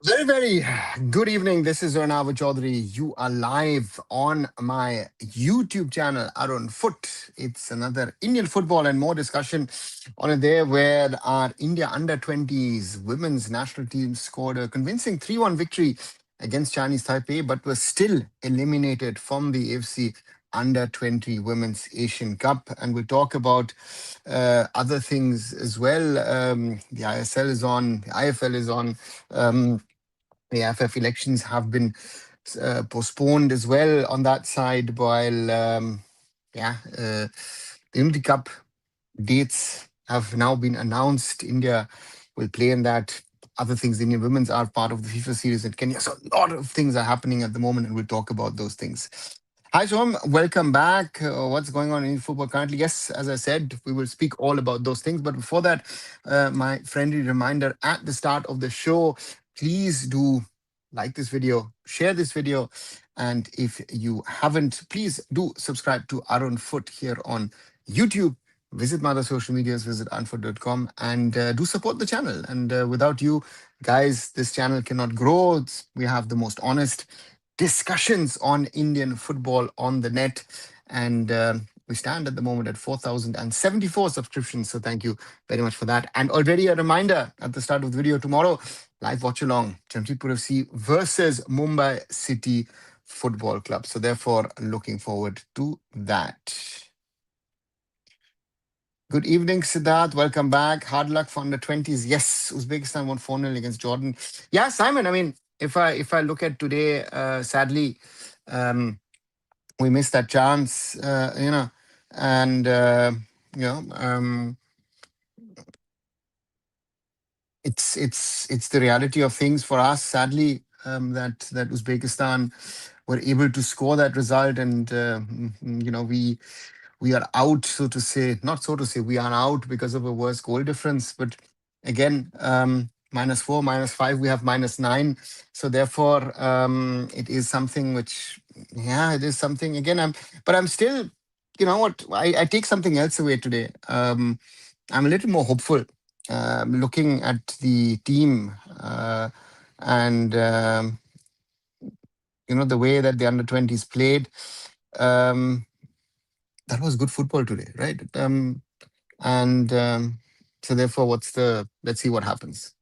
Very, very good evening. This is Arunava Chaudhuri. You are live on my YouTube channel, Arun Foot. It's another Indian football and more discussion on it there, where our India under 20s women's national team scored a convincing 3-1 victory against Chinese Taipei, but was still eliminated from the AFC under 20 Women's Asian Cup. And we'll talk about other things as well. The ISL is on, the IFL is on. The AIFF elections have been postponed as well on that side, while the Unity Cup dates have now been announced. India will play in that. Other things, the Indian women's are part of the FIFA series in Kenya. So a lot of things are happening at the moment, and we'll talk about those things. Hi, Shom. Welcome back. What's going on in football currently? Yes, as I said, we will speak all about those things. But before that, my friendly reminder at the start of the show, please do like this video, share this video. And if you haven't, please do subscribe to Arun Foot here on YouTube. Visit my other social medias, visit arunfoot.com, and do support the channel. And without you guys, this channel cannot grow. We have the most honest discussions on Indian football on the net. And we stand at the moment at 4,074 subscriptions. So thank you very much for that. And already a reminder at the start of the video tomorrow, live watch along, Jamshedpur FC versus Mumbai City Football Club. So therefore, looking forward to that. Good evening, Siddharth. Welcome back. Hard luck for under 20s. Yes, Uzbekistan won 4-0 against Jordan. Yeah, Simon, I mean, if I look at today, sadly, we missed that chance, and it's the reality of things for us. Sadly, that Uzbekistan were able to score that result, and we are out, so to say. Not so to say, we are out because of a worse goal difference. But again, -4, -5, we have -9. So therefore, it is something which, yeah, it is something. Again, but I'm still, you know what? I take something else away today. I'm a little more hopeful, looking at the team, and the way that the under 20s played. That was good football today, right? And so therefore, let's see what happens.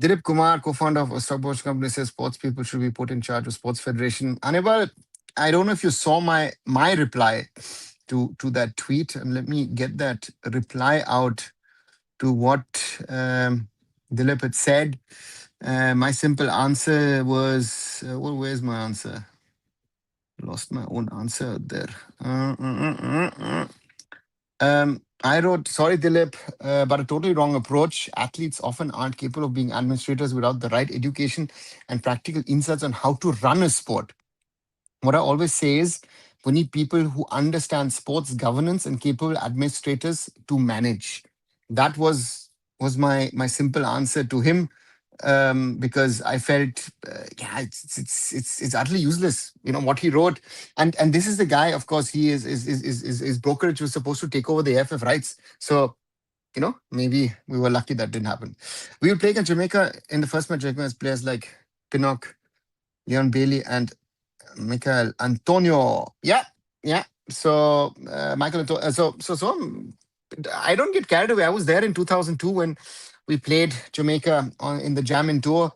Dilip Kumar, co-founder of a stock brokerage company, says sports people should be put in charge of sports federation. Anibal, I don't know if you saw my reply to that tweet, and let me get that reply out to what Dilip had said. My simple answer was, where's my answer? Lost my own answer there. I wrote, sorry, Dilip, but a totally wrong approach. Athletes often aren't capable of being administrators without the right education and practical insights on how to run a sport. What I always say is we need people who understand sports governance and capable administrators to manage. That was my simple answer to him, because I felt, it's utterly useless. What he wrote, and this is the guy. Of course, he is brokerage was supposed to take over the AFF rights. So maybe we were lucky that didn't happen. We will play against Jamaica in the first match. Jamaica has players like Pinnock, Leon Bailey, and Michael Antonio. Yeah, yeah. So Michael Antonio. I don't get carried away. I was there in 2002 when we played Jamaica in the Jammin Tour.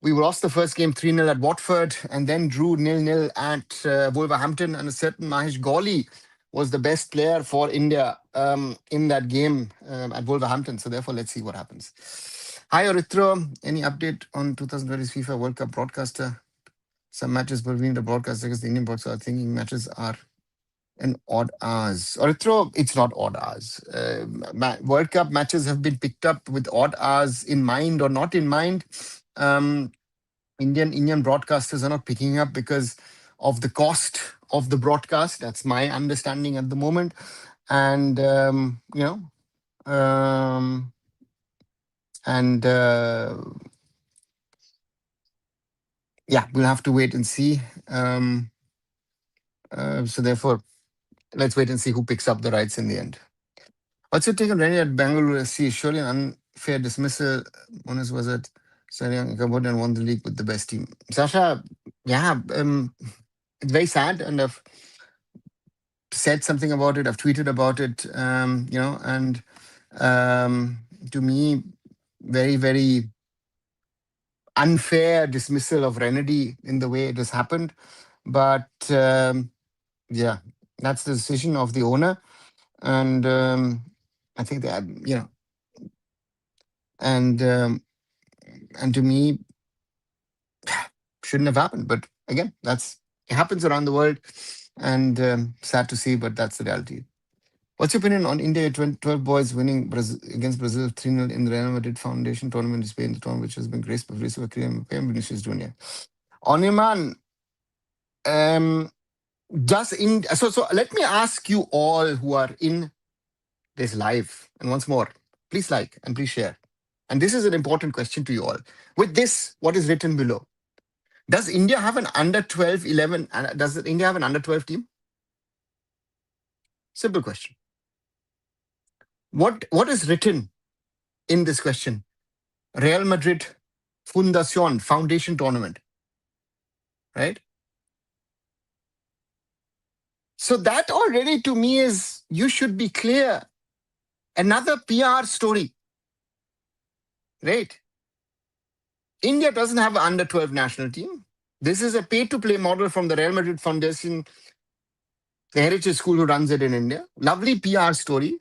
We lost the first game 3-0 at Watford, and then drew 0-0 at Wolverhampton. And a certain Mahesh Gawli was the best player for India in that game at Wolverhampton. So therefore, let's see what happens. Hi, Arithro. Any update on 2020's FIFA World Cup broadcaster? Some matches between the broadcasters against the Indian broadcaster are thinking matches are in odd hours. Arithro, it's not odd hours. World Cup matches have been picked up with odd hours in mind or not in mind. Indian broadcasters are not picking up because of the cost of the broadcast. That's my understanding at the moment. And yeah, we'll have to wait and see. So therefore, let's wait and see who picks up the rights in the end. What's your take on Rennie at Bangalore SC? Surely an unfair dismissal. Honest, was it Sarang Kabod and won the league with the best team. Sasha, yeah, it's very sad, and I've said something about it. I've tweeted about it, and um, to me, very, very unfair dismissal of Renedy in the way it has happened. But yeah, that's the decision of the owner, and I think that and and to me, shouldn't have happened. But again, that's it happens around the world, and sad to see, but that's the reality. What's your opinion on India 12 boys winning against Brazil 3-0 in the Real Madrid Foundation tournament in Spain, the tournament which has been graced by Vinicius Jr. On your man, um, so let me ask you all who are in this live, and once more, please like and please share. And this is an important question to you all. With this, what is written below? Does India have an under 12, 11? Does India have an under 12 team? Simple question. What is written in this question? Real Madrid Fundación, Foundation Tournament, right? So that already to me is, you should be clear. Another PR story, right? India doesn't have an under 12 national team. This is a pay to play model from the Real Madrid Foundation, the heritage school who runs it in India. Lovely PR story,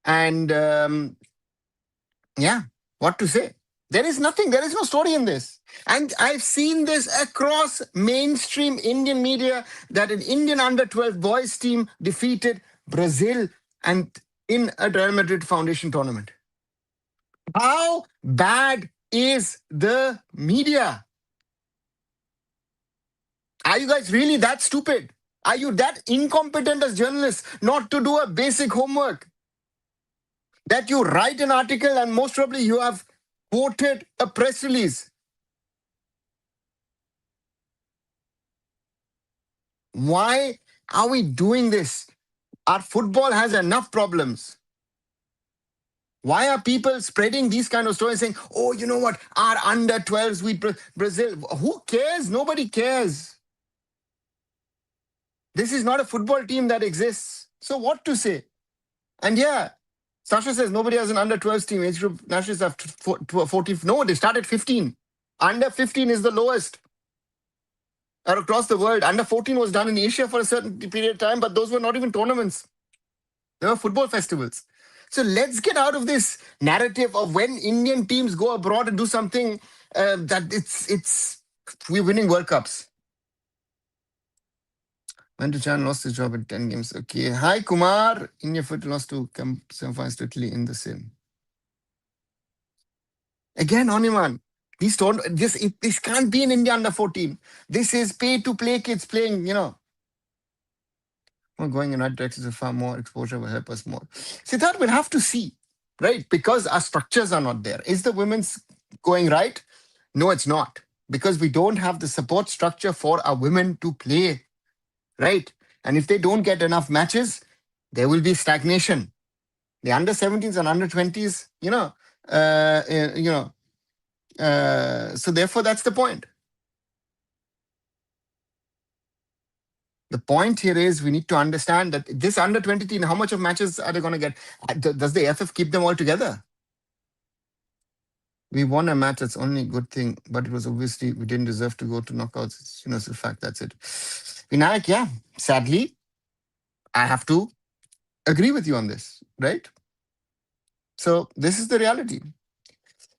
and yeah, what to say? There is nothing, there is no story in this. And I've seen this across mainstream Indian media that an Indian under 12 boys team defeated Brazil and in a Real Madrid Foundation tournament. How bad is the media? Are you guys really that stupid? Are you that incompetent as journalists not to do a basic homework? That you write an article and most probably you have quoted a press release. Why are we doing this? Our football has enough problems. Why are people spreading these kind of stories saying, oh, you know what, our under 12s beat Brazil? Who cares? Nobody cares. This is not a football team that exists. So what to say? And yeah, Sasha says nobody has an under 12s team. Age group nationals have 14. No, they start at 15. Under 15 is the lowest across the world. Under 14 was done in Asia for a certain period of time, but those were not even tournaments. They were football festivals. So let's get out of this narrative of when Indian teams go abroad and do something that we're winning World Cups. When Chan lost his job in 10 games. Okay. Hi, Kumar. India foot lost to semifinals to Italy in the same. Again, Oniman. This can't be in India under 14. This is pay to play kids playing, We're going in right direction, so far more exposure will help us more. Siddharth, we'll have to see, right? Because our structures are not there. Is the women's going right? No, it's not. Because we don't have the support structure for our women to play, right? And if they don't get enough matches, there will be stagnation. The under 17s and under 20s, so therefore that's the point. The point here is we need to understand that this under 20 team, how much of matches are they going to get? Does the AIFF keep them all together? We won a match, that's only a good thing, but it was obviously we didn't deserve to go to knockouts. It's universal fact, that's it. Vinayak, yeah, sadly, I have to agree with you on this, right? So this is the reality.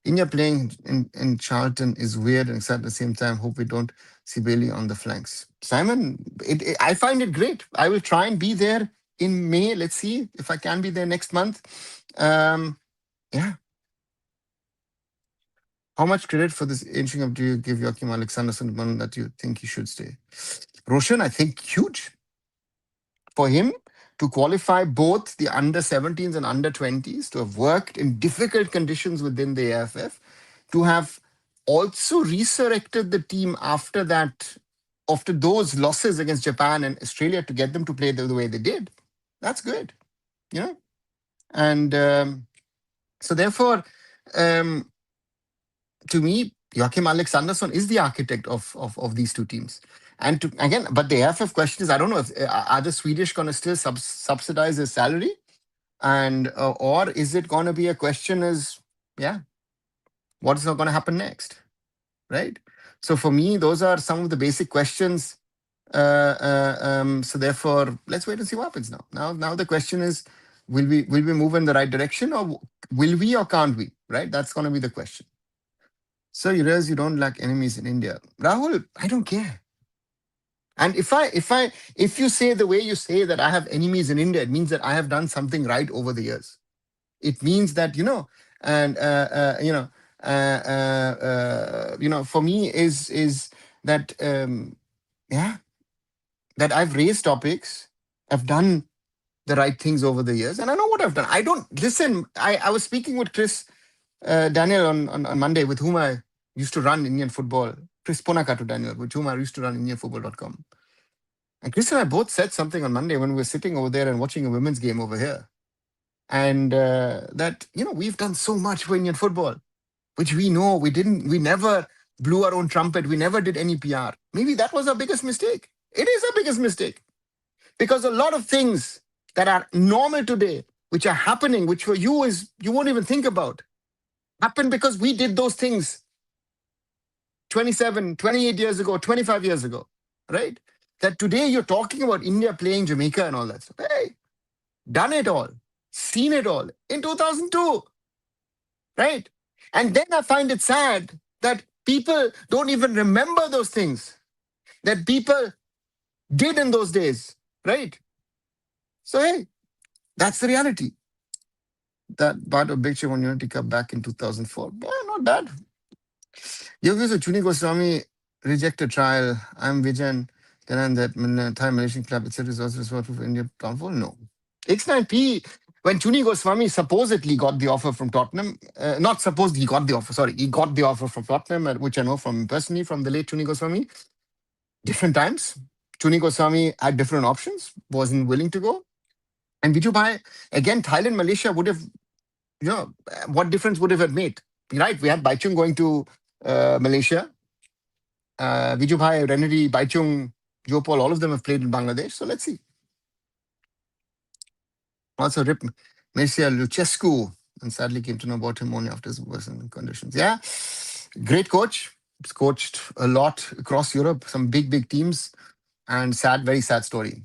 India playing in Charlton is weird and sad at the same time. Hope we don't see Bailey on the flanks. Simon, I find it great. I will try and be there in May. Let's see if I can be there next month. Yeah. How much credit for this inching up do you give Joachim Alexanderson that you think he should stay? Roshan, I think huge for him to qualify both the under 17s and under 20s, to have worked in difficult conditions within the AIFF, to have also resurrected the team after that, after those losses against Japan and Australia, to get them to play the way they did. That's good, And so therefore, to me, Joachim Alexandersson is the architect of these two teams. And to, again, but the AFF question is, I don't know if are the Swedish going to still subsidize his salary, and or is it going to be a question is, yeah, what's going to happen next, right? So for me, those are some of the basic questions. So therefore, let's wait and see what happens now. Now the question is, will we move in the right direction, or will we or can't we? Right? That's going to be the question. So you realize you don't lack enemies in India. Rahul, I don't care. And if you say the way you say that I have enemies in India, it means that I have done something right over the years. It means that, and for me is that yeah, that I've raised topics, I've done the right things over the years, and I know what I've done. I don't listen. I was speaking with Chris Daniel on Monday, with whom I used to run Indian football. Chris Ponakatu Daniel, with whom I used to run IndianFootball.com. And Chris and I both said something on Monday when we were sitting over there and watching a women's game over here. And that, we've done so much for Indian football, which we know we never blew our own trumpet. We never did any PR. Maybe that was our biggest mistake. It is our biggest mistake. Because a lot of things that are normal today, which are happening, which for you is, you won't even think about, happened because we did those things 27, 28 years ago, 25 years ago, right? That today you're talking about India playing Jamaica and all that stuff. Hey, done it all, seen it all in 2002, right? And then I find it sad that people don't even remember those things that people did in those days, right? So, hey, that's the reality. That part of Big Show on Unity Cup back in 2004. Yeah, not bad. Yogi Chuni Goswami rejected trial. I'm Vijan. Then that Thai Malaysian club, etc. is also responsible for India downfall. No. X9P, when Chuni Goswami supposedly got the offer from Tottenham, not supposed he got the offer, sorry, he got the offer from Tottenham, which I know from personally from the late Chuni Goswami. Different times. Chuni Goswami had different options, wasn't willing to go. And Vijubhai, again, Thailand, Malaysia would have, what difference would have it made? Right, we had Baichung going to Malaysia. Vijubhai, Renedy, Baichung, Jopal, all of them have played in Bangladesh. So let's see. Also, Rip Mircea Lucescu, and sadly came to know about him only after his worsened conditions. Yeah, great coach. He's coached a lot across Europe, some big teams, and very sad story.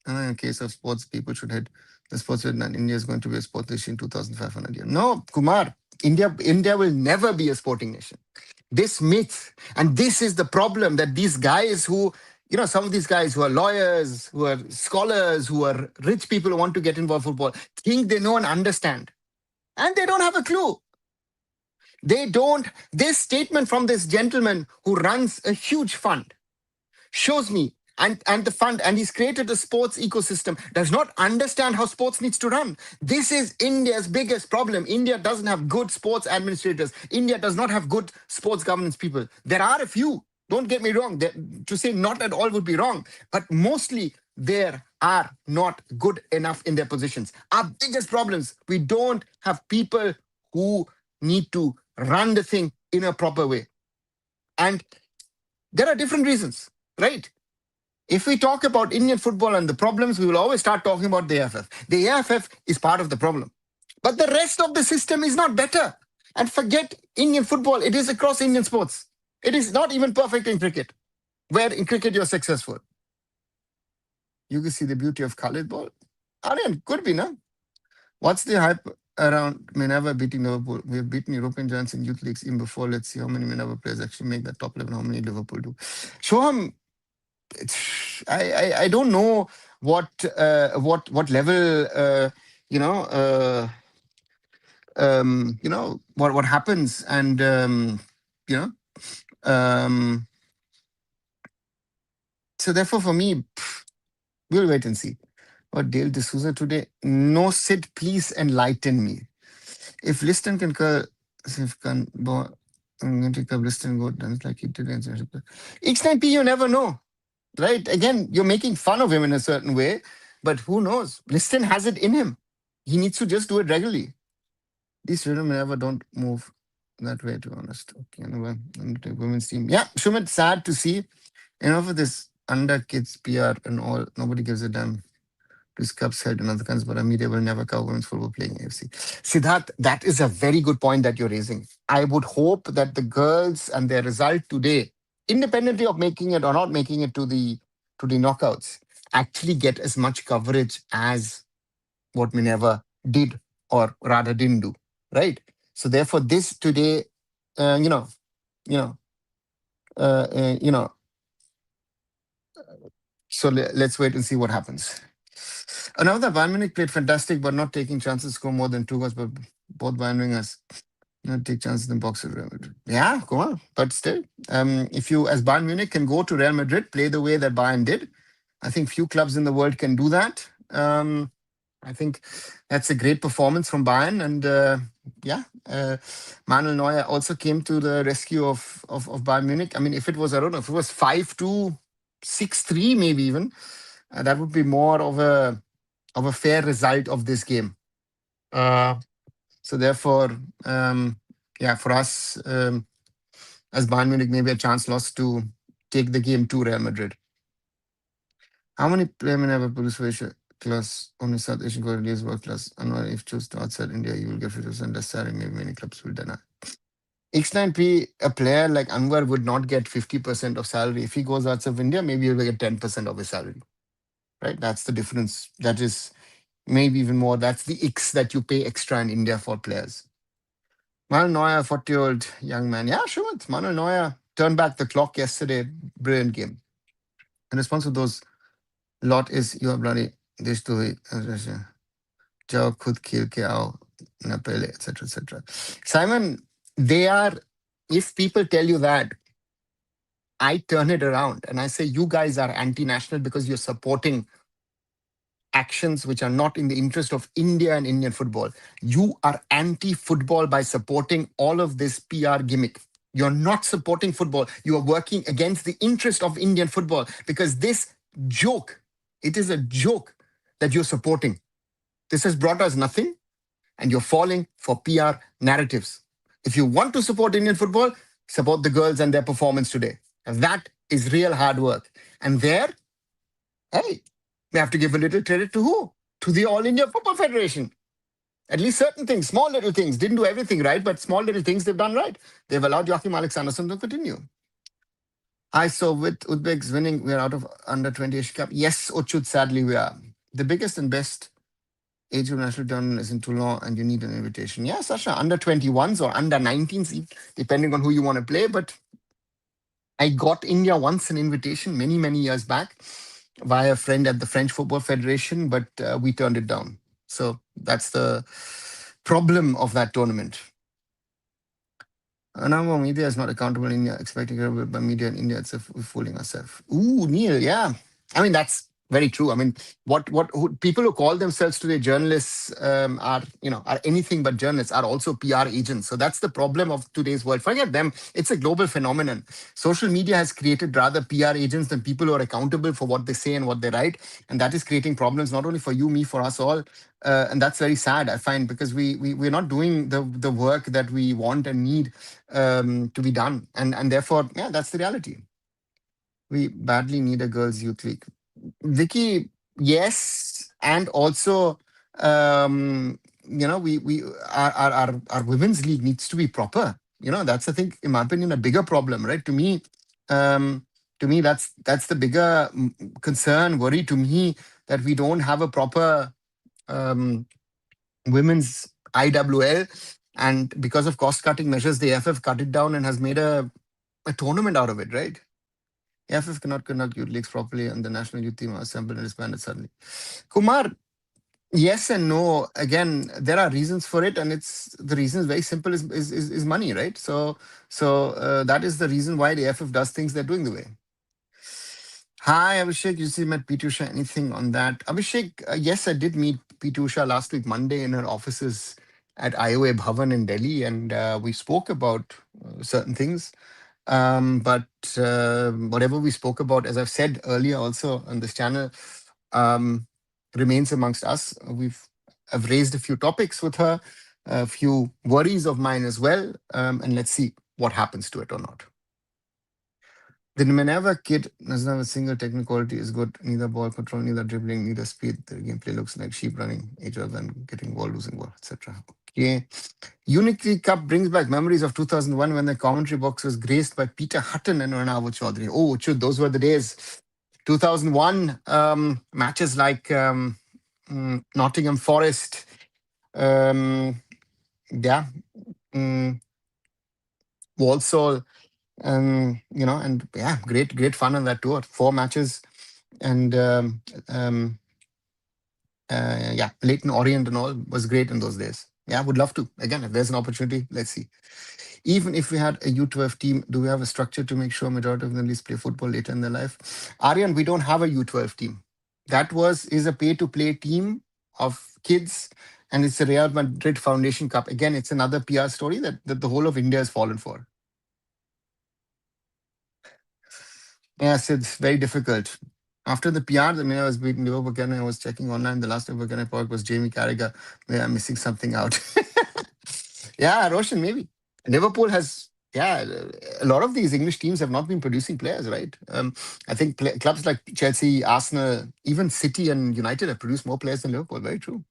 And in case of sports, people should head the sports and India is going to be a sport nation in 2500 years. No, Kumar, India will never be a sporting nation. This myth, and this is the problem, that these guys who, some of these guys who are lawyers, who are scholars, who are rich people who want to get involved in football, think they know and understand. And they don't have a clue. They don't. This statement from this gentleman who runs a huge fund shows me, and the fund, and he's created a sports ecosystem, does not understand how sports needs to run. This is India's biggest problem. India doesn't have good sports administrators. India does not have good sports governance people. There are a few, don't get me wrong. To say not at all would be wrong, but mostly there are not good enough in their positions. Our biggest problems, we don't have people who need to run the thing in a proper way. And there are different reasons, right? If we talk about Indian football and the problems, we will always start talking about the AIFF. The AIFF is part of the problem. But the rest of the system is not better. And forget Indian football, it is across Indian sports. It is not even perfect in cricket, where in cricket you're successful. You can see the beauty of Khalid ball. Aryan, could be, no? What's the hype around Minerva beating Liverpool? We have beaten European giants in youth leagues even before. Let's see how many Minerva players actually make that top 11, how many Liverpool do. Shoham, I don't know what level what happens, and so therefore for me, we'll wait and see. What Dale D'Souza today? No, Sid, please enlighten me. If Liston can I'm going to take up Liston go dance like he did. X9P, you never know. Right? Again, you're making fun of him in a certain way, but who knows? Liston has it in him. He needs to just do it regularly. These rhythm never don't move. that way, to be honest. Okay, anyway, women's team. Yeah, Shumit, sad to see. For this under kids PR and all, nobody gives a damn. This Cubs held in other countries, but our media will never cover women's football playing AFC. Siddharth, that is a very good point that you're raising. I would hope that the girls and their result today, independently of making it or not making it to the knockouts, actually get as much coverage as what Minerva did, or rather didn't do. Right. So therefore, this today, uh, you know, you know, uh, uh, you know. So let's wait and see what happens. Another Bayern Munich played fantastic, but not taking chances, score more than two goals. But both Bayern Wingers not take chances in box with Real Madrid. Yeah, go on. But still, if you, as Bayern Munich, can go to Real Madrid, play the way that Bayern did, I think few clubs in the world can do that. I think that's a great performance from Bayern. And yeah, Manuel Neuer also came to the rescue of Bayern Munich. I mean, if it was, I don't know, if it was 5-2, 6-3, maybe even, that would be more of a fair result of this game. Uh, so therefore, yeah, for us, as Bayern Munich, maybe a chance lost to take the game to Real Madrid. How many women have a police ratio class? Only South Asian Koreans work class. And if choose to outside India, you will get 50% less salary. Maybe many clubs will deny. X9P, a player like Anwar would not get 50% of salary. If he goes outside of India, maybe he'll get 10% of his salary. Right? That's the difference. That is maybe even more. That's the X that you pay extra in India for players. Manuel Neuer, 40-year-old young man. Yeah, sure. It's Manuel Neuer turned back the clock yesterday. Brilliant game. In response to those lot is you are bloody this to jao khud khel ke aao na pehle, etc. etc. Simon, they are, if people tell you that, I turn it around and I say you guys are anti-national because you're supporting actions which are not in the interest of India and Indian football. You are anti-football by supporting all of this PR gimmick. You're not supporting football. You are working against the interest of Indian football because this joke, it is a joke that you're supporting. This has brought us nothing and you're falling for PR narratives. If you want to support Indian football, support the girls and their performance today. And that is real hard work. And there, hey, we have to give a little credit to who? To the All India Football Federation. At least certain things, small little things, didn't do everything right, but small little things they've done right. They've allowed Joachim Alexanderson to continue. I saw with Uzbeks winning, we're out of under 20 Asia Cup. Yes, Ochud, sadly we are. The biggest and best age group national tournament is in Toulon and you need an invitation. Yeah, Sasha, under 21s or under 19s, depending on who you want to play. But I got India once an invitation many, many years back via a friend at the French Football Federation, but we turned it down. So that's the problem of that tournament. Arunava media is not accountable in India, expecting it by media in India itself, we're fooling ourselves. Ooh, Neil, yeah. I mean, that's very true. I mean, people who call themselves today journalists are anything but journalists, are also PR agents. So that's the problem of today's world. Forget them. It's a global phenomenon. Social media has created rather PR agents than people who are accountable for what they say and what they write. And that is creating problems not only for you, me, for us all. And that's very sad, I find, because we're not doing the work that we want and need to be done. And therefore, yeah, that's the reality. We badly need a girls' youth league. Vicky, yes, and also, we our women's league needs to be proper. That's I think, in my opinion, a bigger problem, right? Um, that's the bigger concern, worry to me, that we don't have a proper um, women's IWL, and because of cost cutting measures, the AIFF cut it down and has made a tournament out of it, right? AIFF cannot conduct youth leagues properly, and the national youth team are assembled and disbanded suddenly. Kumar, yes and no. Again, there are reasons for it, and the reason is very simple: is money, right? So that is the reason why the AIFF does things they're doing the way. Hi, Abhishek. You see, met P. Usha. Anything on that? Abhishek, yes, I did meet P. Usha last week, Monday, in her offices at IOA Bhavan in Delhi, and we spoke about certain things. But whatever we spoke about, as I've said earlier also on this channel, remains amongst us. I've raised a few topics with her. a few worries of mine as well. And let's see what happens to it or not. The Minerva kit doesn't have a single technical quality is good. Neither ball control, neither dribbling, neither speed. The gameplay looks like sheep running each other and getting ball, losing ball, etc. Okay. Unity Cup brings back memories of 2001 when the commentary box was graced by Peter Hutton and Arunava Chaudhuri. Oh, chud, those were the days. 2001 matches like Nottingham Forest. Um, yeah. Mm, Walsall. And yeah, great fun on that tour. 4 matches and yeah, Leighton Orient and all was great in those days. Yeah, would love to. Again, if there's an opportunity, let's see. Even if we had a U12 team, do we have a structure to make sure majority of them at least play football later in their life? Aryan, we don't have a U12 team. That is a pay-to-play team of kids, and it's a Real Madrid Foundation Cup. Again, it's another PR story that the whole of India has fallen for. Yes, it's very difficult. After the PR, I mean, I was beating Liverpool again. I was checking online. The last Liverpool I park was Jamie Carragher. Maybe I'm missing something out. Yeah, Roshan, maybe. Liverpool has, yeah, a lot of these English teams have not been producing players, right? I think clubs like Chelsea, Arsenal, even City and United have produced more players than Liverpool. Very true.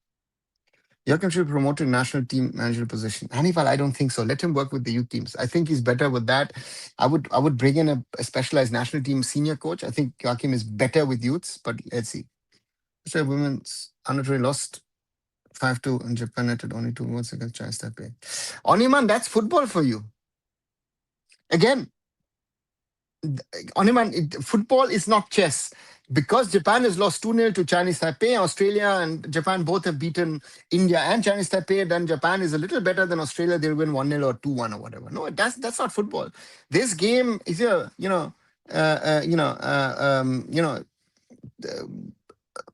Jurgen should promote to national team manager position. Hannibal, I don't think so. Let him work with the youth teams. I think he's better with that. I would bring in a specialized national team senior coach. I think Joachim is better with youths, but let's see. So women's under 20 lost 5-2 in Japan netted only 2 goals against China Taipei. Oniman, that's football for you. Again, Oniman, football is not chess. Because Japan has lost 2-0 to Chinese Taipei, Australia and Japan both have beaten India and Chinese Taipei, then Japan is a little better than Australia. They'll win 1-0 or 2-1 or whatever. No, that's not football. This game is a,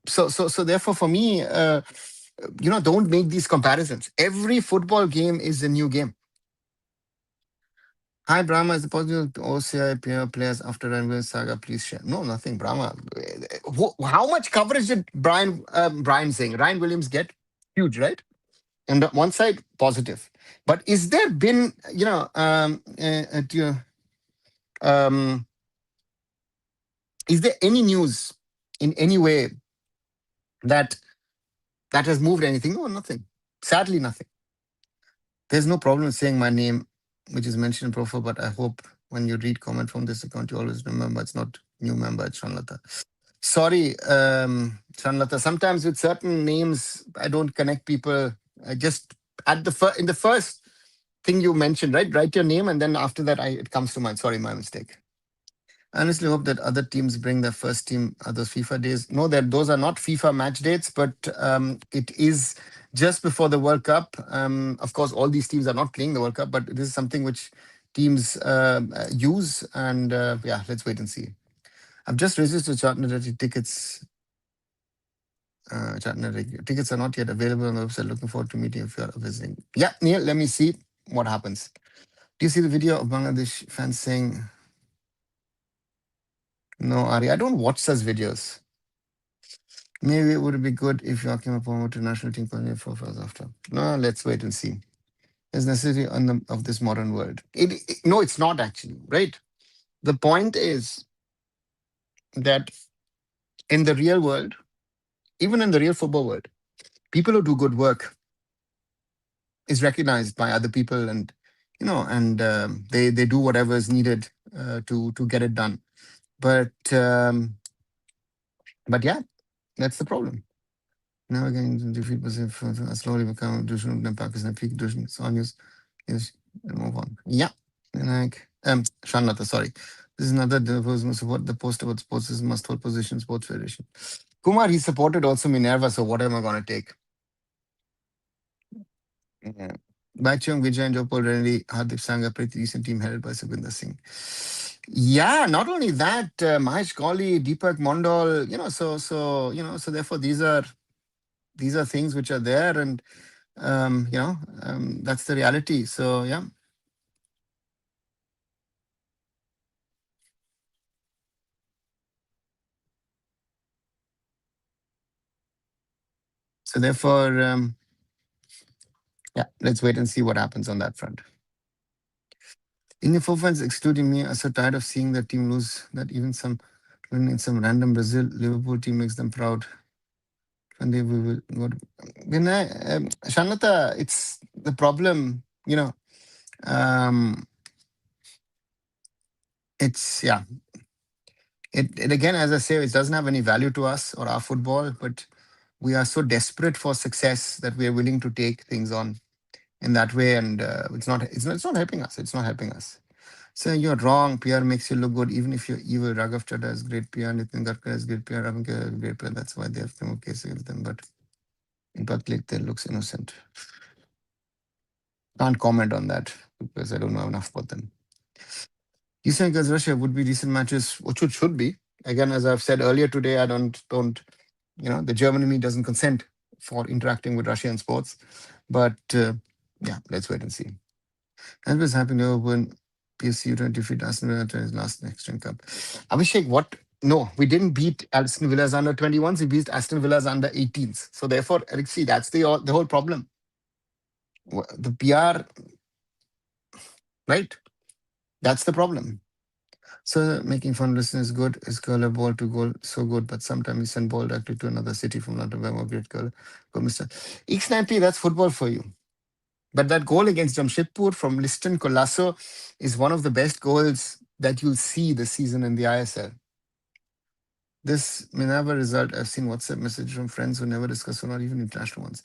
so therefore for me, don't make these comparisons. Every football game is a new game. Hi, Brahma. Is it possible to OCI players after Ranveer Saga? Please share. No, nothing, Brahma. How much coverage did Brian saying? Ryan Williams get? Huge, right? And on one side, positive. But is there been, um, is there any news in any way that has moved anything? No, nothing. Sadly, nothing. There's no problem saying my name, which is mentioned in profile, but I hope when you read comment from this account, you always remember it's not new member, it's Shanlata. Sorry, Shanlata. Sometimes with certain names, I don't connect people. I just in the first thing you mentioned, right? Write your name, and then after that, it comes to mind. Sorry, my mistake. I honestly hope that other teams bring their first team those FIFA days. No, that those are not FIFA match dates, but it is just before the World Cup. Of course, all these teams are not playing the World Cup, but this is something which teams use. And yeah, let's wait and see. I've just registered Chartnet tickets. Chartnet tickets are not yet available on the website. Looking forward to meeting if you are visiting. Yeah, Neil, let me see what happens. Do you see the video of Bangladesh fans saying, no, Ari, I don't watch such videos. Maybe it would be good if Joachim promoted to national team profiles after. No, let's wait and see. There's necessity of this modern world. No, it's not actually, right? The point is that in the real world, even in the real football world, people who do good work is recognized by other people, and they do whatever is needed to get it done. But yeah, that's the problem. Now again, to defeat slowly become Dushan and Pakistan peak Dushan. So yes, move on. Yeah. Like Shanlata, sorry. This is another person support the post about sports is must hold position sports federation. Kumar, he supported also Minerva, so what am I gonna take? Yeah. Bachung, Vijay and Jopal Rendy, Hardik Sangha, pretty decent team headed by Subinder Singh. Yeah, not only that, Mahesh Kohli, Deepak Mondal, so therefore these are things which are there, and that's the reality. So yeah. So therefore, Yeah, let's wait and see what happens on that front. Indian football fans, excluding me, are so tired of seeing the team lose that even some when in some random Brazil Liverpool team makes them proud. And they will go. When Shanata, it's the problem. Um, it's yeah. It again, as I say, it doesn't have any value to us or our football, but we are so desperate for success that we are willing to take things on in that way, and it's not helping us. It's not helping us. So you're wrong. PR makes you look good, even if you're evil. Raghav Chadha is great PR. Nitin Gadkari is great PR. Ravin Kar is great PR. That's why they have criminal case against them. But in public, they looks innocent. Can't comment on that because I don't know enough about them. Eastern against Russia would be decent matches, which should be. Again, as I've said earlier today, I don't the German in me doesn't consent for interacting with Russia in sports. But yeah, let's wait and see. And was happening over when PSU to defeat Aston Villa in his last next gen cup. Abhishek, what? No, we didn't beat Aston Villa's under 21s. We beat Aston Villa's under 18s. So therefore, see, that's the whole problem. The PR, right? That's the problem. So making fun listeners is good. Is curler ball to goal so good, but sometimes you send ball directly to another city from London where more great curler. Go, Mr. X90, that's football for you. But that goal against Jamshedpur from Liston Colasso is one of the best goals that you'll see this season in the ISL. This may never result. I've seen WhatsApp message from friends who never discuss or not even international ones.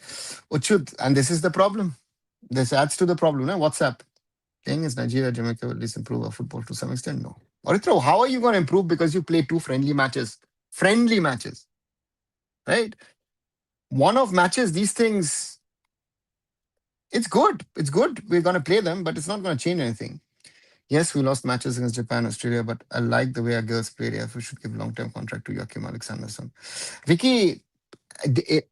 Uchud, and this is the problem. This adds to the problem. WhatsApp. Thing is Nigeria, Jamaica will at least improve our football to some extent. No. Orithro, how are you going to improve because you play two friendly matches? Friendly matches, right? One of matches, these things, it's good. It's good. We're going to play them, but it's not going to change anything. Yes, we lost matches against Japan, Australia, but I like the way our girls played. Yeah, we should give long-term contract to Joachim Alexanderson. Vicky,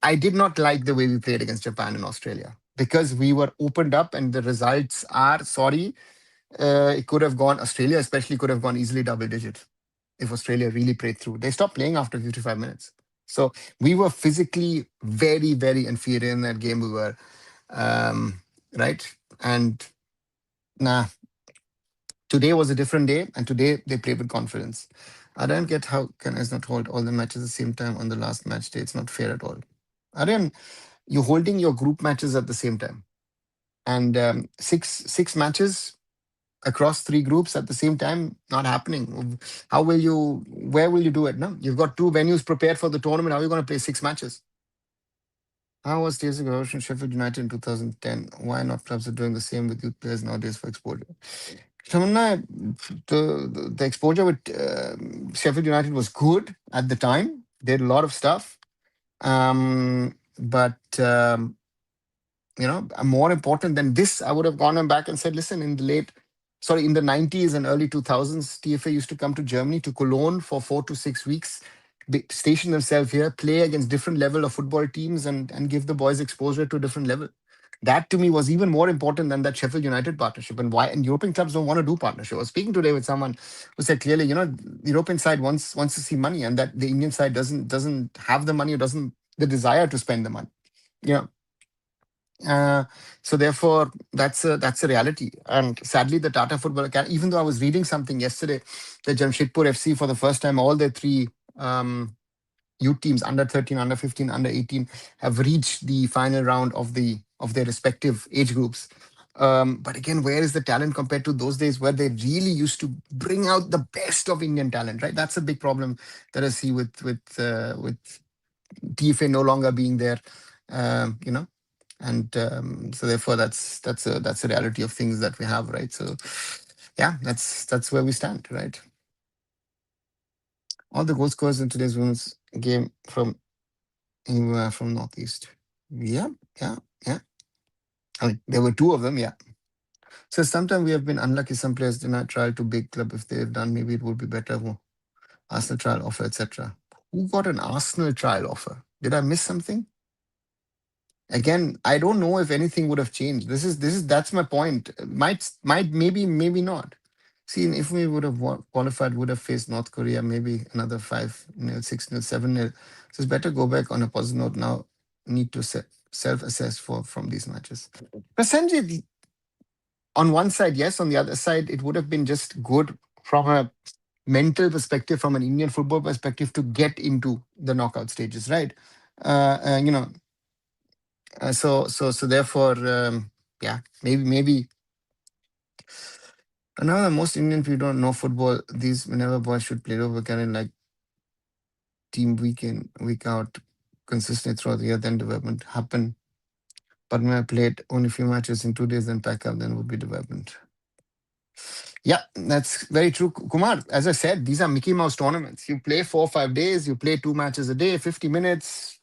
I did not like the way we played against Japan and Australia because we were opened up and the results are, sorry, it could have gone, Australia especially could have gone easily double digit if Australia really played through. They stopped playing after 55 minutes. So we were physically very, very inferior in that game. We were, right? And nah, today was a different day, and today they played with confidence. I don't get how can I not hold all the matches at the same time on the last match day. It's not fair at all. Aryan, you're holding your group matches at the same time, and six matches across three groups at the same time not happening. How will you? Where will you do it? No, you've got two venues prepared for the tournament. How are you going to play six matches? How was TSC Ocean Sheffield United in 2010? Why not clubs are doing the same with youth players nowadays for exposure? Shamanna, the exposure with Sheffield United was good at the time. They had a lot of stuff. But more important than this, I would have gone back and said, listen, in the 90s and early 2000s, TFA used to come to Germany, to Cologne for 4 to 6 weeks, station themselves here, play against different level of football teams and give the boys exposure to a different level. That to me was even more important than that Sheffield United partnership. And why? And European clubs don't want to do partnership. I was speaking today with someone who said clearly, the European side wants to see money, and that the Indian side doesn't have the money or doesn't the desire to spend the money. Yeah. So therefore, that's a reality. And sadly, the Tata Football Academy, even though I was reading something yesterday, that Jamshedpur FC for the first time, all their three youth teams, under 13, under 15, under 18, have reached the final round of their respective age groups. But again, where is the talent compared to those days where they really used to bring out the best of Indian talent? Right, that's a big problem that I see with TFA no longer being there. And so therefore that's a reality of things that we have, right? So yeah, that's where we stand, right? All the goal scorers in today's women's game from anywhere from Northeast. Yeah, yeah, yeah. I mean, there were two of them, yeah. So sometimes we have been unlucky. Some players did not trial to big club. If they've done, maybe it would be better. Arsenal trial offer, etc. Who got an Arsenal trial offer? Did I miss something? Again, I don't know if anything would have changed. That's my point. Might maybe not. See, if we would have qualified, would have faced North Korea, maybe another 5-0, 6-0, 7-0. So it's better go back on a positive note now. Need to self-assess for from these matches. But Sanjay, on one side, yes. On the other side, it would have been just good from a mental perspective, from an Indian football perspective, to get into the knockout stages, right? You know, so therefore, yeah, maybe. Another most Indian people don't know football. These whenever boys should play over can like team week in week out consistently throughout the year, then development happen. But when I played only few matches in 2 days, then pack up, then would be development. Yeah, that's very true, Kumar. As I said, these are Mickey Mouse tournaments. You play 4 or 5 days, you play 2 matches a day, 50 minutes.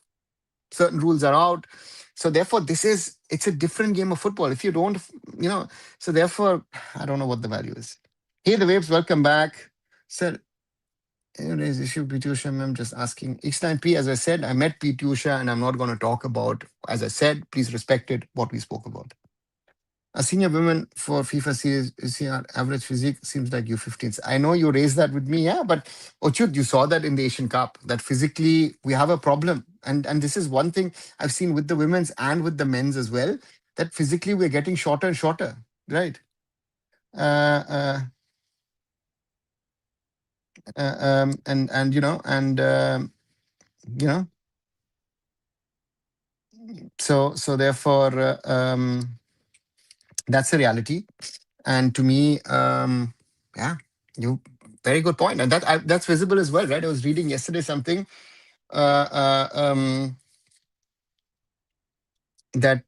Certain rules are out. So therefore, it's a different game of football. If you don't, you know, so therefore, I don't know what the value is. Hey, the waves, welcome back. Sir, anyways, issue PT Usha, I'm just asking. X9P, as I said, I met PT Usha and I'm not going to talk about, as I said, please respect it, what we spoke about. A senior women for FIFA series, CR average physique seems like U15s. I know you raised that with me, yeah, but Ochut, you saw that in the Asian Cup, that physically we have a problem. And this is one thing I've seen with the women's and with the men's as well, that physically we're getting shorter and shorter, right? Uh, uh, and you know, so therefore, that's the reality. And to me, yeah, you very good point, and that's visible as well, right? I was reading yesterday something uh, uh, um, that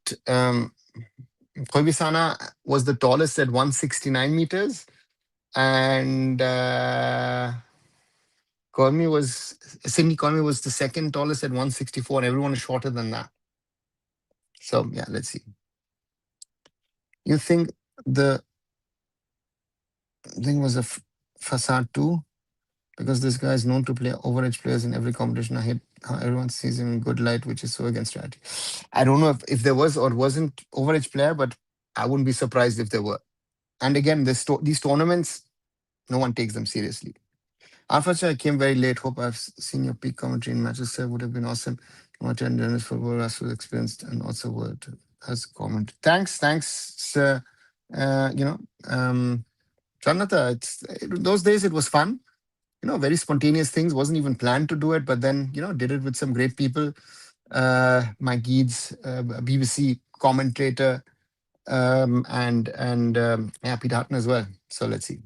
Koibisana was the tallest at 169 meters, and Cindy Cormy was the second tallest at 164, and everyone is shorter than that. So yeah, let's see. You think the thing was a facade too? Because this guy is known to play overage players in every competition. I hate how everyone sees him in good light, which is so against strategy. I don't know if there was or wasn't overage player, but I wouldn't be surprised if there were. And again, these tournaments, no one takes them seriously. Unfortunately, I came very late. Hope I've seen your peak commentary in Manchester. Would have been awesome. What and Dennis football was experienced and also world as comment. Thanks, sir. You know, Janata, those days it was fun, very spontaneous things. Wasn't even planned to do it, but then, did it with some great people. Mike Geeds, BBC commentator, and yeah, Pete Hutton as well. So let's see.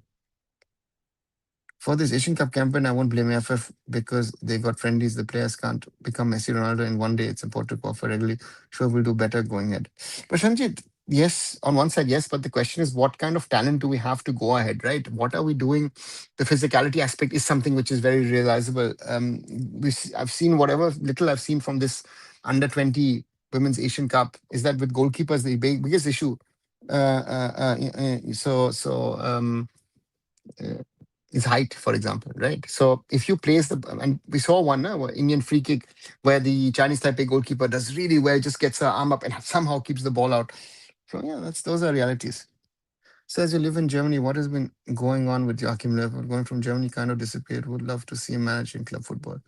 For this Asian Cup campaign, I won't blame AIFF because they got friendlies. The players can't become Messi, Ronaldo in one day. It's important to offer regularly. Sure, we'll do better going ahead. But Sanjit, yes, on one side, yes. But the question is, what kind of talent do we have to go ahead, right? What are we doing? The physicality aspect is something which is very realizable. I've seen whatever little I've seen from this under 20 Women's Asian Cup is that with goalkeepers, the biggest issue. Is height, for example, right? So if you place and we saw one Indian free kick where the Chinese Taipei goalkeeper does really well, just gets her arm up and somehow keeps the ball out. So yeah, those are realities. So as you live in Germany, what has been going on with Joachim Löw? Going from Germany kind of disappeared. Would love to see him managing club football.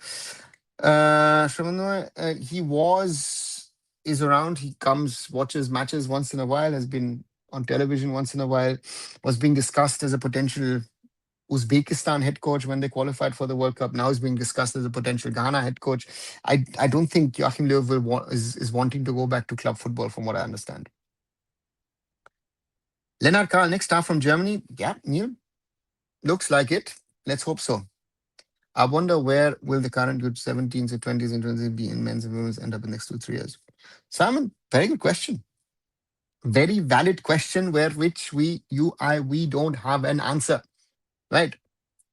He is around. He comes, watches matches once in a while, has been on television once in a while, was being discussed as a potential Uzbekistan head coach when they qualified for the World Cup. Now is being discussed as a potential Ghana head coach. I don't think Joachim Löw is wanting to go back to club football, from what I understand. Leonard Karl, next star from Germany. Yeah, Neil, looks like it. Let's hope so. I wonder where will the current good 17s and 20s and 20s be in men's and women's end up in the next 2-3 years? Simon, very good question. Very valid question which we don't have an answer, right?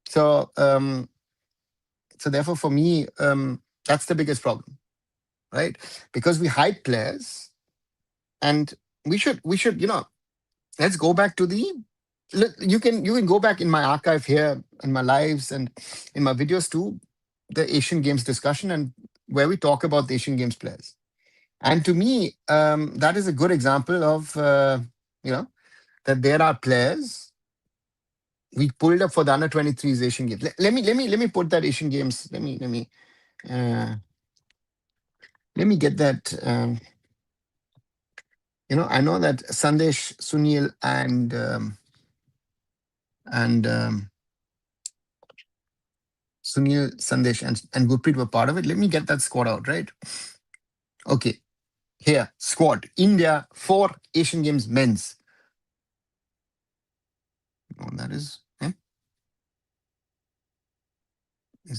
So therefore, for me, that's the biggest problem, right? Because we hide players, and we should, let's go back to you can go back in my archive here, in my lives and in my videos to the Asian Games discussion and where we talk about the Asian Games players. And to me, that is a good example of, that there are players we pulled up for the under 23s Asian Games. Let me put that Asian Games. Let me get that. I know that Sandesh, Sunil, and Sunil, Sandesh, and Gurpreet were part of it. Let me get that squad out, right? Okay, here, squad. India for Asian Games men's. Oh, that is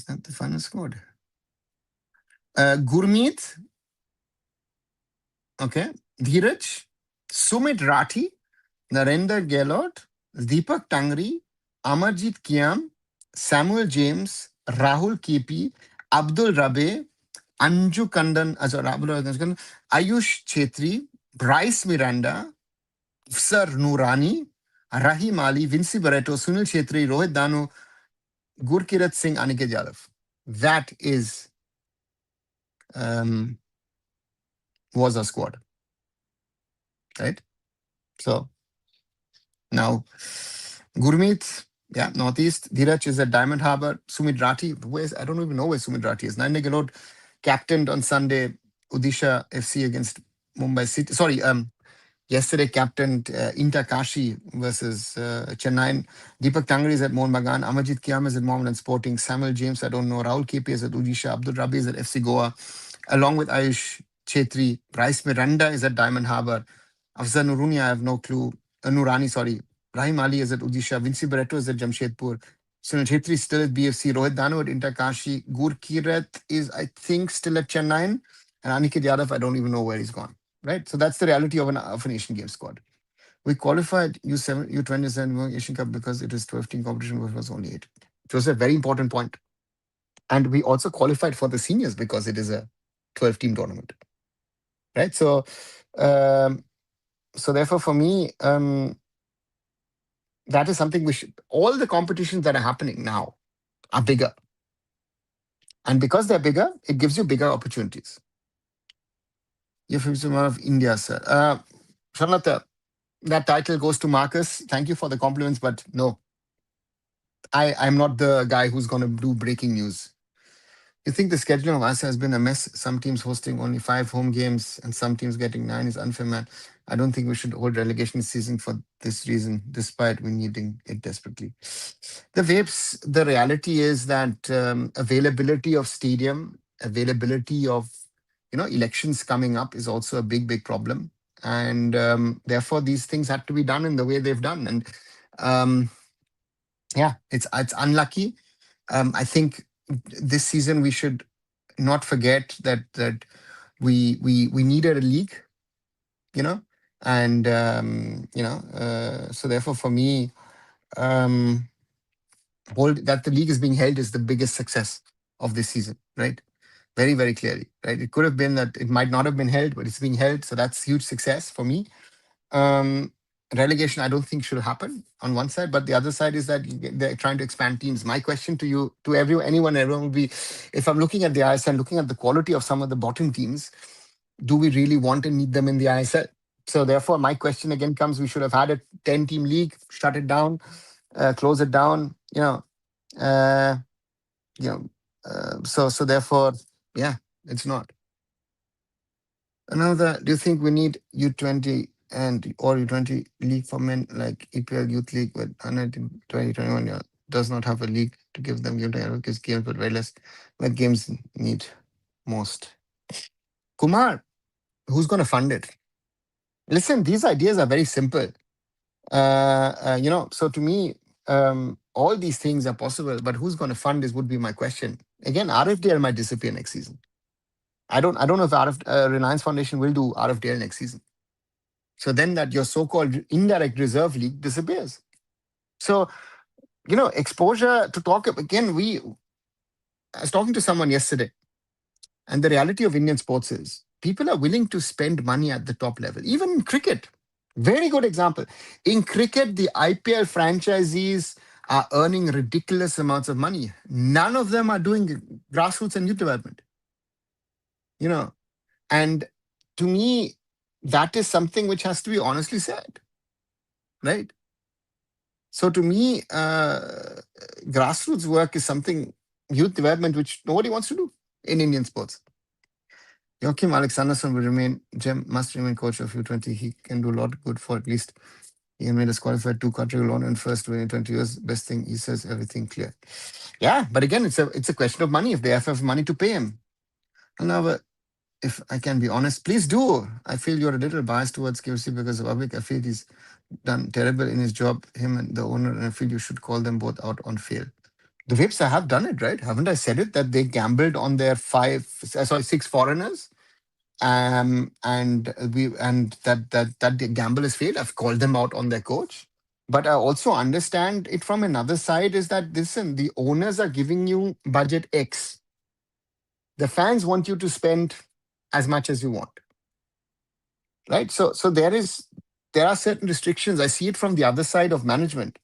that the final squad? Gurmeet, okay, Dheeraj, Sumit Rathi, Narendra Gehlot, Deepak Tangri, Amarjit Kiam, Samuel James, Rahul KP, Abdul Rabe, Anju Kandan, Ayush Chetri, Bryce Miranda, Sir Noorani, Rahim Ali, Vinci Barreto, Sunil Chetri, Rohit Danu, Gurkirat Singh, Aniket Yadav. That is um, was our squad, right? So now Gurmeet, yeah, Northeast. Dheeraj is at Diamond Harbour. Sumit Rathi, I don't even know where Sumit Rathi is. Narendra Gehlot captained on Sunday Odisha FC against Mumbai City. Sorry, yesterday captained Inter Kashi versus Chennai. Deepak Tangri is at Mohun Bagan. Amarjit Kiam is at Mohammedan Sporting. Samuel James, I don't know. Rahul KP is at Odisha. Abdul Rabi is at FC Goa. Along with Ayush Chetri. Bryce Miranda is at Diamond Harbour. Afzal Nuruni, I have no clue. Nurani, sorry. Rahim Ali is at Odisha. Vinci Barreto is at Jamshedpur. Sunil Chetri is still at BFC. Rohit Danu at Inter Kashi. Gurkirat is, I think, still at Chennai. And Aniket Yadav, I don't even know where he's gone. Right? So that's the reality of an Asian Games squad. We qualified U7, U27 Asian Cup because it is 12 team competition, which was only 8. It was a very important point. And we also qualified for the seniors because it is a 12 team tournament. Right? Um, so therefore, for me, that is something all the competitions that are happening now are bigger. And because they're bigger, it gives you bigger opportunities. You're of India, sir. Sharnata, that title goes to Marcus. Thank you for the compliments, but no, I'm not the guy who's going to do breaking news. You think the schedule of us has been a mess? Some teams hosting only 5 home games and some teams getting 9 is unfair, man. I don't think we should hold relegation season for this reason, despite we needing it desperately. The Vapes, the reality is that availability of stadium, availability of elections coming up is also a big, big problem. And therefore, these things had to be done in the way they've done. And yeah, it's unlucky. I think this season we should not forget that we needed a league, you know, and so therefore for me, hold that the league is being held is the biggest success of this season, right? Very, very clearly, right? It could have been that it might not have been held, but it's being held, so that's huge success for me. Um, Relegation, I don't think should happen on one side, but the other side is that they're trying to expand teams. My question to you, to everyone would be, if I'm looking at the ISL, looking at the quality of some of the bottom teams, do we really want to need them in the ISL? So therefore, my question again comes: we should have had a 10-team league, shut it down, close it down. Uh, you know. So therefore, yeah, it's not. Another, do you think we need U20 and or U20 league for men like EPL Youth League with 2021 does not have a league to give them U20 because games but very less what games need most? Kumar, who's going to fund it? Listen, these ideas are very simple. So to me, all these things are possible, but who's going to fund this would be my question. Again, RFDL might disappear next season. I don't know if Reliance Foundation will do RFDL next season. So then that your so-called indirect reserve league disappears. So, exposure to talk again, I was talking to someone yesterday, and the reality of Indian sports is people are willing to spend money at the top level, even in cricket. Very good example. In cricket, the IPL franchisees are earning ridiculous amounts of money. None of them are doing grassroots and youth development. And to me, that is something which has to be honestly said, right? So to me, grassroots work is something, youth development, which nobody wants to do in Indian sports. Joachim Alexanderson will remain, Jem must remain coach of U20. He can do a lot good for at least. He made us qualified two country alone and first win in 20 years. Best thing, he says everything clear. Yeah, but again, it's a question of money. If they have money to pay him. And now, if I can be honest, please do. I feel you're a little biased towards KFC because of Avik. I feel he's done terrible in his job, him and the owner, and I feel you should call them both out on fail. The Whips, I have done it, right? Haven't I said it that they gambled on their six foreigners? And the gamble has failed. I've called them out on their coach. But I also understand it from another side is that listen, the owners are giving you budget X. The fans want you to spend as much as you want. Right. So there are certain restrictions. I see it from the other side of management.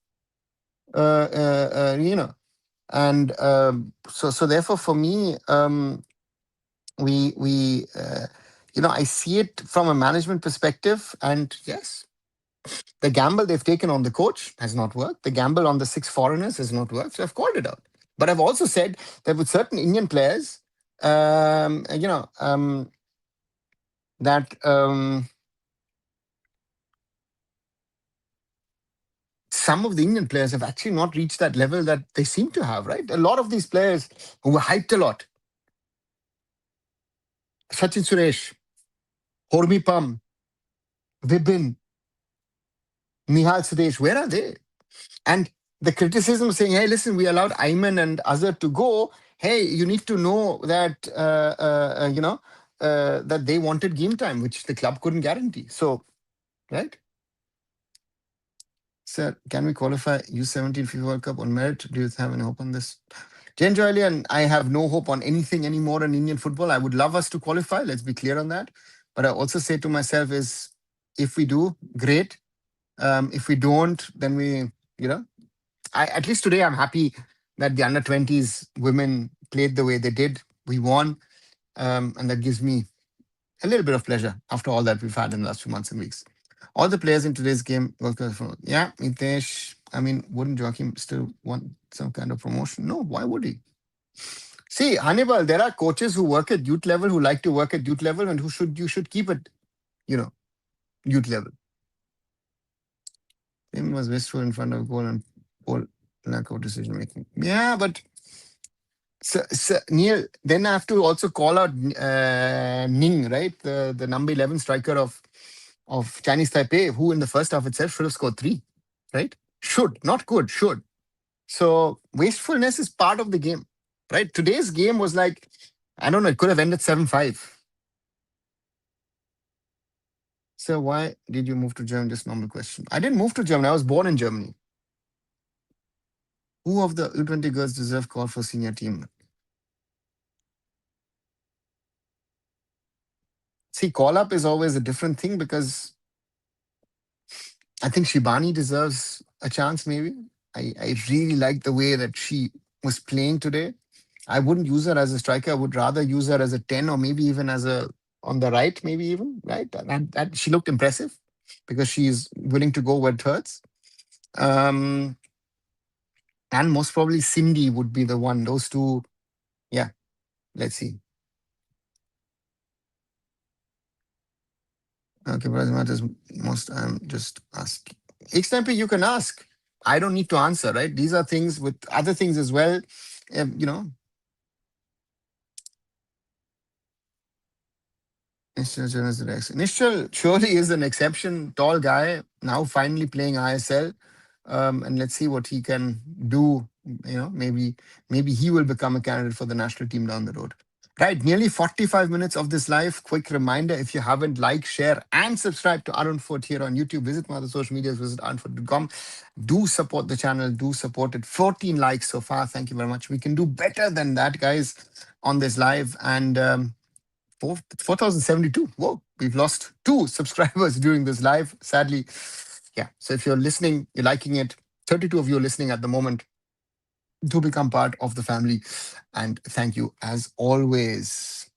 You know, and so therefore for me, we I see it from a management perspective, and yes, the gamble they've taken on the coach has not worked. The gamble on the six foreigners has not worked. So I've called it out. But I've also said that with certain Indian players, that some of the Indian players have actually not reached that level that they seem to have, right? A lot of these players who were hyped a lot, Sachin Suresh, Hormi Pam, Vibin, Nihal Sudesh, where are they? And the criticism saying, hey, listen, we allowed Ayman and Azhar to go. Hey, you need to know that, that they wanted game time, which the club couldn't guarantee. So, right? Sir, can we qualify U17 FIFA World Cup on merit? Do you have any hope on this? Jane Joyly, and I have no hope on anything anymore in Indian football. I would love us to qualify. Let's be clear on that. But I also say to myself is, if we do, great. If we don't, then at least today I'm happy that the under 20s women played the way they did. We won. And that gives me a little bit of pleasure after all that we've had in the last few months and weeks. All the players in today's game, yeah, Mitesh. I mean, wouldn't Joachim still want some kind of promotion? No, why would he? See, Hannibal, there are coaches who work at youth level who like to work at youth level and you should keep it, youth level. Him was wasteful in front of goal and goal lack of decision making. Yeah, but Neil, then I have to also call out Ning, right? The number 11 striker of Chinese Taipei, who in the first half itself should have scored three, right? Should, not could, should. So wastefulness is part of the game, right? Today's game was like, I don't know, it could have ended 7-5. So why did you move to Germany? Just normal question. I didn't move to Germany. I was born in Germany. Who of the U20 girls deserve call for senior team? See, call up is always a different thing because I think Shibani deserves a chance, maybe. I really like the way that she was playing today. I wouldn't use her as a striker. I would rather use her as a 10 or maybe even as a on the right, maybe even, right? That she looked impressive because she's willing to go where it hurts. Um, and most probably Cindy would be the one. Those two, yeah, let's see. Okay, but as matters most, I'm just asking. Example, you can ask. I don't need to answer, right? These are things with other things as well. Um, you know, Nishal Jonas the next. Nishal surely is an exception. Tall guy, now finally playing ISL. And let's see what he can do. Maybe he will become a candidate for the national team down the road. Right, nearly 45 minutes of this live. Quick reminder, if you haven't liked, share, and subscribe to Arun Foot here on YouTube, visit my other social medias, visit arunfoot.com. Do support the channel, do support it. 14 likes so far. Thank you very much. We can do better than that, guys, on this live. And 4,072. Whoa, we've lost 2 subscribers during this live, sadly. Yeah, so if you're listening, you're liking it, 32 of you are listening at the moment. Do become part of the family. And thank you as always.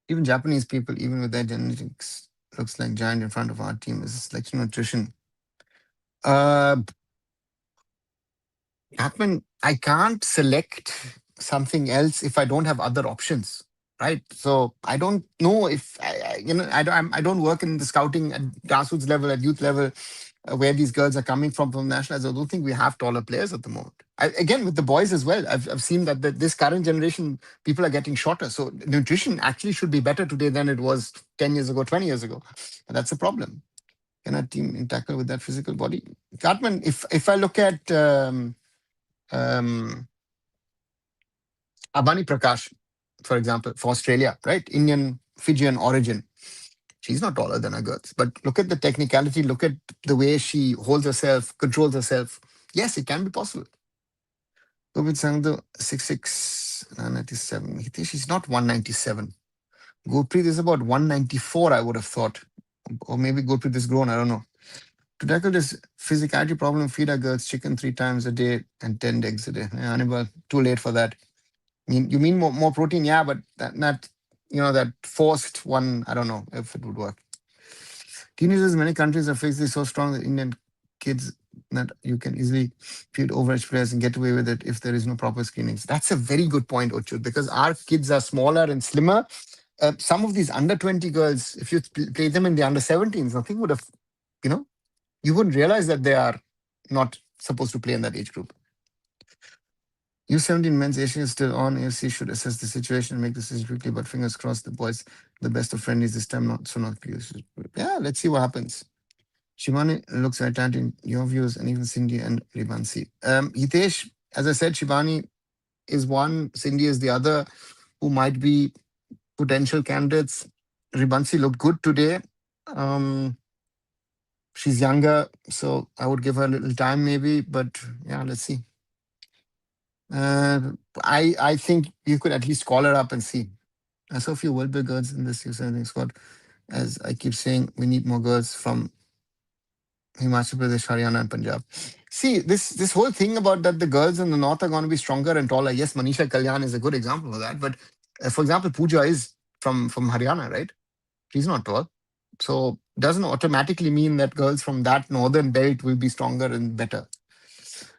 Even Japanese people, even with their genetics, looks like giant in front of our team. This is selection nutrition. Happen, I can't select something else if I don't have other options. right? So I don't know if I don't work in the scouting at grassroots level, at youth level, where these girls are coming from nationals. I don't think we have taller players at the moment. Again, with the boys as well, I've seen that this current generation, people are getting shorter. So nutrition actually should be better today than it was 10 years ago, 20 years ago. And that's a problem. Can a team tackle with that physical body? Cartman, if I look at um, Abani Prakash, for example, for Australia, right? Indian, Fijian origin. She's not taller than her girls. But look at the technicality, look at the way she holds herself, controls herself. Yes, it can be possible. Gopit Sangdo, 6'6", 197. Hitesh is not 197. Gurpreet is about 194, I would have thought. Or maybe Gurpreet is grown, I don't know. To tackle this physicality problem, feed our girls chicken 3 times a day and 10 eggs a day. Yeah, Hannibal, too late for that. You mean more protein? Yeah, but that that forced one, I don't know if it would work. Teenagers in many countries are physically so strong that Indian kids that you can easily feed overage players and get away with it if there is no proper screenings. That's a very good point, Ochut, because our kids are smaller and slimmer. Some of these under 20 girls, if you play them in the under 17s, nothing would have, you know, you wouldn't realize that they are not supposed to play in that age group. U17 men's Asia is still on. AFC should assess the situation and make decisions quickly, but fingers crossed the boys, the best of friendlies this time, not clear. Yeah, let's see what happens. Shivani looks at that in your views, and even Cindy and Ribansi. Hitesh, as I said, Shivani is one, Cindy is the other, who might be potential candidates. Ribansi looked good today. Um, she's younger, so I would give her a little time maybe, but yeah, let's see. Uh, I think you could at least call her up and see. I saw a few World Big girls in this U17 squad. As I keep saying, we need more girls from Himachal Pradesh, Haryana, and Punjab. See, this whole thing about that the girls in the north are going to be stronger and taller. Yes, Manisha Kalyan is a good example of that. But for example, Pooja is from Haryana, right? She's not tall. So doesn't automatically mean that girls from that northern belt will be stronger and better.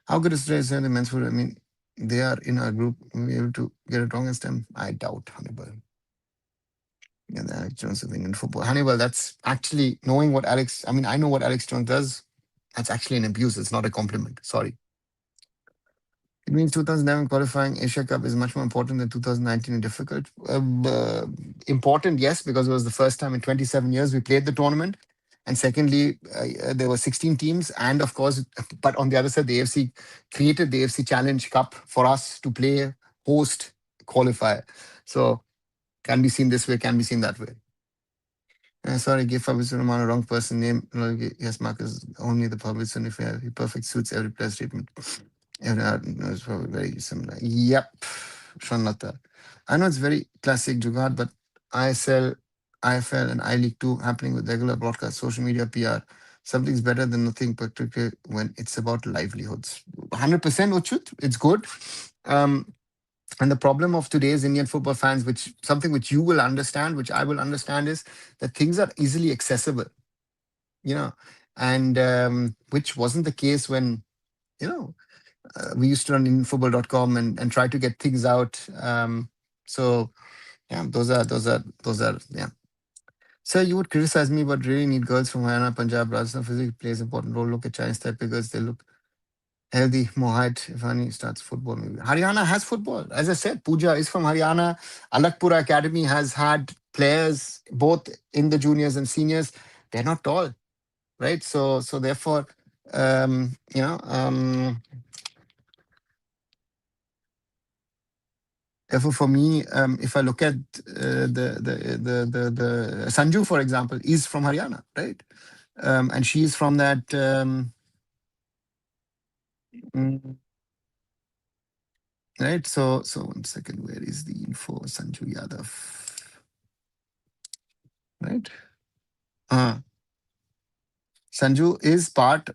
How good is the men's food? I mean, they are in our group. We'll be able to get it wrong this time. I doubt, Hannibal. Yeah, the Alex Jones of Indian football. Hannibal, that's actually knowing what Alex, I mean, I know what Alex Jones does. That's actually an abuse. It's not a compliment. Sorry. It means 2011 qualifying Asia Cup is much more important than 2019 and difficult. Important, yes, because it was the first time in 27 years we played the tournament. And secondly, there were 16 teams. And of course, but on the other side, the AFC created the AFC Challenge Cup for us to play, host, qualify. So can be seen this way, can be seen that way. Sorry, give Fabrizio Romano wrong person name. Yes, Marcus, only the Fabrizio if he perfect suits every player's treatment. It's probably very similar. Yep, Shanlata. I know it's very classic Jugaad, but ISL, IFL, and I League 2 happening with regular broadcast, social media, PR. Something's better than nothing, particularly when it's about livelihoods. 100% Uchut, it's good. And the problem of today's Indian football fans, which something which you will understand, which I will understand, is that things are easily accessible, you know, and which wasn't the case when, you know, we used to run infoball.com and try to get things out. So yeah, those are yeah. So you would criticize me, but really need girls from Haryana, Punjab, Rajasthan. Physics plays important role. Look at Chinese type of girls; they look healthy, more height. If Hani starts football, maybe Haryana has football. As I said, Pooja is from Haryana. Alakpura Academy has had players both in the juniors and seniors. They're not tall, right? So therefore, um, you know. Um, Therefore, for me, if I look at the Sanju, for example, is from Haryana, right? And she is from that. Mm, right. So 1 second. Where is the info? Sanju Yadav, right? Uh, Sanju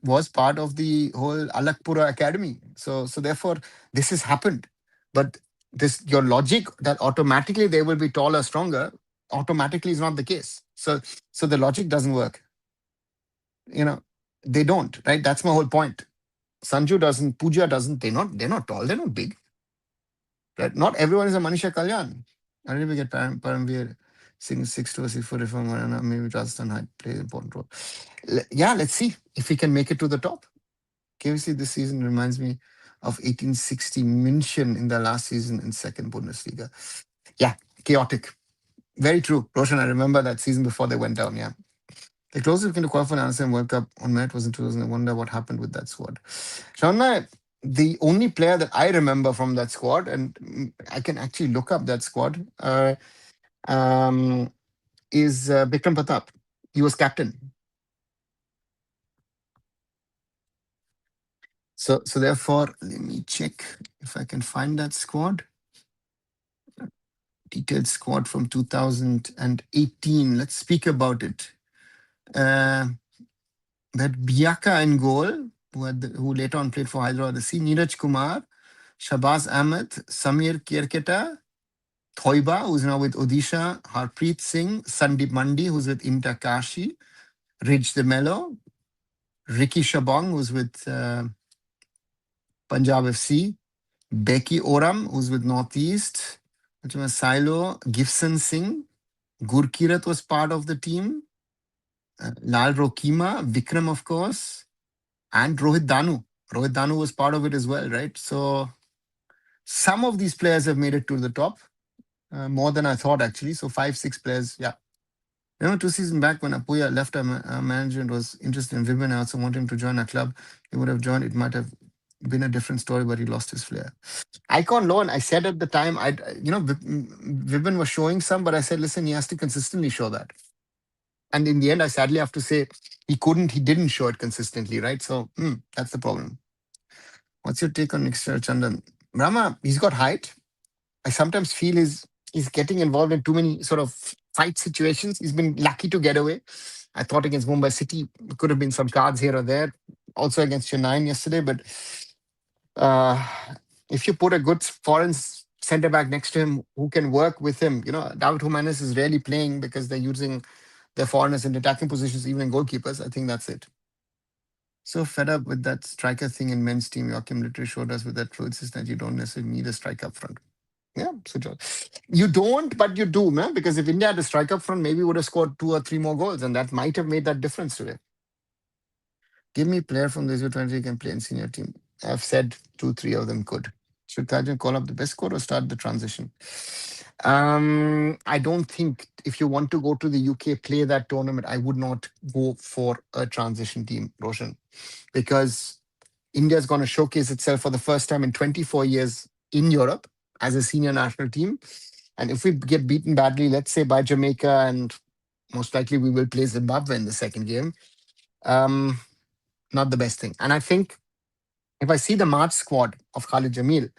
was part of the whole Alakpura Academy. So therefore, this has happened. But this your logic that automatically they will be taller, stronger, automatically is not the case. So the logic doesn't work. You know, they don't, right? That's my whole point. Sanju doesn't, Pooja doesn't, they're not tall, they're not big. Right? Not everyone is a Manisha Kalyan. I really get Paramveer Singh 6 to a 6 foot reform. I don't know, maybe Rajasthan High plays an important role. Yeah, let's see if he can make it to the top. KFC this season reminds me of 1860 München in the last season in second Bundesliga. Yeah, chaotic. Very true. Roshan, I remember that season before they went down. Yeah. The closest we can to qualify an ASEAN World Cup on Met was in 2000. I wonder what happened with that squad. Shauna, the only player that I remember from that squad, and I can actually look up that squad, um, is Bikram Pratap. He was captain. So therefore, let me check if I can find that squad. Detailed squad from 2018. Let's speak about it. That Biaka in goal, who later on played for Hyderabad, Neeraj Kumar, Shabazz Ahmed, Samir Kerketa, Thoiba, who's now with Odisha, Harpreet Singh, Sandeep Mandi, who's with Inter Kashi, Rich De Mello, Ricky Shabong, who's with Punjab FC, Becky Oram, who's with Northeast, Silo, Gibson Singh, Gurkirat was part of the team, Lal Rokima, Vikram, of course, and Rohit Danu. Rohit Danu was part of it as well, right? So some of these players have made it to the top, more than I thought, actually. So 5, 6 players, yeah. 2 seasons back when Apuya left our manager and was interested in Vibin, I also wanted him to join our club. He would have joined. It might have been a different story, but he lost his flair. Icon loan, I said at the time, Vibin was showing some, but I said, listen, he has to consistently show that. And in the end, I sadly have to say he didn't show it consistently, right? So that's the problem. What's your take on Nick Chandan? Brahma, he's got height. I sometimes feel he's getting involved in too many sort of fight situations. He's been lucky to get away. I thought against Mumbai City, could have been some cards here or there. Also against Chennai yesterday, but uh, if you put a good foreign centre back next to him who can work with him, David Jimenez is rarely playing because they're using their foreigners in attacking positions, even in goalkeepers. I think that's it. So fed up with that striker thing in men's team. Joachim literally showed us with that truth is that you don't necessarily need a striker up front. Yeah, so you don't, but you do, man. Because if India had a strike up front, maybe would have scored 2 or 3 more goals, and that might have made that difference today. Give me a player from the U20 who can play in senior team. I've said 2, 3 of them could. Should Kajan call up the best squad or start the transition? I don't think if you want to go to the UK, play that tournament, I would not go for a transition team, Roshan, because India is going to showcase itself for the first time in 24 years in Europe as a senior national team. And if we get beaten badly, let's say by Jamaica, and most likely we will play Zimbabwe in the second game, not the best thing. And I think if I see the March squad of Khalid Jamil,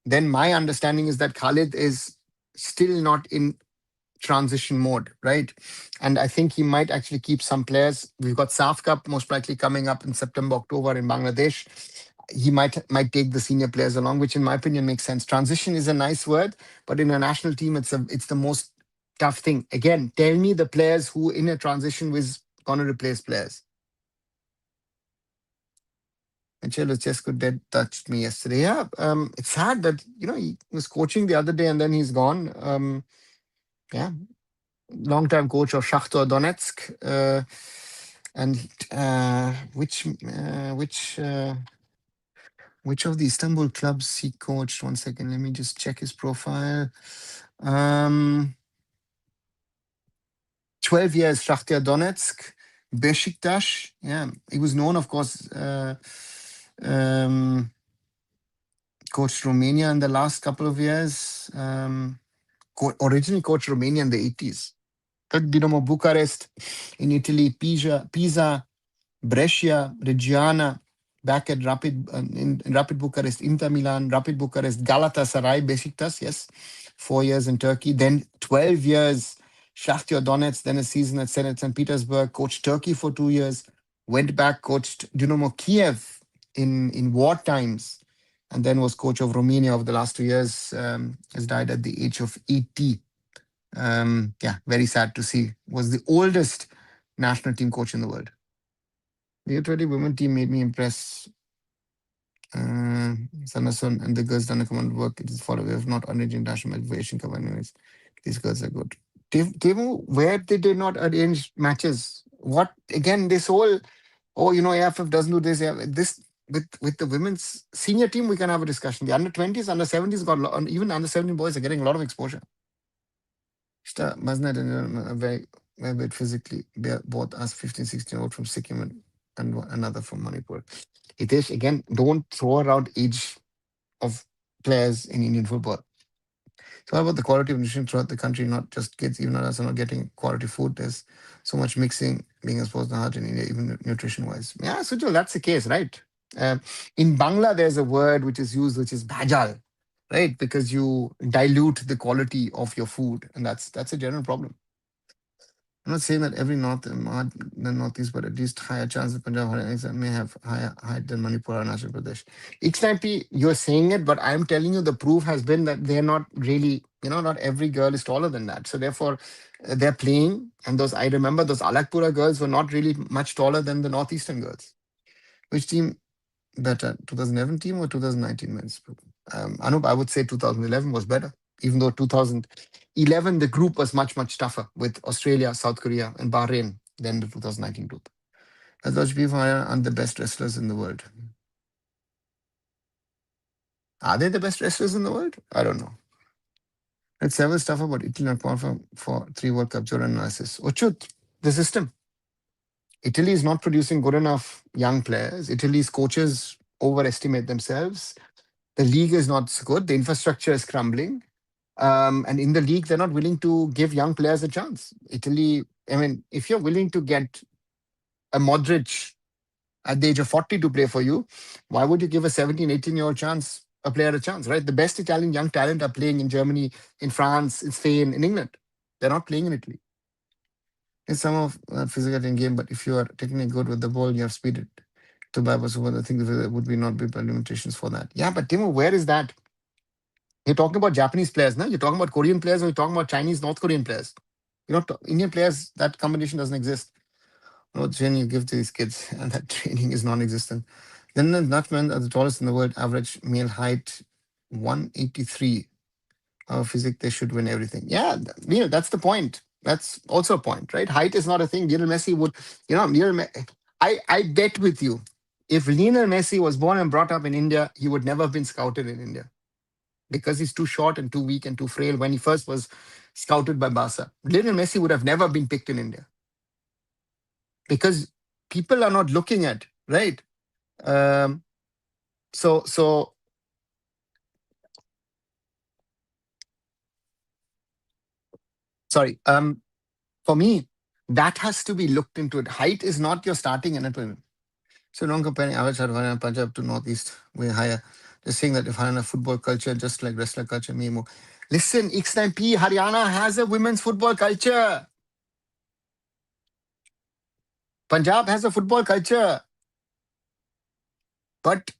then my understanding is that Khalid is still not in transition mode, right? And I think he might actually keep some players. We've got SAF Cup most likely coming up in September, October in Bangladesh. He might take the senior players along, which in my opinion makes sense. Transition is a nice word, but in a national team, it's the most tough thing. Again, tell me the players who in a transition was going to replace players. Ancelotti just could dead touched me yesterday. Yeah, it's sad that he was coaching the other day and then he's gone. Yeah, long-time coach of Shakhtar Donetsk, and which of the Istanbul clubs he coached? 1 second, let me just check his profile. 12 years Shakhtar Donetsk, Besiktas. Yeah, he was known, of course. Coached Romania in the last couple of years. Originally coached Romania in the 80s. Dinamo Bucharest in Italy, Pisa, Brescia, Reggiana, back at in Rapid Bucharest, Inter Milan, Rapid Bucharest, Galatasaray, Besiktas, yes, 4 years in Turkey, then 12 years Shakhtar Donetsk, then a season at St. Petersburg, coached Turkey for 2 years, went back, coached Dynamo Kiev in war times, and then was coach of Romania over the last 2 years, has died at the age of 80. Yeah, very sad to see. Was the oldest national team coach in the world. The U20 women team made me impress. Sanason and the girls done a command work. It is for a way of not underaging international for Asian Cup anyways. These girls are good. Timu, where did they not arrange matches? What again? This whole AIFF doesn't do this. This with the women's senior team, we can have a discussion. The under 20s, under 70s got even under 17 boys are getting a lot of exposure. Shta Maznat and very bit physically. They are both us 15, 16 out from Sikkim and another from Manipur. Hitesh, again, don't throw around age of players in Indian football. So, what about the quality of nutrition throughout the country? Not just kids, even adults are not getting quality food. There's so much mixing being exposed to heart in India, even nutrition wise. Yeah, Sujal, that's the case, right? Um, in Bangla, there's a word which is used, which is bhajal, right? Because you dilute the quality of your food, and that's a general problem. I'm not saying that every the northeast, but at least higher chance of Punjab Haryana may have higher height than Manipur or Arunachal Pradesh. XNP, you're saying it, but I'm telling you the proof has been that they're not really, not every girl is taller than that. So therefore, they're playing, and I remember those Alakpura girls were not really much taller than the northeastern girls. Which team better, 2011 team or 2019 men's? Anup, I would say 2011 was better, even though 2011 the group was much much tougher with Australia, South Korea, and Bahrain than the 2019 group. As such, people are the best wrestlers in the world. Are they the best wrestlers in the world? I don't know. It's several stuff about Italy not qualifying for 3 World Cup Jordan analysis. Ochut, the system. Italy is not producing good enough young players. Italy's coaches overestimate themselves. The league is not so good. The infrastructure is crumbling. And in the league, they're not willing to give young players a chance. Italy, I mean, if you're willing to get a Modric at the age of 40 to play for you, why would you give a 17, 18-year-old a player a chance, right? The best Italian young talent are playing in Germany, in France, in Spain, in England. They're not playing in Italy. It's some of physical in game, but if you are technically good with the ball, you have speed it to bypass over. I think there would be not be limitations for that. Yeah, but Timo, where is that? You're talking about Japanese players, no? You're talking about Korean players, or you're talking about Chinese, North Korean players. Indian players, that combination doesn't exist. No training you give to these kids, and that training is non-existent. Then the Dutchmen are the tallest in the world, average male height 183. Our physics, they should win everything. Yeah, that's the point. That's also a point, right? Height is not a thing. Lionel Messi would, I bet with you, if Lionel Messi was born and brought up in India, he would never have been scouted in India because he's too short and too weak and too frail when he first was scouted by Barca. Lionel Messi would have never been picked in India because people are not looking at, right? Um, so sorry. For me, that has to be looked into it. Height is not your starting anatomy. So don't comparing average Haryana, Punjab to Northeast way higher. Just saying that if Haryana football culture, just like wrestler culture, may move. Listen, X9P, Haryana has a women's football culture. Punjab has a football culture. But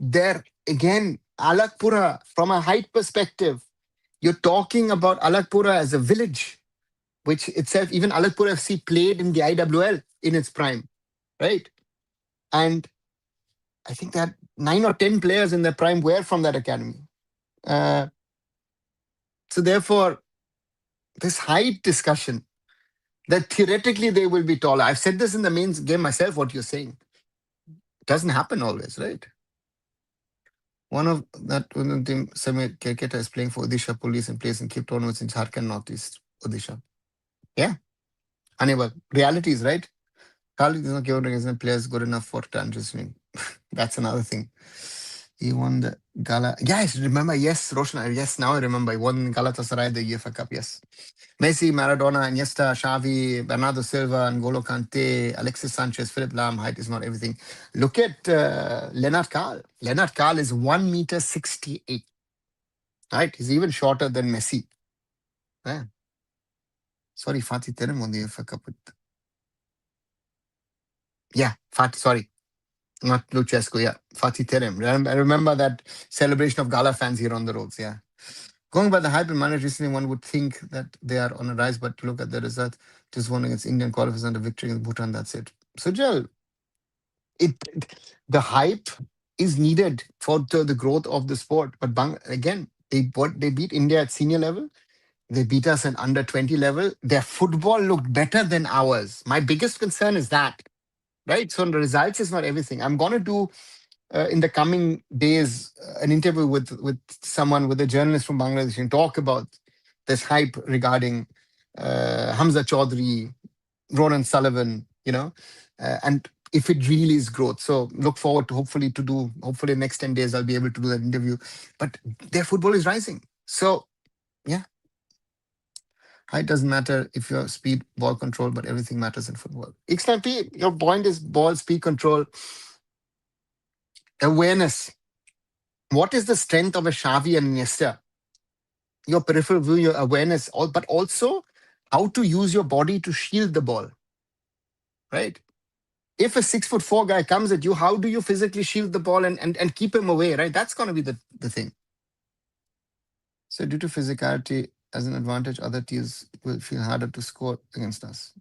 there again, Alakpura, from a height perspective, you're talking about Alakpura as a village, which itself, even Alakpura FC played in the IWL in its prime, right? And I think that 9 or 10 players in their prime were from that academy. Uh, so therefore, this height discussion, that theoretically they will be taller. I've said this in the main game myself, what you're saying. It doesn't happen always, right? One of that women team, Semi Kerketa, is playing for Odisha Police and plays in Cape tournaments in Jharkhand, Northeast Odisha. Yeah. Unable. Realities, right? Khalid is not giving players good enough for transitioning. That's another thing. He won the Gala. Yes, remember? Yes, Roshan. Yes, now I remember. He won Galatasaray the UEFA Cup. Yes. Messi, Maradona, Iniesta, Xavi, Bernardo Silva, N'Golo Kante, Alexis Sanchez, Philip Lahm. Height is not everything. Look at Lennart Kahl. Lennart Kahl is 1 meter 68. Right? He's even shorter than Messi. Yeah. Sorry, Fatih Terim won the UEFA Cup with. Yeah, Fatih. Sorry, not Lucescu. Yeah, Fatih Terim. I remember that celebration of Gala fans here on the roads. Yeah. Going by the hype in managed recently, one would think that they are on a rise, but look at the result. Just one against Indian qualifiers and a victory against Bhutan. That's it. So, Joel, the hype is needed for the growth of the sport. But again, They beat India at senior level. They beat us at under 20 level. Their football looked better than ours. My biggest concern is that, right? So the results is not everything. I'm going to do in the coming days an interview with someone, with a journalist from Bangladesh, and talk about this hype regarding Hamza Chaudhuri, Ronan Sullivan, and if it really is growth. So look forward to hopefully next 10 days I'll be able to do that interview. But their football is rising. So yeah, height doesn't matter if you're speed, ball control, but everything matters in football. XNP, your point is ball, speed control, awareness. What is the strength of a Xavi and Iniesta? Your peripheral view, your awareness, but also how to use your body to shield the ball, right? If a 6'4" guy comes at you, how do you physically shield the ball and keep him away, right? That's going to be the thing. So due to physicality as an advantage, other teams will feel harder to score against us.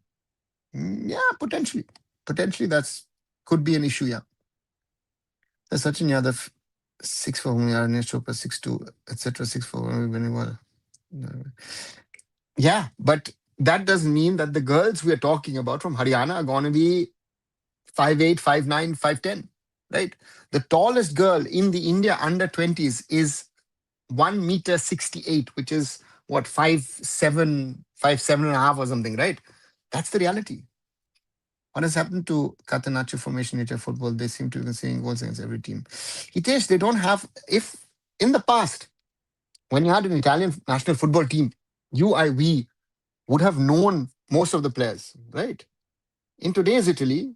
Yeah, potentially. Potentially that's could be an issue, yeah. The Sachin Yadav 6'4", Anish Chopra 6'2", etc. 6'4", winning well. Yeah, but that doesn't mean that the girls we're talking about from Haryana are going to be 5'8", 5'9", 5'10", right? The tallest girl in the India under 20s is 1 meter 68, which is what, 5'7", 5'7.5" or something, right? That's the reality. What has happened to Catenaccio formation nature football? They seem to be seeing goals against every team. Hitesh, they don't have, if in the past, when you had an Italian national football team, we would have known most of the players, right? In today's Italy,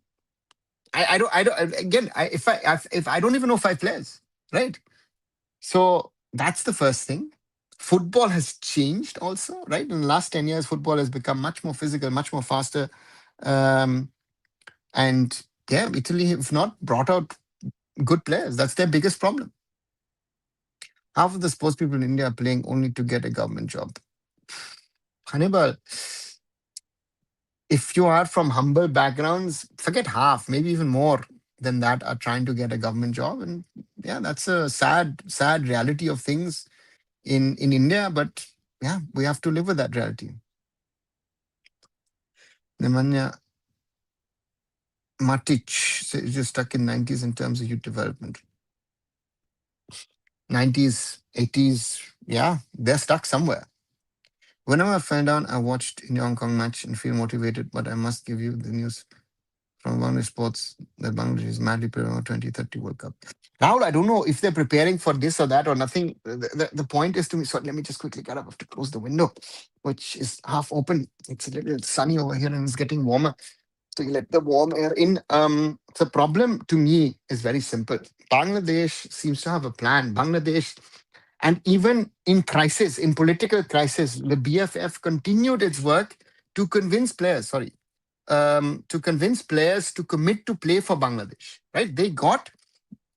I don't, again, if I don't even know 5 players, right? So that's the first thing. Football has changed also, right? In the last 10 years, football has become much more physical, much more faster. Um, and yeah, Italy have not brought out good players. That's their biggest problem. Half of the sports people in India are playing only to get a government job. Hannibal, if you are from humble backgrounds, forget half, maybe even more than that are trying to get a government job. And yeah, that's a sad reality of things in India. But yeah, we have to live with that reality. Nemanja Matic says you're stuck in 90s in terms of youth development. 90s, 80s, yeah, they're stuck somewhere. Whenever I find out, I watched in Hong Kong match and feel motivated, but I must give you the news from Bangladesh Sports that Bangladesh is madly preparing for 2030 World Cup. Rahul, I don't know if they're preparing for this or that or nothing. The point is to me, so let me just quickly get up. I have to close the window, which is half open. It's a little sunny over here and it's getting warmer. So you let the warm air in. The problem to me is very simple. Bangladesh seems to have a plan. Bangladesh, and even in crisis, in political crisis, the BFF continued its work to convince players, to convince players to commit to play for Bangladesh, right? They got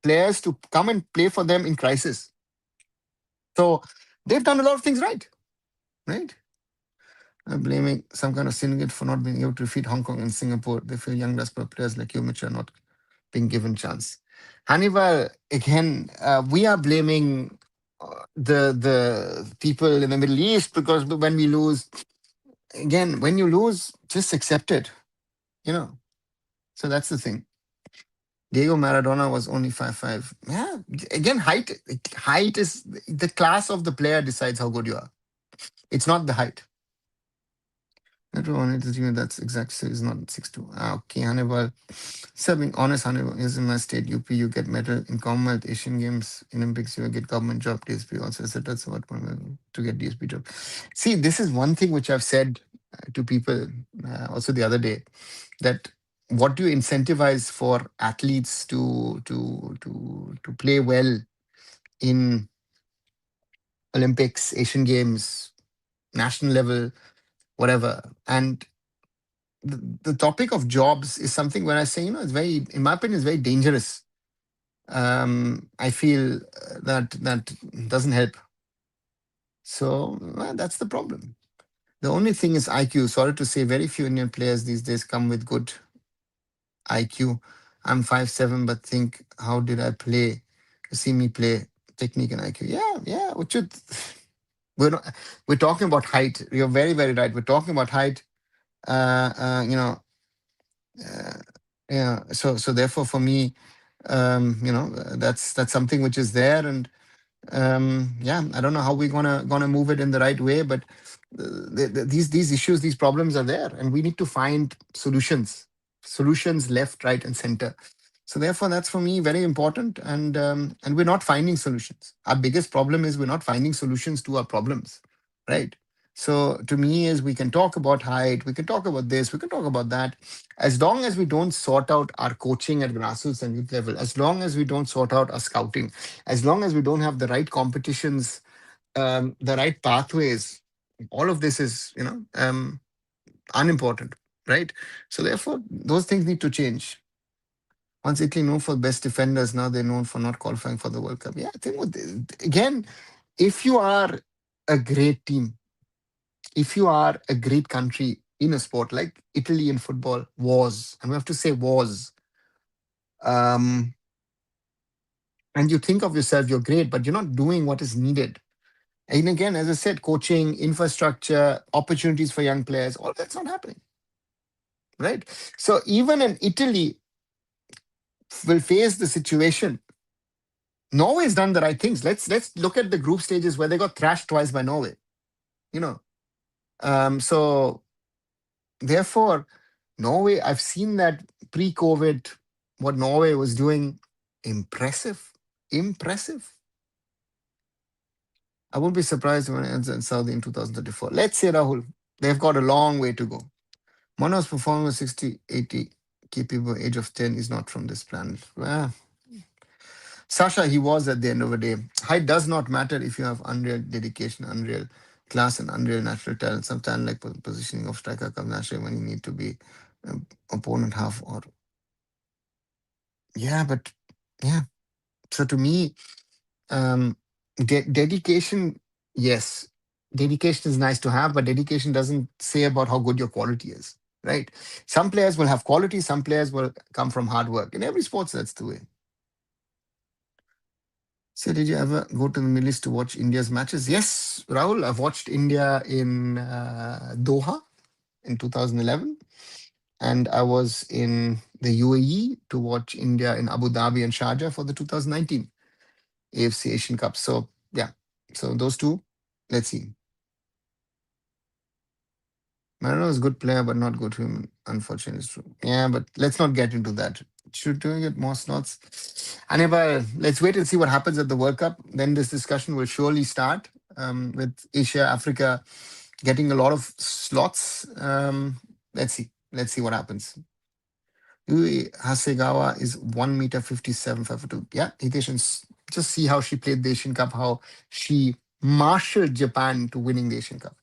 players to come and play for them in crisis. So they've done a lot of things right, right? Blaming some kind of syndicate for not being able to defeat Hong Kong and Singapore. They feel young, desperate players like you, Mitch, are not being given chance. Hannibal, again, we are blaming the people in the Middle East because when we lose, again, when you lose, just accept it, you know. So that's the thing. Diego Maradona was only 5'5". Yeah, again, height is the class of the player decides how good you are. It's not the height. Everyone is that's exact. So it's not 6'2". Okay, Hannibal. Sir, being honest, Hannibal is in my state, UP. You get medal in Commonwealth, Asian Games, Olympics. You get government job, DSP also. So that's what to get DSP job. See, this is one thing which I've said to people also the other day, that what do you incentivize for athletes to play well in Olympics, Asian Games, national level, whatever. And the topic of jobs is something when I say, it's very, in my opinion, it's very dangerous. I feel that doesn't help. So that's the problem. The only thing is IQ. Sorry to say, very few Indian players these days come with good IQ. I'm 5'7", but think, how did I play? You see me play technique and IQ. Yeah, yeah. We're not, we're talking about height. You're very, very right. We're talking about height. Uh, uh, you know, uh, yeah. So therefore, for me, that's something which is there, and yeah, I don't know how we're gonna move it in the right way, but these issues, these problems are there, and we need to find solutions left, right, and center. So therefore, that's for me very important, and we're not finding solutions. Our biggest problem is we're not finding solutions to our problems, right? So to me, is we can talk about height, we can talk about this, we can talk about that, as long as we don't sort out our coaching at grassroots and youth level, as long as we don't sort out our scouting, as long as we don't have the right competitions, the right pathways, all of this is unimportant, right? So therefore, those things need to change. Once Italy known for best defenders, now they're known for not qualifying for the World Cup. Yeah, I think again, if you are a great team, if you are a great country in a sport like Italy in football was, and we have to say was, um, and you think of yourself, you're great, but you're not doing what is needed. And again, as I said, coaching, infrastructure, opportunities for young players, all that's not happening, right? So even in Italy will face the situation. Norway's done the right things. Let's look at the group stages where they got thrashed twice by Norway. You know, so therefore, Norway. I've seen that pre-COVID, what Norway was doing, impressive, impressive. I won't be surprised when it ends in Saudi in 2034. Let's say, Rahul, they've got a long way to go. Mono's performance 60, 80, capable age of 10 is not from this planet. Well, Sasha, he was at the end of the day. Height does not matter if you have unreal dedication, unreal class, and unreal natural talent. Sometimes, like positioning of striker comes naturally when you need to be opponent half or. Yeah, but yeah. So to me, um, dedication, yes, dedication is nice to have, but dedication doesn't say about how good your quality is, right? Some players will have quality, some players will come from hard work. In every sports, that's the way. So, did you ever go to the Middle East to watch India's matches? Yes, Rahul, I've watched India in Doha in 2011, and I was in the UAE to watch India in Abu Dhabi and Sharjah for the 2019 AFC Asian Cup. So, yeah, so those two, let's see. Maradona is a good player, but not good human. Unfortunately, it's true. Yeah, but let's not get into that. Should doing it more slots. Anyway, let's wait and see what happens at the World Cup. Then this discussion will surely start with Asia, Africa getting a lot of slots. Let's see. Let's see what happens. Yui Hasegawa is 1 meter 57, 5'2". Yeah, Hitesh, and just see how she played the Asian Cup, how she marshaled Japan to winning the Asian Cup.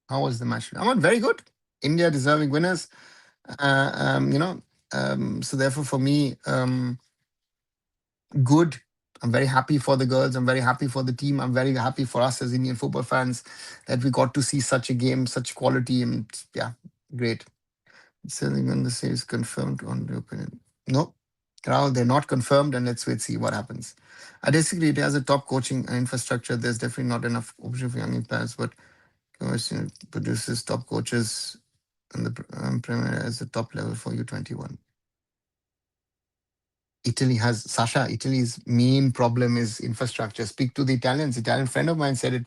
How was the match? I'm very good. India deserving winners. Uh, um, you know, so therefore for me, good. I'm very happy for the girls. I'm very happy for the team. I'm very happy for us as Indian football fans that we got to see such a game, such quality, and yeah, great. Selling when the sale is confirmed on the opinion. No, Rahul, they're not confirmed, and let's wait see what happens. I disagree. It has a top coaching and infrastructure. There's definitely not enough option for young players, but commercial produces top coaches and the Premier as the top level for U21. Italy has Sasha. Italy's main problem is infrastructure. Speak to the Italians. Italian friend of mine said it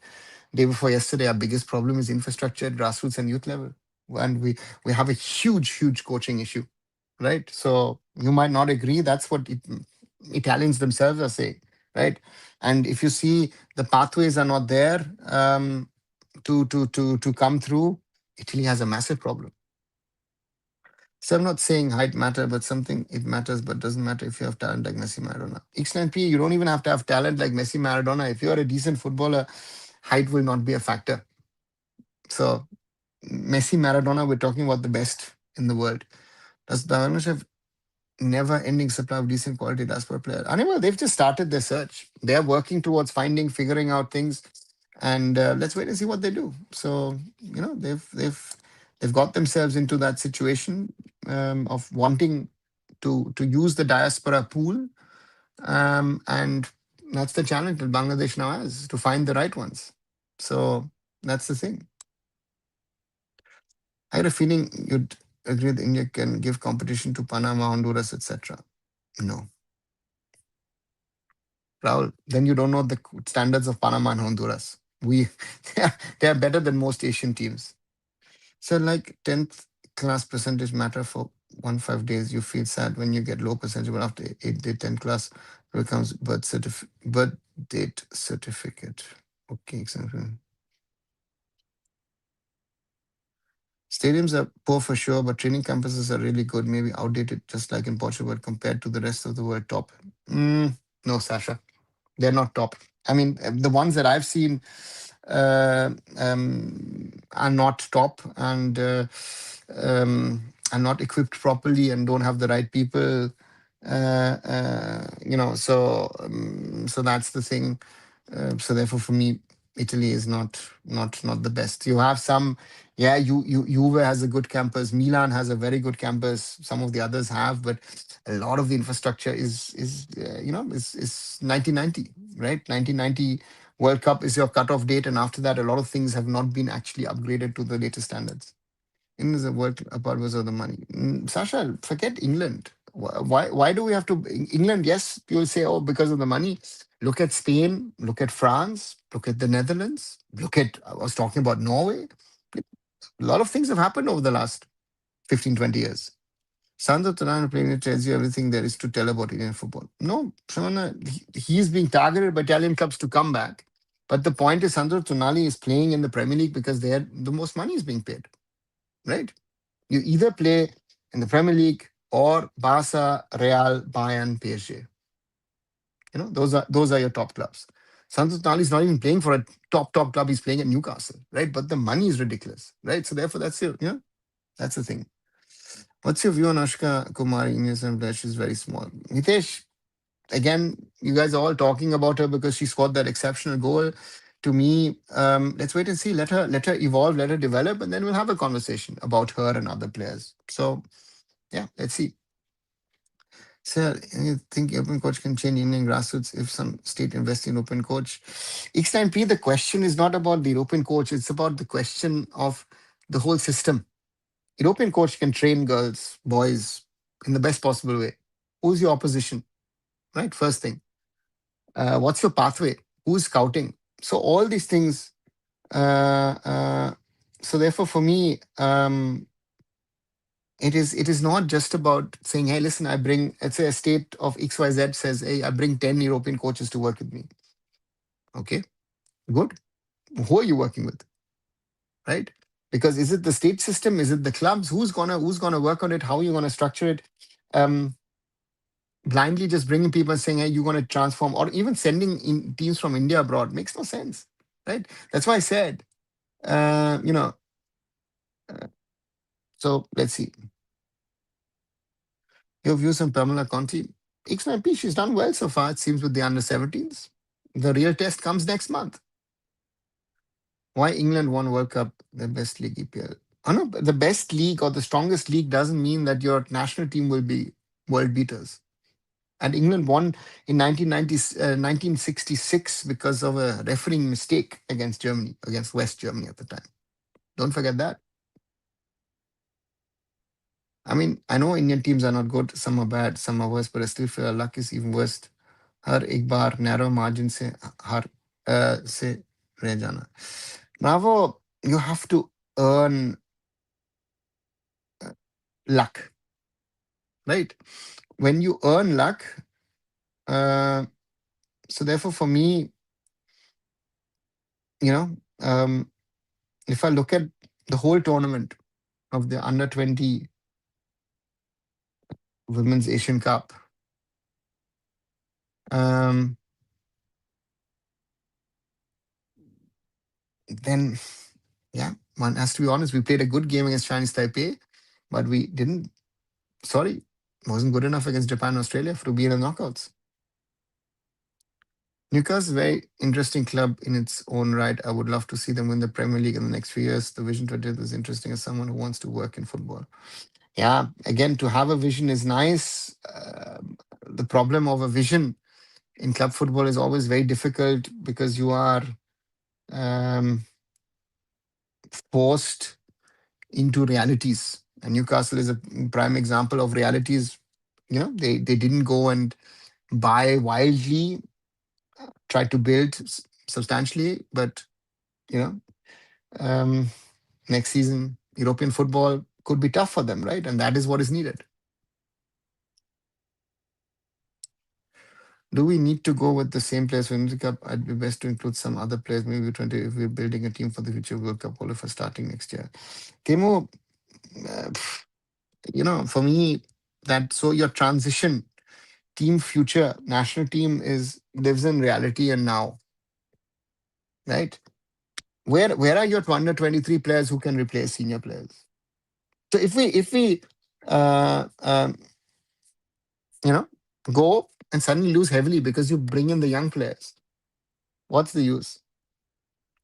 day before yesterday. Our biggest problem is infrastructure at grassroots and youth level, and we have a huge coaching issue, right? So you might not agree. That's what Italians themselves are saying, right? And if you see the pathways are not there to come through, Italy has a massive problem. So I'm not saying height matter, but something it matters, but doesn't matter if you have talent like Messi, Maradona. X9P, you don't even have to have talent like Messi, Maradona. If you're a decent footballer, height will not be a factor. So Messi, Maradona, we're talking about the best in the world. Does Bangladesh have never-ending supply of decent quality diaspora player? Anyway, they've just started their search. They're working towards figuring out things, and let's wait and see what they do. So they've got themselves into that situation of wanting to use the diaspora pool, and That's the challenge that Bangladesh now has, to find the right ones. So that's the thing. I had a feeling you'd agree that India can give competition to Panama, Honduras, etc. No. Rahul, then you don't know the standards of Panama and Honduras. We they are better than most Asian teams. So like 10th class percentage matter for 1 5 days. You feel sad when you get low percentage, but after 8 day 10 class becomes birth date certificate. Okay, exactly. Stadiums are poor for sure, but training campuses are really good, maybe outdated, just like in Portugal, compared to the rest of the world top. No, Sasha, they're not top. I mean, the ones that I've seen are not top, and are not equipped properly and don't have the right people. So that's the thing. So therefore, for me, Italy is not the best. You have some, yeah. Juve has a good campus. Milan has a very good campus. Some of the others have, but a lot of the infrastructure is 1990, right? 1990 World Cup is your cutoff date, and after that, a lot of things have not been actually upgraded to the latest standards. England is a World Cup purpose of the money. Sasha, forget England. Why do we have to England? Yes, you'll say, oh, because of the money. Look at Spain. Look at France. Look at the Netherlands. Look at I was talking about Norway. A lot of things have happened over the last 15, 20 years. Sons of Tanana playing it tells you everything there is to tell about Indian football. No, Shravana, he is being targeted by Italian clubs to come back. But the point is, Sandro Tonali is playing in the Premier League because the most money is being paid, right? You either play in the Premier League or Barca, Real, Bayern, PSG. Those are your top clubs. Sandro Tonali is not even playing for a top club. He's playing at Newcastle, right? But the money is ridiculous, right? So therefore, that's the thing. What's your view on Ashka Kumari in and Flesh is very small? Hitesh, again, you guys are all talking about her because she scored that exceptional goal. To me, let's wait and see. Let her evolve, let her develop, and then we'll have a conversation about her and other players. So yeah, let's see. Sir, you think open coach can change Indian grassroots if some state invests in open coach? X9P, the question is not about the open coach, it's about the question of the whole system. European coach can train girls, boys in the best possible way. Who's your opposition? Right? First thing. What's your pathway? Who's scouting? So all these things. Uh, uh, so therefore, for me, it is not just about saying, hey, listen, I bring, let's say a state of XYZ says, hey, I bring 10 European coaches to work with me. Okay, good. Who are you working with? Right? Because is it the state system? Is it the clubs? Who's gonna work on it? How are you gonna structure it? Blindly just bringing people and saying, hey, you're going to transform, or even sending in teams from India abroad makes no sense, right? That's why I said, uh, you know, so let's see. Your views on Pamela Conti. XYP, she's done well so far, it seems, with the under 17s. The real test comes next month. Why England won World Cup, the best league EPL? I know the best league or the strongest league doesn't mean that your national team will be world beaters. And England won in 1966 because of a refereeing mistake against Germany, against West Germany at the time. Don't forget that. I mean, I know Indian teams are not good. Some are bad, some are worse, but I still feel our luck is even worse. हर एक बार narrow margin से हार से रह जाना. Bravo, you have to earn luck, right? When you earn luck, so therefore for me, you know, if I look at the whole tournament of the under 20 Women's Asian Cup, um, then yeah, one has to be honest. We played a good game against Chinese Taipei, but we didn't. Sorry, wasn't good enough against Japan and Australia to be in the knockouts. Newcastle, very interesting club in its own right. I would love to see them win the Premier League in the next few years. The vision 20 is interesting as someone who wants to work in football. Yeah, again, to have a vision is nice. The problem of a vision in club football is always very difficult because you are um, forced into realities. And Newcastle is a prime example of realities. They didn't go and buy wildly, tried to build substantially, but you know, um, next season European football could be tough for them, right? And that is what is needed. Do we need to go with the same players for India Cup? I'd be best to include some other players. Maybe 20 if we're building a team for the future World Cup qualifier starting next year. Kemo, uh, for me, that so your transition team future national team is lives in reality and now, right? Where are your under 23 players who can replace senior players? So if we uh, um, you know go and suddenly lose heavily because you bring in the young players, what's the use?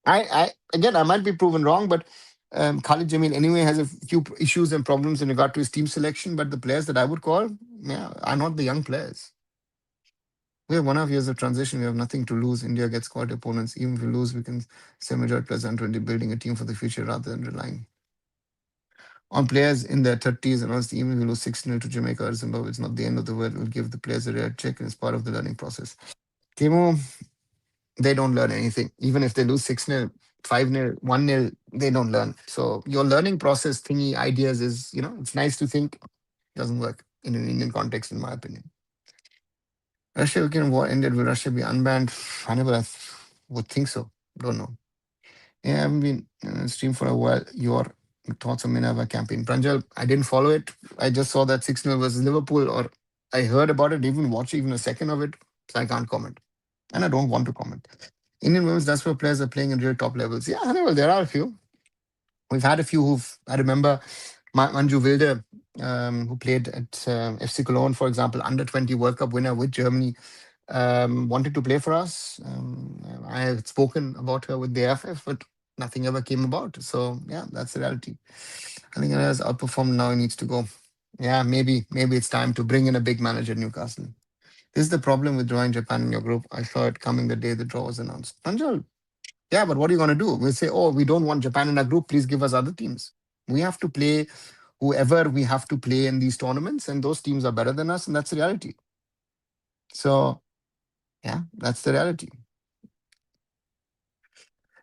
I again, I might be proven wrong, but Khalid Jamil anyway has a few issues and problems in regard to his team selection. But the players that I would call, yeah, are not the young players. We have 1.5 years of transition. We have nothing to lose. India gets quality opponents. Even if we lose, we can say majority players under 20 building a team for the future rather than relying on players in their 30s. And honestly, even if we lose 6-0 to Jamaica or Zimbabwe, it's not the end of the world. We'll give the players a real check and it's part of the learning process. Kimo, they don't learn anything. Even if they lose 6-0, 5-0, 1-0, they don't learn. So your learning process thingy ideas is, it's nice to think, doesn't work in an Indian context, in my opinion. Russia Ukraine war ended. Will Russia be unbanned? I would think so. Don't know. Yeah, I haven't been stream for a while. Your thoughts on Minerva campaign. Pranjal, I didn't follow it. I just saw that 6-0 versus Liverpool, or I heard about it, didn't even watch even a second of it. So I can't comment. And I don't want to comment. Indian women's national players are playing in real top levels. Yeah, well, there are a few. We've had a few I remember Manju Wilde, who played at FC Cologne, for example, under 20 World Cup winner with Germany, wanted to play for us. I had spoken about her with the AIFF, but nothing ever came about. So, yeah, that's the reality. I think it has outperformed now. He needs to go. Yeah, maybe it's time to bring in a big manager at Newcastle. This is the problem with drawing Japan in your group. I saw it coming the day the draw was announced. Pranjal, yeah, but what are you going to do? We'll say, oh, we don't want Japan in our group. Please give us other teams. We have to play whoever we have to play in these tournaments, and those teams are better than us, and that's the reality. So, yeah, that's the reality.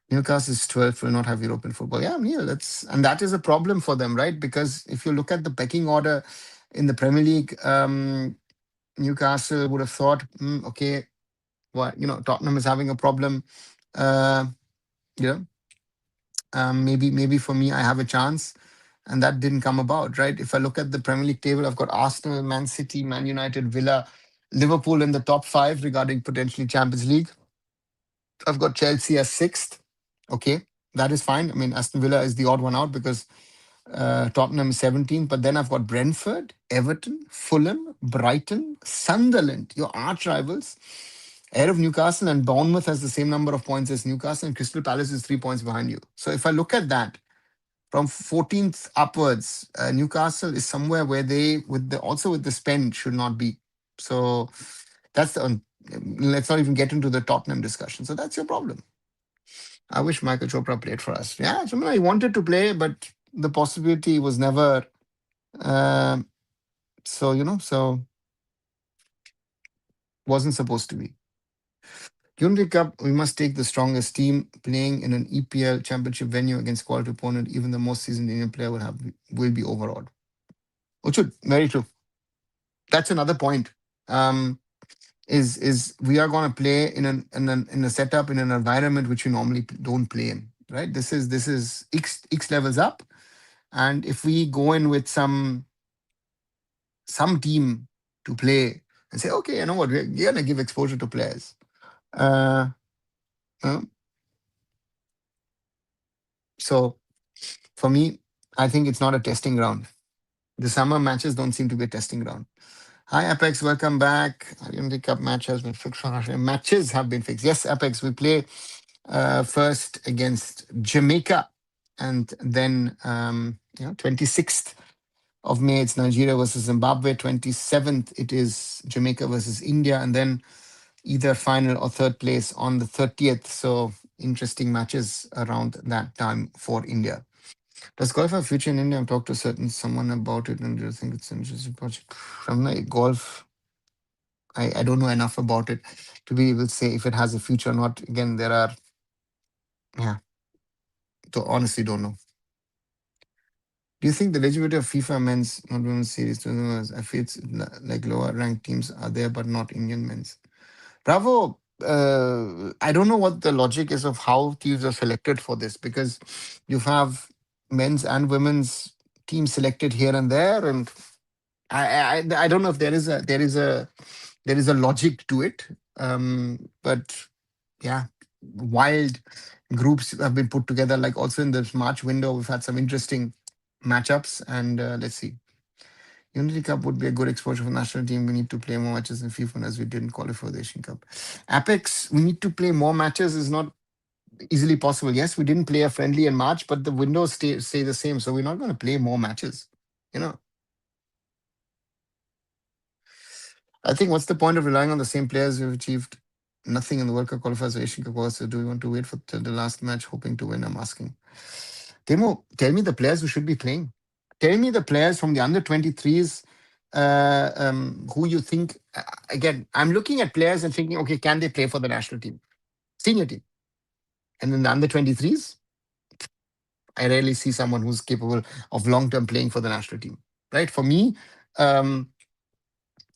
Newcastle's 12 will not have European football. Yeah, Neil, and that is a problem for them, right? Because if you look at the pecking order in the Premier League, Newcastle would have thought, okay, well, Tottenham is having a problem. Uh, you know, maybe for me, I have a chance. And that didn't come about, right? If I look at the Premier League table, I've got Arsenal, Man City, Man United, Villa, Liverpool in the top 5 regarding potentially Champions League. I've got Chelsea as 6th. Okay, that is fine. I mean, Aston Villa is the odd one out because Tottenham is 17th. But then I've got Brentford, Everton, Fulham, Brighton, Sunderland, your arch rivals, ahead of Newcastle, and Bournemouth has the same number of points as Newcastle, and Crystal Palace is 3 points behind you. So if I look at that, from 14th upwards, Newcastle is somewhere where they, with the spend, should not be. So that's let's not even get into the Tottenham discussion. So that's your problem. I wish Michael Chopra played for us. Yeah, so he wanted to play, but the possibility was never. Uh, so wasn't supposed to be. Unity Cup, we must take the strongest team playing in an EPL championship venue against quality opponent. Even the most seasoned Indian player will be overawed. Uchud, very true. That's another point. Is we are going to play in a setup in an environment which you normally don't play in, right? This is x levels up, and if we go in with some team to play and say, okay, you know what, we're going to give exposure to players. Uh, uh, so for me, I think it's not a testing ground. The summer matches don't seem to be a testing ground. Hi, Apex. Welcome back. Unity Cup match has been fixed. Matches have been fixed. Yes, Apex. We play first against Jamaica, and then 26th of May it's Nigeria versus Zimbabwe. 27th it is Jamaica versus India, and then either final or third place on the 30th. So interesting matches around that time for India. Does golf have future in India? I've talked to certain someone about it, and do you think it's an interesting project? From like golf, I don't know enough about it to be able to say if it has a future or not. Again, there are, yeah, honestly don't know. Do you think the eligibility of FIFA men's, not women's series, I feel it's like lower ranked teams are there, but not Indian men's? Bravo. I don't know what the logic is of how teams are selected for this, because you have men's and women's teams selected here and there, and I don't know if there is a logic to it. But yeah, wild groups have been put together. Like also in this March window, we've had some interesting matchups, and let's see. Unity Cup would be a good exposure for national team. We need to play more matches in FIFA as we didn't qualify for the Asian Cup. Apex, we need to play more matches is not easily possible. Yes, we didn't play a friendly in March, but the windows stay the same. So we're not going to play more matches. You know, I think what's the point of relying on the same players who've achieved nothing in the World Cup qualifiers or Asian Cup qualifiers? So do we want to wait for till the last match hoping to win? I'm asking. Timo, tell me the players who should be playing. Tell me the players from the under 23s who you think. Again, I'm looking at players and thinking, okay, can they play for the national team, senior team? And then the under 23s, I rarely see someone who's capable of long term playing for the national team, right? For me, um,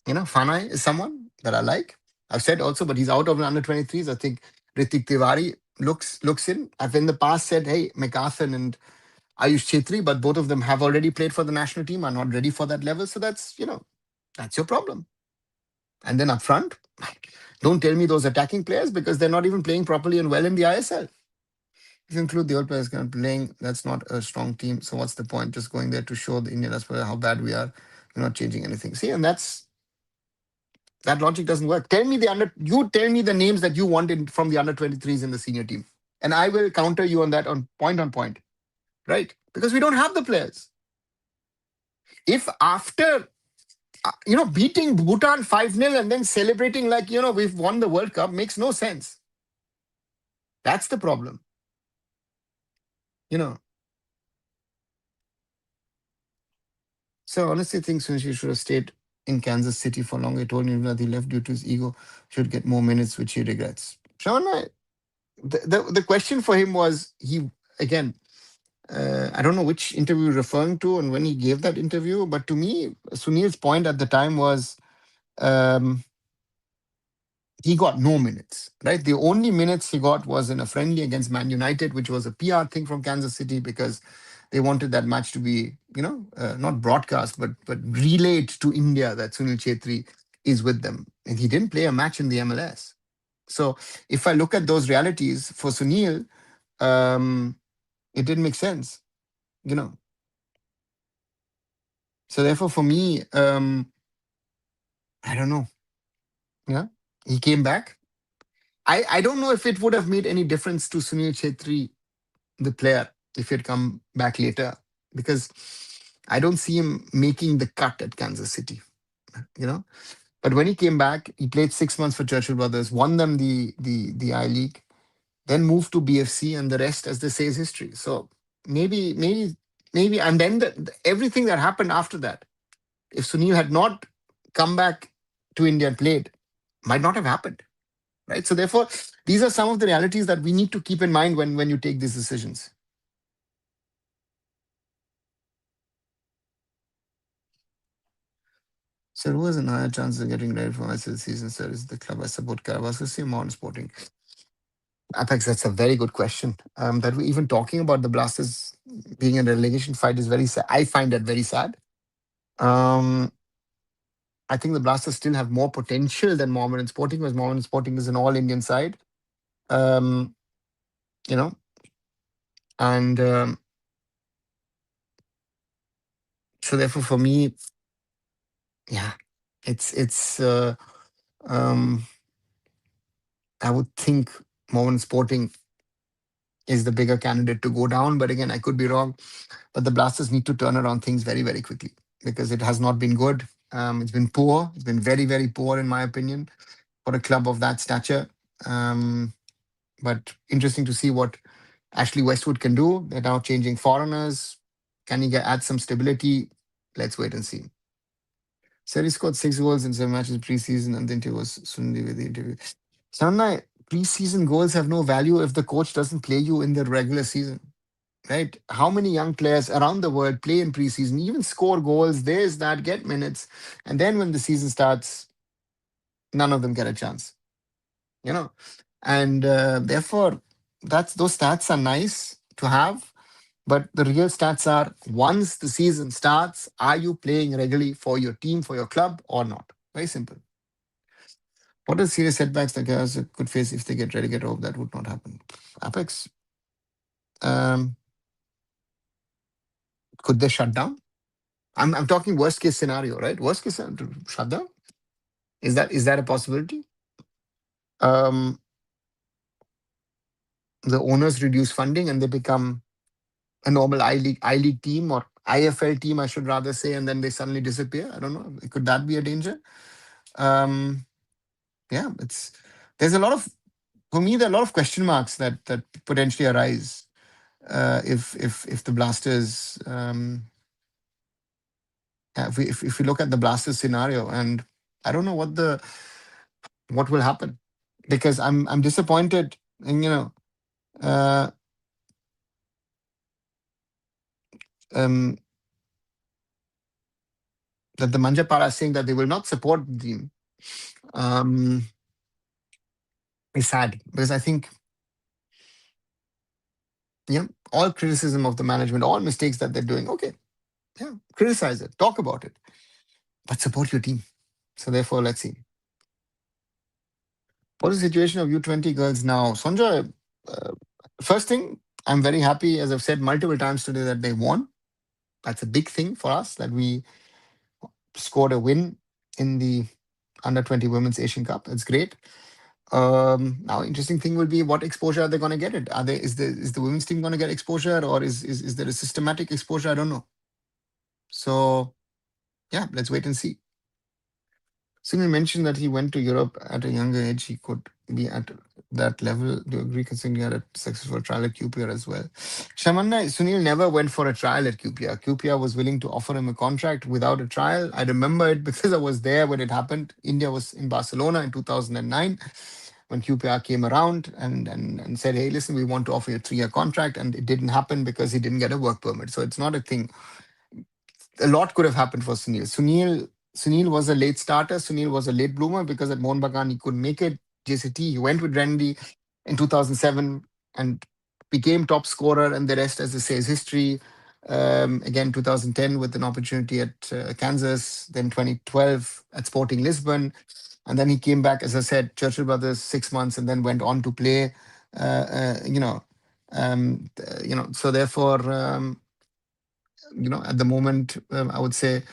Fanai is someone that I like. I've said also, but he's out of the under 23s. I think Ritik Tiwari looks in. I've in the past said, hey, McCarthan and Ayush Chetri, but both of them have already played for the national team, are not ready for that level. So that's your problem. And then up front, don't tell me those attacking players because they're not even playing properly and well in the ISL. If you include the old players kind of playing, that's not a strong team. So what's the point? Just going there to show the Indian aspirant how bad we are. We're not changing anything. See, and that logic doesn't work. You tell me the names that you wanted from the under 23s in the senior team. And I will counter you on that on point. Right? Because we don't have the players. If after beating Bhutan 5-0 and then celebrating like, we've won the World Cup makes no sense. That's the problem. You know. So I honestly think Sunshi should have stayed in Kansas City for longer. He told me that he left due to his ego, should get more minutes, which he regrets. Sean, the question for him was, again, I don't know which interview you're referring to and when he gave that interview, but to me, Sunil's point at the time was um, he got no minutes, right? The only minutes he got was in a friendly against Man United, which was a PR thing from Kansas City because they wanted that match to be, not broadcast, but relayed to India that Sunil Chetri is with them. And he didn't play a match in the MLS. So if I look at those realities for Sunil, it didn't make sense, you know. So therefore, for me, I don't know. Yeah, he came back. I don't know if it would have made any difference to Sunil Chetri, the player, if he'd come back later, because I don't see him making the cut at Kansas City, you know. But when he came back, he played 6 months for Churchill Brothers, won them the I League, then moved to BFC, and the rest, as they say, is history. So maybe, and then everything that happened after that, if Sunil had not come back to India and played, might not have happened, right? So therefore, these are some of the realities that we need to keep in mind when you take these decisions. So who has a higher chance of getting ready for my season, sir? Is the club I support Carabas Modern Sporting? Apex, that's a very good question. That we're even talking about the Blasters being in a relegation fight is very sad. I find that very sad. Um, I think the Blasters still have more potential than Mohammedan Sporting, because Mohammedan Sporting is an all-Indian side. Um, you know, and so therefore for me, yeah, it's um, I would think Mohammedan Sporting is the bigger candidate to go down. But again, I could be wrong. But the Blasters need to turn around things very, very quickly because it has not been good. It's been poor. It's been very, very poor, in my opinion. for a club of that stature. Um, but interesting to see what Ashley Westwood can do. They're now changing foreigners. Can he add some stability? Let's wait and see. Said he scored 6 goals in 7 matches preseason, and the interview was Sunday with the interview. Sanna, preseason goals have no value if the coach doesn't play you in the regular season, right? How many young players around the world play in preseason, even score goals? There's that, get minutes. And then when the season starts, none of them get a chance, you know? And therefore, those stats are nice to have. But the real stats are once the season starts, are you playing regularly for your team, for your club, or not? Very simple. What are serious setbacks that guys could face if they get relegated? Hope that would not happen. Apex, um, could they shut down? I'm talking worst case scenario, right? Worst case scenario, shut down. Is that a possibility? Um, the owners reduce funding and they become a normal I League team or IFL team, I should rather say, and then they suddenly disappear. I don't know. Could that be a danger? Um, yeah, there's a lot of for me there are a lot of question marks that potentially arise if the Blasters if we look at the Blasters scenario, and I don't know what will happen because I'm disappointed, and uh, um, that the Manjapara is saying that they will not support the team um, is sad because I think all criticism of the management, all mistakes that they're doing, okay, yeah, criticize it, talk about it, but support your team. So therefore, let's see. What is the situation of U20 girls now? Sonja, uh, first thing, I'm very happy, as I've said multiple times today, that they won. That's a big thing for us that we scored a win in the under 20 Women's Asian Cup. That's great. Now, interesting thing will be what exposure are they going to get it? Is the women's team going to get exposure, or is there a systematic exposure? I don't know. So yeah, let's wait and see. Sunil mentioned that he went to Europe at a younger age. He could be at that level. Do you agree, considering he had a successful trial at QPR as well? Shamanda, Sunil never went for a trial at QPR. QPR was willing to offer him a contract without a trial. I remember it because I was there when it happened. India was in Barcelona in 2009 when QPR came around and said, hey, listen, we want to offer you a 3-year contract. And it didn't happen because he didn't get a work permit. So it's not a thing. A lot could have happened for Sunil. Sunil was a late starter. Sunil was a late bloomer because at Mohun Bagan he couldn't make it. JCT, he went with Rendy in 2007 and became top scorer, and the rest, as I say, is history. Again, 2010 with an opportunity at Kansas, then 2012 at Sporting Lisbon, and then he came back, as I said, Churchill Brothers 6 months, and then went on to play. So therefore, at the moment, I would say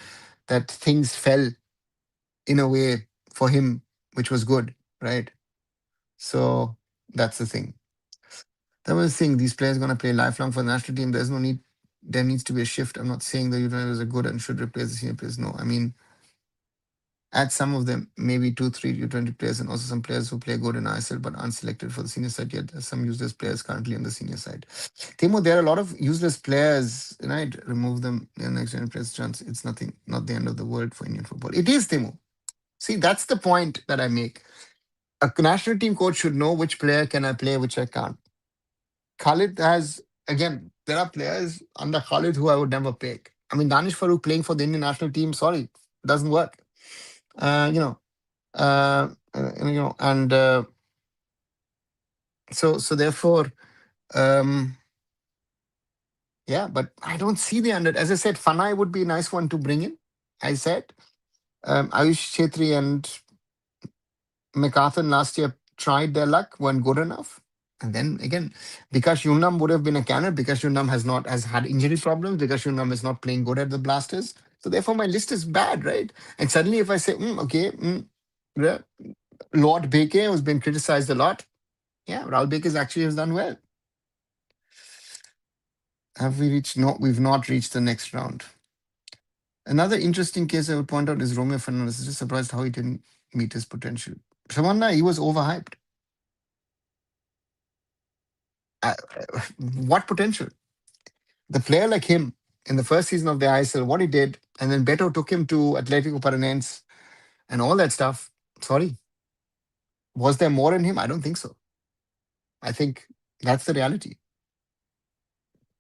that things fell in a way for him, which was good, right? So that's the thing. That was the thing. These players are going to play lifelong for the national team. There's no need. There needs to be a shift. I'm not saying the United are good and should replace the senior players. No, I mean, add some of them, maybe 2, 3 U20 players, and also some players who play good in ISL but aren't selected for the senior side yet. There's some useless players currently on the senior side. Timo, there are a lot of useless players, right? Remove them. The next generation players chance. It's nothing, not the end of the world for Indian football. It is, Timo. See, that's the point that I make. A national team coach should know which player can I play, which I can't. Khalid has, again, there are players under Khalid who I would never pick. I mean, Danish Farooq playing for the Indian national team, sorry, doesn't work. Uh, you know, and so therefore, um, yeah, but I don't see the under. As I said, Fanai would be a nice one to bring in. I said, Ayush Chetri and McCarthan last year tried their luck, weren't good enough. And then again, Bikash Yunam would have been a candidate. Bikash Yunam has had injury problems. Bikash Yunam is not playing good at the Blasters. So therefore, my list is bad, right? And suddenly, if I say, yeah, Lord Beke, who's been criticized a lot, yeah, Raul Beke actually has done well. Have we reached? No, we've not reached the next round. Another interesting case I would point out is Romeo Fernandez. Just surprised how he didn't meet his potential. Shamanna, he was overhyped. Uh, what potential? The player like him in the first season of the ISL, what he did, and then Beto took him to Atletico Paranense and all that stuff. Sorry, was there more in him? I don't think so. I think that's the reality.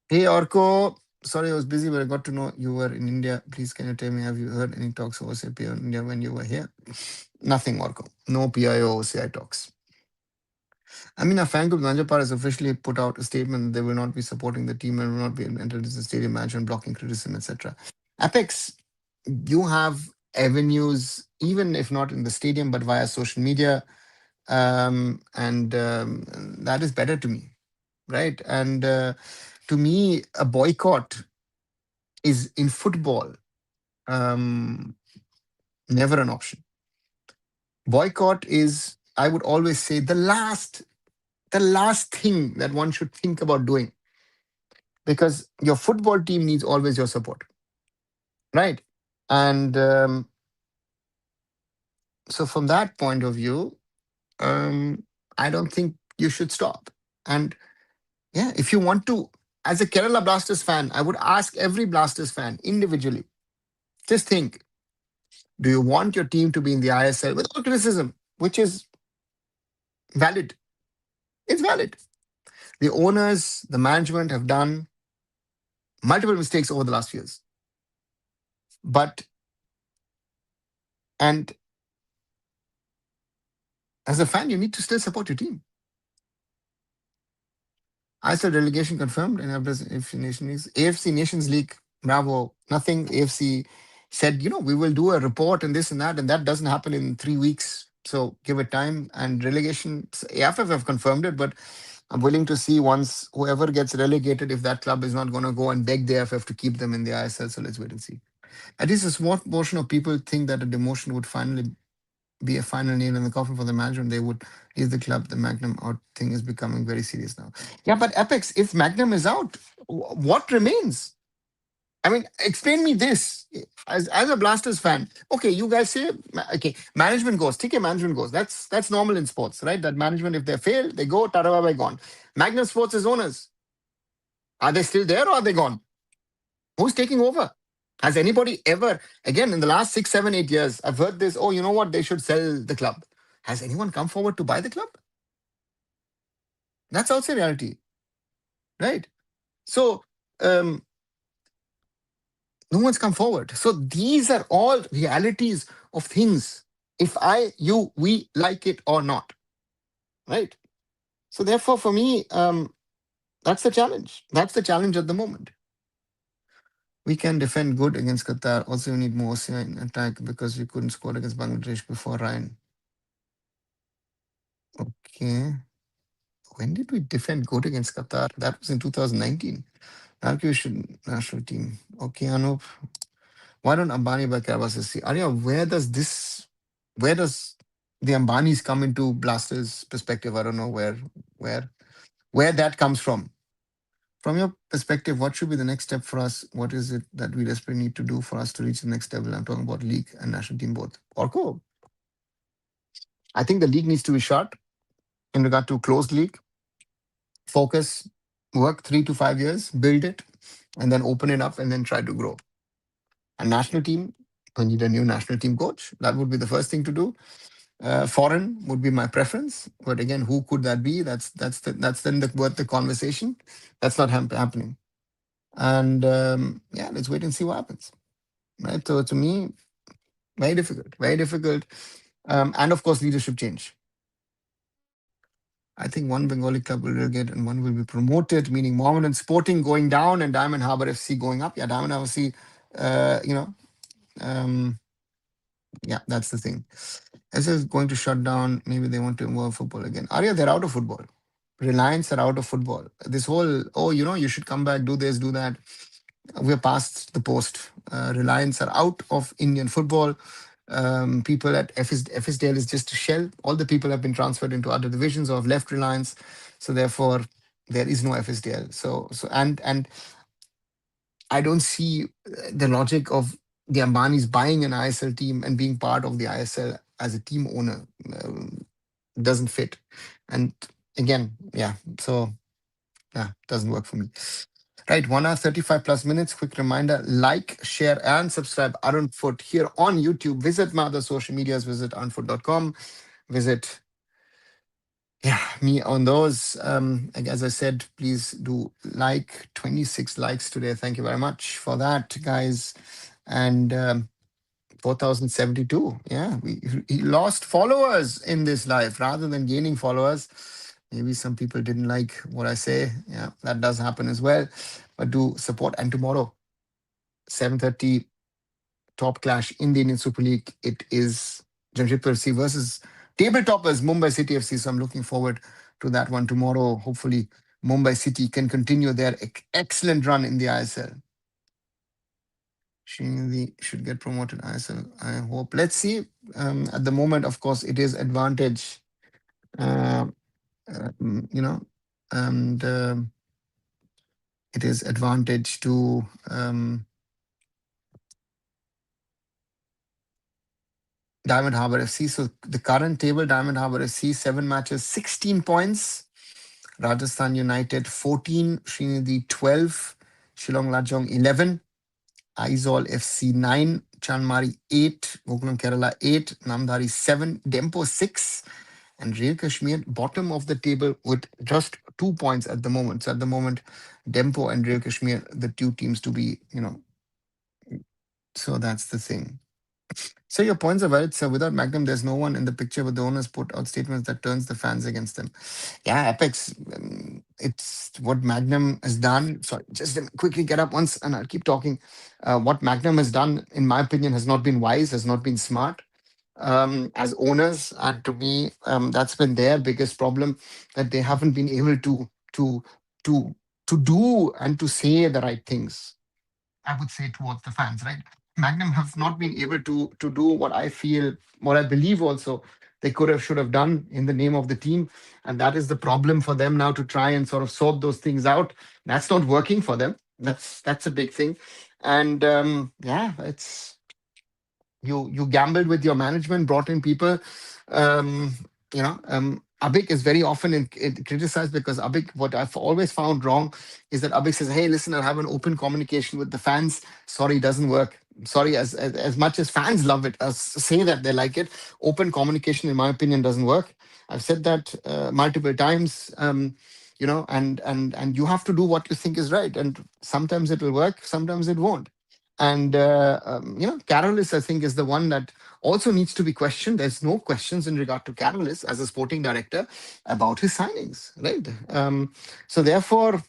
Hey, Orko. Sorry, I was busy, but I got to know you were in India. Please, can you tell me, have you heard any talks of OCI in India when you were here? Nothing, Orko. No PIO OCI talks. I mean, our fan group, Nanjapar, has officially put out a statement they will not be supporting the team and will not be entered into the stadium match and blocking criticism, etc. Apex, you have avenues, even if not in the stadium, but via social media. And that is better to me, right? And to me, a boycott is in football um, never an option. Boycott is, I would always say, the last thing that one should think about doing, because your football team needs always your support, right? And so from that point of view, I don't think you should stop. And yeah, if you want to, as a Kerala Blasters fan, I would ask every Blasters fan individually, just think, do you want your team to be in the ISL with all criticism, which is valid? It's valid. The owners, the management have done multiple mistakes over the last few years. But, and as a fan, you need to still support your team. ISL relegation confirmed and AFC Nations League, bravo, nothing. AFC said, we will do a report and this and that doesn't happen in 3 weeks. So give it time. And relegation, AIFF have confirmed it, but I'm willing to see once whoever gets relegated, if that club is not going to go and beg the AIFF to keep them in the ISL. So let's wait and see. At least a small portion of people think that a demotion would finally be a final nail in the coffin for the management. They would leave the club. The Magnum out thing is becoming very serious now. Yeah, but Apex, if Magnum is out, what remains? I mean, explain me this as a Blasters fan. Okay, you guys say okay, management goes. TK management goes. That's normal in sports, right? That management, if they fail, they go. Tarawa gone. Magnum Sports is owners. Are they still there or are they gone? Who's taking over? Has anybody ever, again, in the last 6, 7, 8 years, I've heard this, oh, you know what, they should sell the club. Has anyone come forward to buy the club? That's also reality, right? So, um, no one's come forward. So, these are all realities of things. If I, you, we like it or not, right? So, therefore, for me, that's the challenge. That's the challenge at the moment. We can defend good against Qatar. Also, we need more OCI in attack because we couldn't score against Bangladesh before Ryan. Okay. When did we defend good against Qatar? That was in 2019. Allocation national team. Okay, Anup. Why don't Ambani buy Karabas SC? Arya, where does the Ambanis come into Blasters perspective? I don't know where, where that comes from. From your perspective, what should be the next step for us? What is it that we desperately need to do for us to reach the next level? I'm talking about league and national team both. Orko, I think the league needs to be short in regard to closed league. Focus, work 3 to 5 years, build it, and then open it up and then try to grow. A national team, we need a new national team coach. That would be the first thing to do. Foreign would be my preference, but again, who could that be? That's then worth the conversation. That's not happening. And yeah, let's wait and see what happens. Right. So to me, very difficult, very difficult. And of course, leadership change. I think one Bengali club will relegate and one will be promoted, meaning Mohammedan Sporting going down and Diamond Harbour FC going up. Yeah, Diamond Harbour FC, um, yeah, that's the thing. SS is going to shut down. Maybe they want to involve football again. Arya, they're out of football. Reliance are out of football. This whole, oh, you should come back, do this, do that. We're past the post. Reliance are out of Indian football. People at FSDL is just a shell. All the people have been transferred into other divisions or have left Reliance. So therefore, there is no FSDL. And I don't see the logic of the Ambanis buying an ISL team and being part of the ISL as a team owner. doesn't fit. And again, yeah, so yeah, doesn't work for me. Right, 1 hour 35 plus minutes. Quick reminder: like, share, and subscribe. Arun Foot here on YouTube. Visit my other social medias. Visit arunfoot.com. Visit, yeah, me on those. Like, as I said, please do like. 26 likes today. Thank you very much for that, guys. And 4,072. Yeah, he lost followers in this life rather than gaining followers. Maybe some people didn't like what I say. Yeah, that does happen as well. But do support. And tomorrow, 7:30, top clash in the Indian Super League. It is Jamshedpur FC versus table toppers Mumbai City FC. So I'm looking forward to that one tomorrow. Hopefully, Mumbai City can continue their excellent run in the ISL. Srinidhi should get promoted ISL. I hope. Let's see. At the moment, of course, it is advantage. Uh, you know, and it is advantage to Diamond Harbour FC. So the current table, Diamond Harbour FC, 7 matches, 16 points. Rajasthan United 14, Srinidhi 12, Shillong Lajong 11, Aizawl FC 9, Chanmari 8, Gokulam Kerala 8, Namdhari 7, Dempo 6, and Real Kashmir bottom of the table with just 2 points at the moment. So at the moment, Dempo and Real Kashmir, the two teams to be, so that's the thing. So your points are valid, sir. Without Magnum, there's no one in the picture, but the owners put out statements that turns the fans against them. Yeah, Apex, it's what Magnum has done. Sorry, just quickly get up once and I'll keep talking. What Magnum has done, in my opinion, has not been wise, has not been smart as owners. And to me, that's been their biggest problem, that they haven't been able to, to, to do and to say the right things, I would say, towards the fans, right? Magnum have not been able to do what I feel, what I believe also they could have, should have done in the name of the team. And that is the problem for them now, to try and sort of sort those things out. That's not working for them. That's a big thing. And yeah, it's you gambled with your management, brought in people. Um, Abik is very often criticized because Abik, what I've always found wrong is that Abik says, "Hey, listen, I'll have an open communication with the fans." Sorry, doesn't work. Sorry, as much as fans love it, say that they like it, open communication, in my opinion, doesn't work. I've said that multiple times. And you have to do what you think is right, and sometimes it will work, sometimes it won't. And Carolis, I think, is the one that also needs to be questioned. There's no questions in regard to Carolis as a sporting director about his signings, right? So therefore,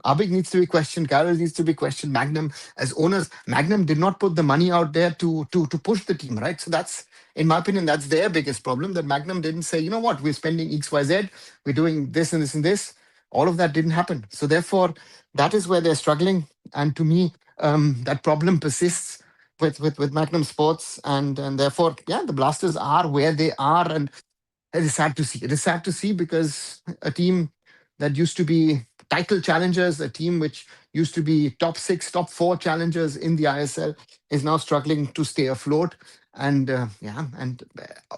Abig needs to be questioned. Carroll needs to be questioned. Magnum, as owners, Magnum did not put the money out there to push the team, right? So that's, in my opinion, that's their biggest problem. That Magnum didn't say, you know what, we're spending X, Y, Z, we're doing this and this and this. All of that didn't happen. So therefore, that is where they're struggling. And to me, that problem persists with Magnum Sports, and therefore, yeah, the Blasters are where they are, and it is sad to see. It is sad to see because a team that used to be title challengers, a team which used to be top 6, top 4 challengers in the ISL, is now struggling to stay afloat. And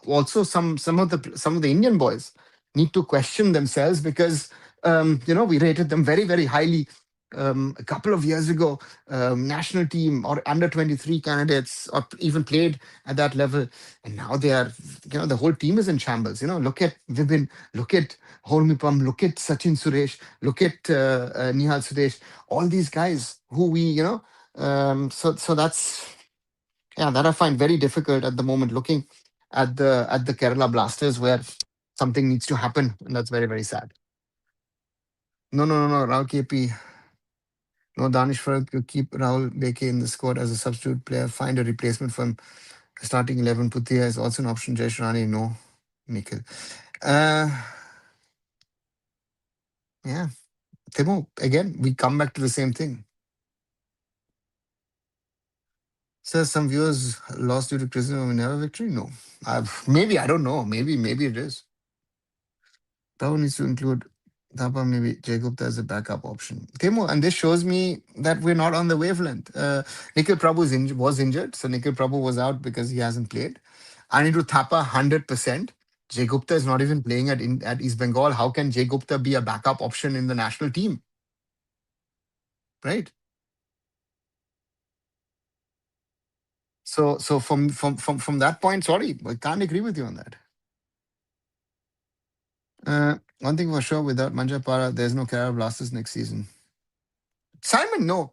also some of the Indian boys need to question themselves, because we rated them very, very highly a couple of years ago. National team or under 23 candidates, or even played at that level, and now they are, the whole team is in shambles. Look at Vibin, look at Holmipam, look at Sachin Suresh, look at Nihal Sudesh, all these guys who we, so that's, yeah, that I find very difficult at the moment, looking at the Kerala Blasters, where something needs to happen, and that's very, very sad. No, no, no, no, Rahul KP. No, Danish Farag, you keep Rahul Beke in the squad as a substitute player. Find a replacement for him. Starting 11, Putia is also an option. Jay Rani, no. Nikhil. Uh, yeah. Timo, again, we come back to the same thing. So some viewers lost due to criticism of never victory? No. Maybe, I don't know. Maybe it is. Tao needs to include Thapa, maybe Jagupta as a backup option. Timo, and this shows me that we're not on the wavelength. Nikhil Prabhu was injured. So Nikhil Prabhu was out because he hasn't played. Anirudh Thapa, 100%. Jay Gupta is not even playing at East Bengal. How can Jay Gupta be a backup option in the national team? Right. So from that point, sorry, I can't agree with you on that. One thing for sure, without Manjapara, there's no Kerala Blasters next season. Simon, no.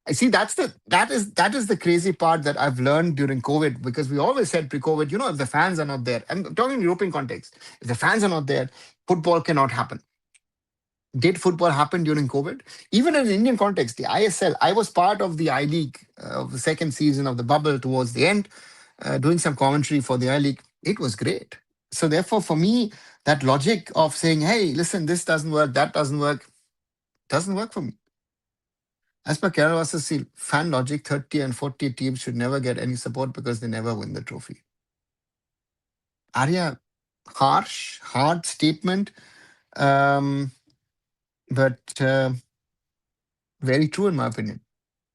I see that is the crazy part that I've learned during COVID, because we always said pre-COVID, if the fans are not there, I'm talking European context, if the fans are not there, football cannot happen. Did football happen during COVID? Even in Indian context, the ISL, I was part of the I League of the second season of the bubble towards the end, doing some commentary for the I League. It was great. So therefore, for me, that logic of saying, hey, listen, this doesn't work, that doesn't work for me. As per Kerala versus Seal, fan logic, 30 and 40 teams should never get any support because they never win the trophy. Arya, harsh, hard statement, um, but very true in my opinion.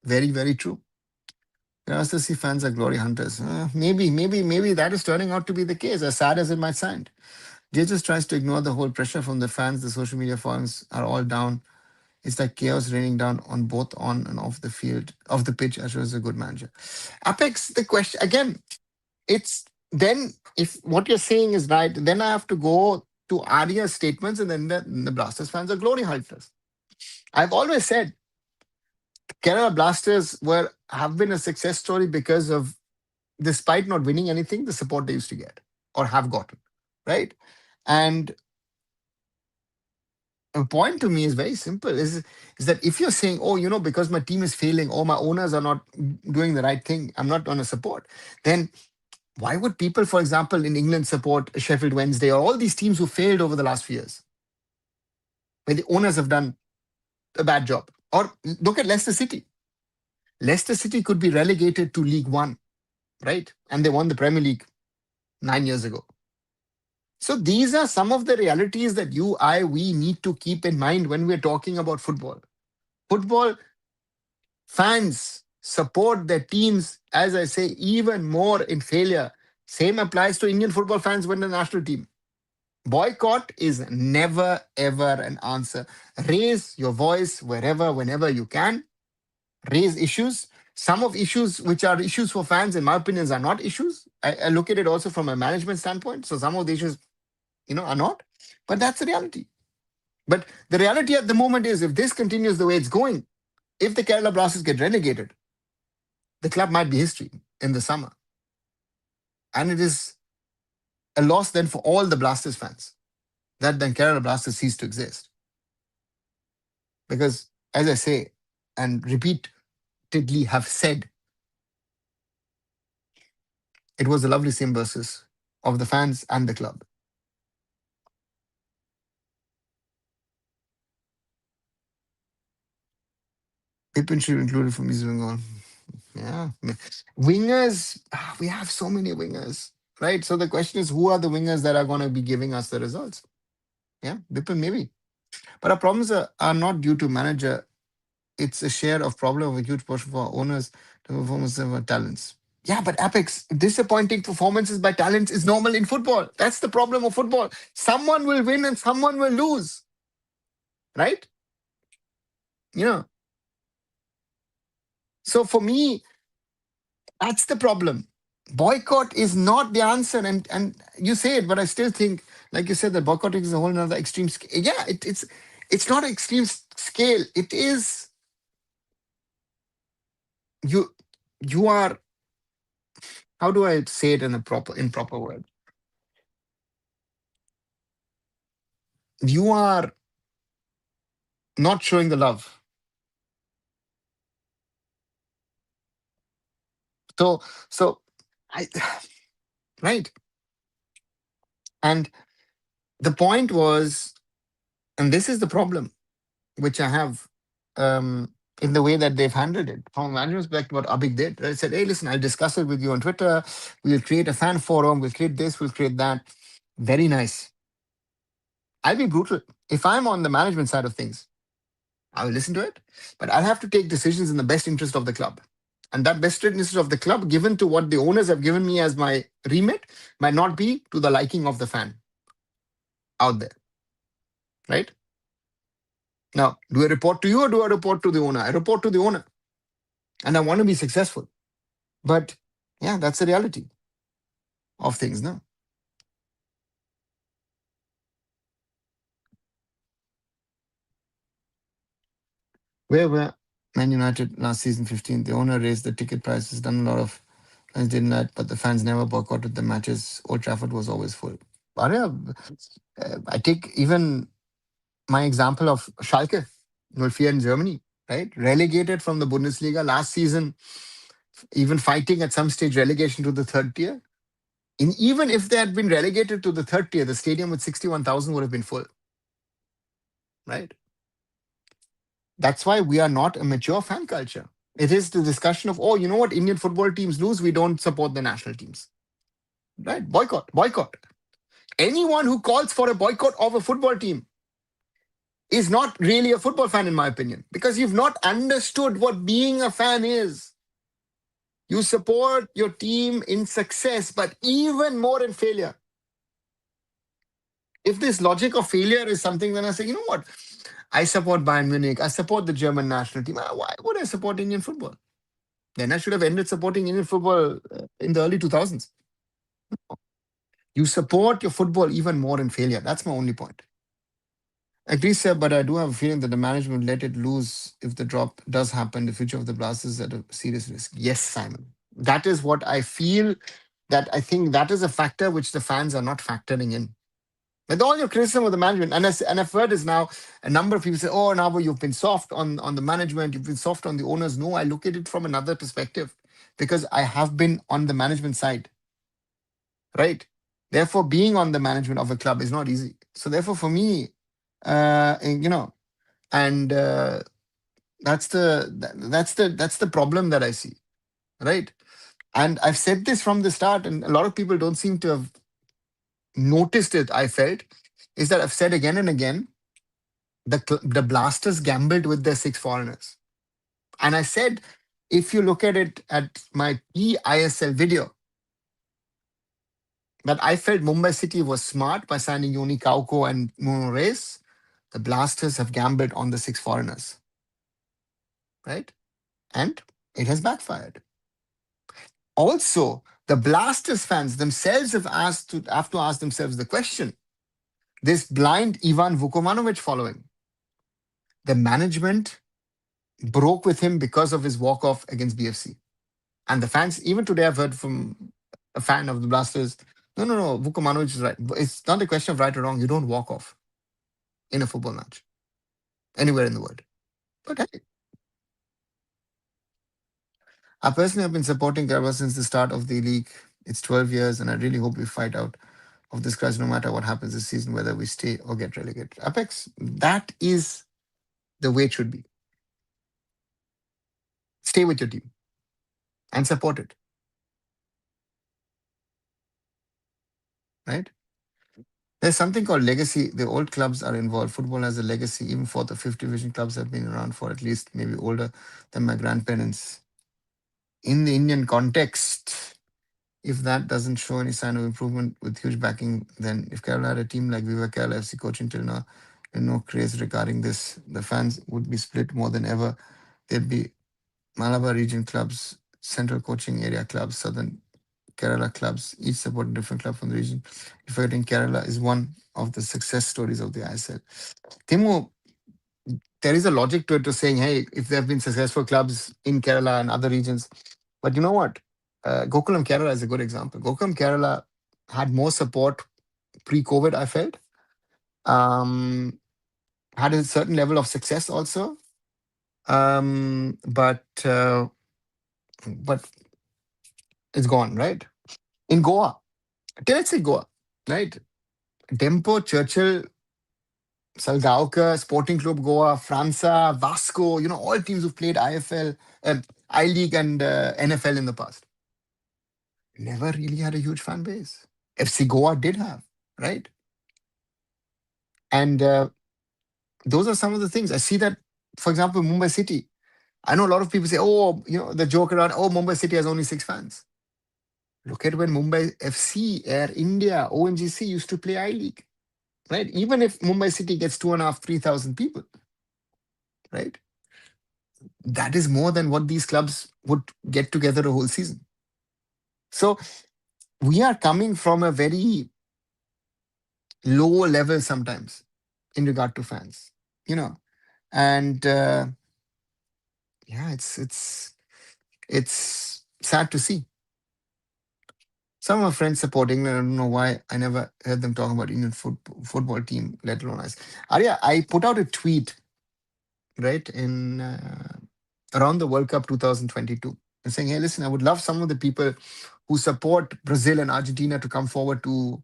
Very, very true. RSC fans are glory hunters. Maybe that is turning out to be the case, as sad as it might sound. Jay just tries to ignore the whole pressure from the fans. The social media forums are all down. It's like chaos raining down on both on and off the field, off the pitch. Ashwin is a good manager. Apex, the question again, it's then if what you're saying is right, then I have to go to Arya's statements, and then the Blasters fans are glory hunters. I've always said Kerala Blasters have been a success story because of, despite not winning anything, the support they used to get or have gotten, right? And a point to me is very simple: is that if you're saying, oh, because my team is failing, or my owners are not doing the right thing, I'm not going to support, then why would people, for example, in England support Sheffield Wednesday or all these teams who failed over the last few years, where the owners have done a bad job? Or look at Leicester City. Leicester City could be relegated to League One, right? And they won the Premier League 9 years ago. So these are some of the realities that we need to keep in mind when we're talking about football. Football fans support their teams, as I say, even more in failure. Same applies to Indian football fans when the national team. Boycott is never, ever an answer. Raise your voice wherever, whenever you can. Raise issues. Some of issues which are issues for fans, in my opinion, are not issues. I look at it also from a management standpoint. So some of the issues, are not. But that's the reality. But the reality at the moment is, if this continues the way it's going, if the Kerala Blasters get relegated, the club might be history in the summer. And it is a loss then for all the Blasters fans that then Kerala Blasters cease to exist. Because, as I say, and repeatedly have said, it was a lovely symbiosis of the fans and the club. Pippin should be included from East Bengal. Yeah. Wingers, we have so many wingers, right? So the question is, who are the wingers that are going to be giving us the results? Yeah, Bipin maybe. But our problems are not due to manager. It's a share of problem of a huge portion for owners to performance of our talents. Yeah, but Apex, disappointing performances by talents is normal in football. That's the problem of football. Someone will win and someone will lose, right? You know. So for me, that's the problem. Boycott is not the answer, and you say it, but I still think, like you said, that boycotting is a whole another extreme scale. Yeah, it's not an extreme scale. It is you you are, how do I say it in proper word? You are not showing the love. So so I right. And the point was, and this is the problem which I have, in the way that they've handled it. From a management perspective, what Abhik did, I said, hey, listen, I'll discuss it with you on Twitter. We'll create a fan forum. We'll create this. We'll create that. Very nice. I'll be brutal. If I'm on the management side of things, I will listen to it, but I'll have to take decisions in the best interest of the club. And that best interest of the club, given to what the owners have given me as my remit, might not be to the liking of the fan. out there, right? Now, do I report to you or do I report to the owner? I report to the owner and I want to be successful. But yeah, that's the reality of things now. Where were Man United last season 15? The owner raised the ticket prices, done a lot of fans didn't that, but the fans never boycotted the matches. Old Trafford was always full. But yeah, I take even my example of Schalke, 04 in Germany, right? Relegated from the Bundesliga last season, even fighting at some stage relegation to the third tier. And even if they had been relegated to the third tier, the stadium with 61,000 would have been full, right? That's why we are not a mature fan culture. It is the discussion of, oh, you know what? Indian football teams lose, we don't support the national teams, right? Boycott, boycott. Anyone who calls for a boycott of a football team is not really a football fan, in my opinion, because you've not understood what being a fan is. You support your team in success, but even more in failure. If this logic of failure is something, then I say, you know what? I support Bayern Munich. I support the German national team. Why would I support Indian football? Then I should have ended supporting Indian football in the early 2000s. You support your football even more in failure. That's my only point. Agree, sir, but I do have a feeling that the management let it lose if the drop does happen. The future of the Blasters is at a serious risk. Yes, Simon. That is what I feel. That I think that is a factor which the fans are not factoring in. With all your criticism of the management, and I've heard is now a number of people say, "Oh, now you've been soft on the management, you've been soft on the owners." No, I look at it from another perspective because I have been on the management side, right? Therefore, being on the management of a club is not easy. So, therefore, for me, you know, and that's the problem that I see, right? And I've said this from the start, and a lot of people don't seem to have noticed it. I felt is that I've said again and again the Blasters gambled with their six foreigners. And I said, if you look at it at my PISL video, that I felt Mumbai City was smart by signing Yoni Kauko and Nuno Reis. The Blasters have gambled on the six foreigners, right? And it has backfired. Also, the Blasters fans themselves have to ask themselves the question: this blind Ivan Vukomanovic following, the management broke with him because of his walk-off against BFC. And the fans, even today, I've heard from a fan of the Blasters, no, no, no, Vukomanovic is right. It's not a question of right or wrong. You don't walk off in a football match anywhere in the world. But hey, I personally have been supporting Kerala since the start of the league. It's 12 years, and I really hope we fight out of this crisis no matter what happens this season, whether we stay or get relegated. Apex, that is the way it should be. Stay with your team and support it, right? There's something called legacy. The old clubs are involved. Football has a legacy. Even fourth or fifth division clubs have been around for at least maybe older than my grandparents. In the Indian context, if that doesn't show any sign of improvement with huge backing, then if Kerala had a team like Viva Kerala FC coaching till now, and no craze regarding this, the fans would be split more than ever. There'd be Malabar region clubs, central coaching area clubs, southern Kerala clubs, each support a different club from the region. Defeating Kerala is one of the success stories of the ISL. Timu, there is a logic to it to saying, hey, if there have been successful clubs in Kerala and other regions, but you know what? Gokulam Kerala is a good example. Gokulam Kerala had more support pre-COVID, I felt. Had a certain level of success also. But it's gone, right? In Goa, let's say Goa, right? Dempo, Churchill, Salgaoka, Sporting Club Goa, França, Vasco, all teams who've played IFL, I League and NFL in the past. Never really had a huge fan base. FC Goa did have, right? And those are some of the things. I see that, for example, Mumbai City. I know a lot of people say, oh, the joke around, oh, Mumbai City has only six fans. Look at when Mumbai FC, Air India, ONGC used to play I League. right? Even if Mumbai City gets 2.5, 3,000 people, right? That is more than what these clubs would get together a whole season. So we are coming from a very low level sometimes in regard to fans, you know, and yeah, it's sad to see. Some of my friends supporting, I don't know why I never heard them talking about Indian football team, let alone us. Arya, I put out a tweet, right, in around the World Cup 2022, and saying, hey, listen, I would love some of the people who support Brazil and Argentina to come forward to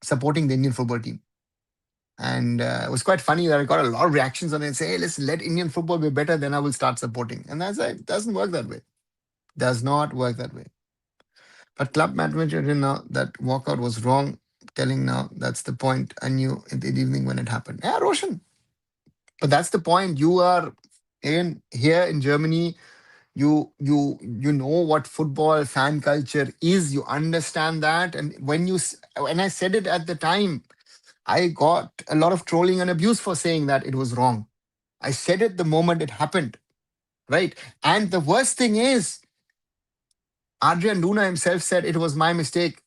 supporting the Indian football team. And it was quite funny that I got a lot of reactions on it and say, hey, listen, let Indian football be better, then I will start supporting. And that's like, it doesn't work that way. Does not work that way. But club management didn't know that walkout was wrong. Telling now that's the point. I knew in the evening when it happened. Yeah, Roshan. But that's the point. You are in here in Germany. You know what football fan culture is. You understand that. And when I said it at the time, I got a lot of trolling and abuse for saying that it was wrong. I said it the moment it happened, right? And the worst thing is, Adrian Luna himself said it was my mistake,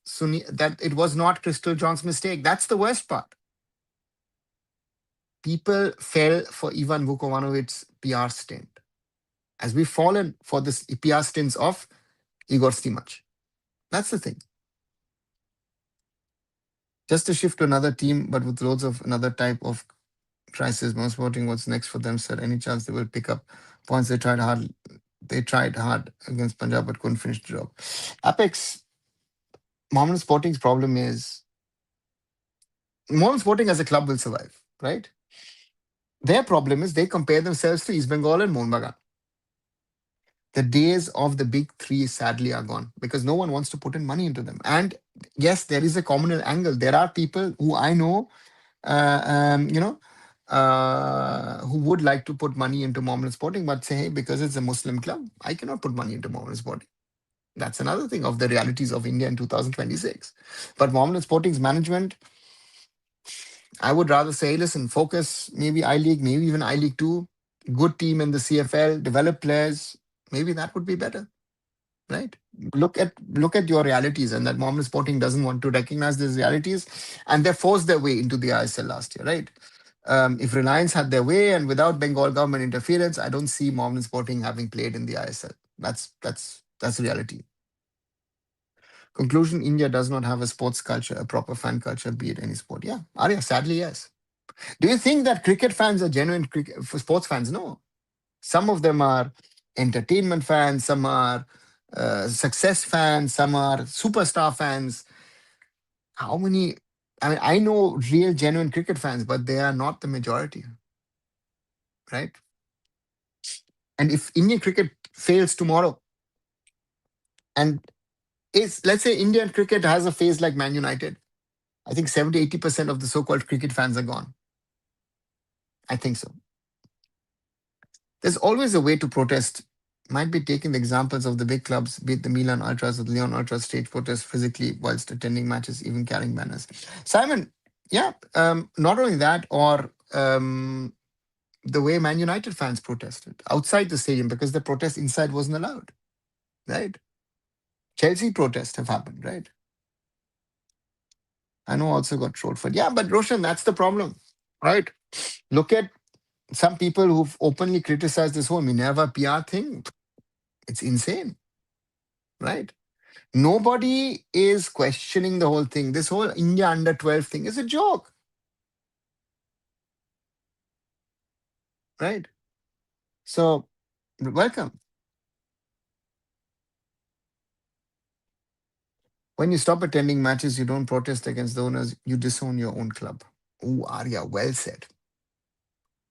that it was not Crystal John's mistake. That's the worst part. People fell for Ivan Vukovanovic's PR stint, as we've fallen for this PR stints of Igor Stimac. That's the thing. Just to shift to another team, but with loads of another type of crisis. Most voting what's next for them, sir. Any chance they will pick up points? They tried hard against Punjab but couldn't finish the job. Apex, Mohammedan Sporting's problem is Mohammedan Sporting as a club will survive, right? Their problem is they compare themselves to East Bengal and Mohun Bagan. The days of the big three sadly are gone because no one wants to put in money into them. And yes, there is a communal angle. There are people who I know, uh, um, you know, who would like to put money into Mohammedan Sporting, but say, hey, because it's a Muslim club, I cannot put money into Mohammedan Sporting. That's another thing of the realities of India in 2026. But Mohammedan Sporting's management, I would rather say, listen, focus, maybe I League, maybe even I League 2, good team in the CFL, develop players. Maybe that would be better, right? Look at your realities, and that Mohammedan Sporting doesn't want to recognize these realities, and they forced their way into the ISL last year, right? If Reliance had their way and without Bengal government interference, I don't see Mohammedan Sporting having played in the ISL. That's reality. Conclusion: India does not have a sports culture, a proper fan culture, be it any sport. Yeah, Arya, sadly, yes. Do you think that cricket fans are genuine for sports fans? No. Some of them are entertainment fans, some are success fans, some are superstar fans. How many? I mean, I know real, genuine cricket fans, but they are not the majority, right? And if Indian cricket fails tomorrow, and let's say Indian cricket has a phase like Man United, I think 70-80% of the so-called cricket fans are gone. I think so. There's always a way to protest. Might be taking the examples of the big clubs, be it the Milan Ultras or the Leon Ultras, stage protest physically whilst attending matches, even carrying banners. Simon, yeah, not only that, or the way Man United fans protested outside the stadium because the protest inside wasn't allowed, right? Chelsea protests have happened, right? I know also got trolled for it. Yeah, but Roshan, that's the problem, right? Look at some people who've openly criticized this whole Minerva PR thing. It's insane, right? Nobody is questioning the whole thing. This whole India under 12 thing is a joke, right? So, welcome. When you stop attending matches, you don't protest against the owners, you disown your own club. Oh, Arya, well said.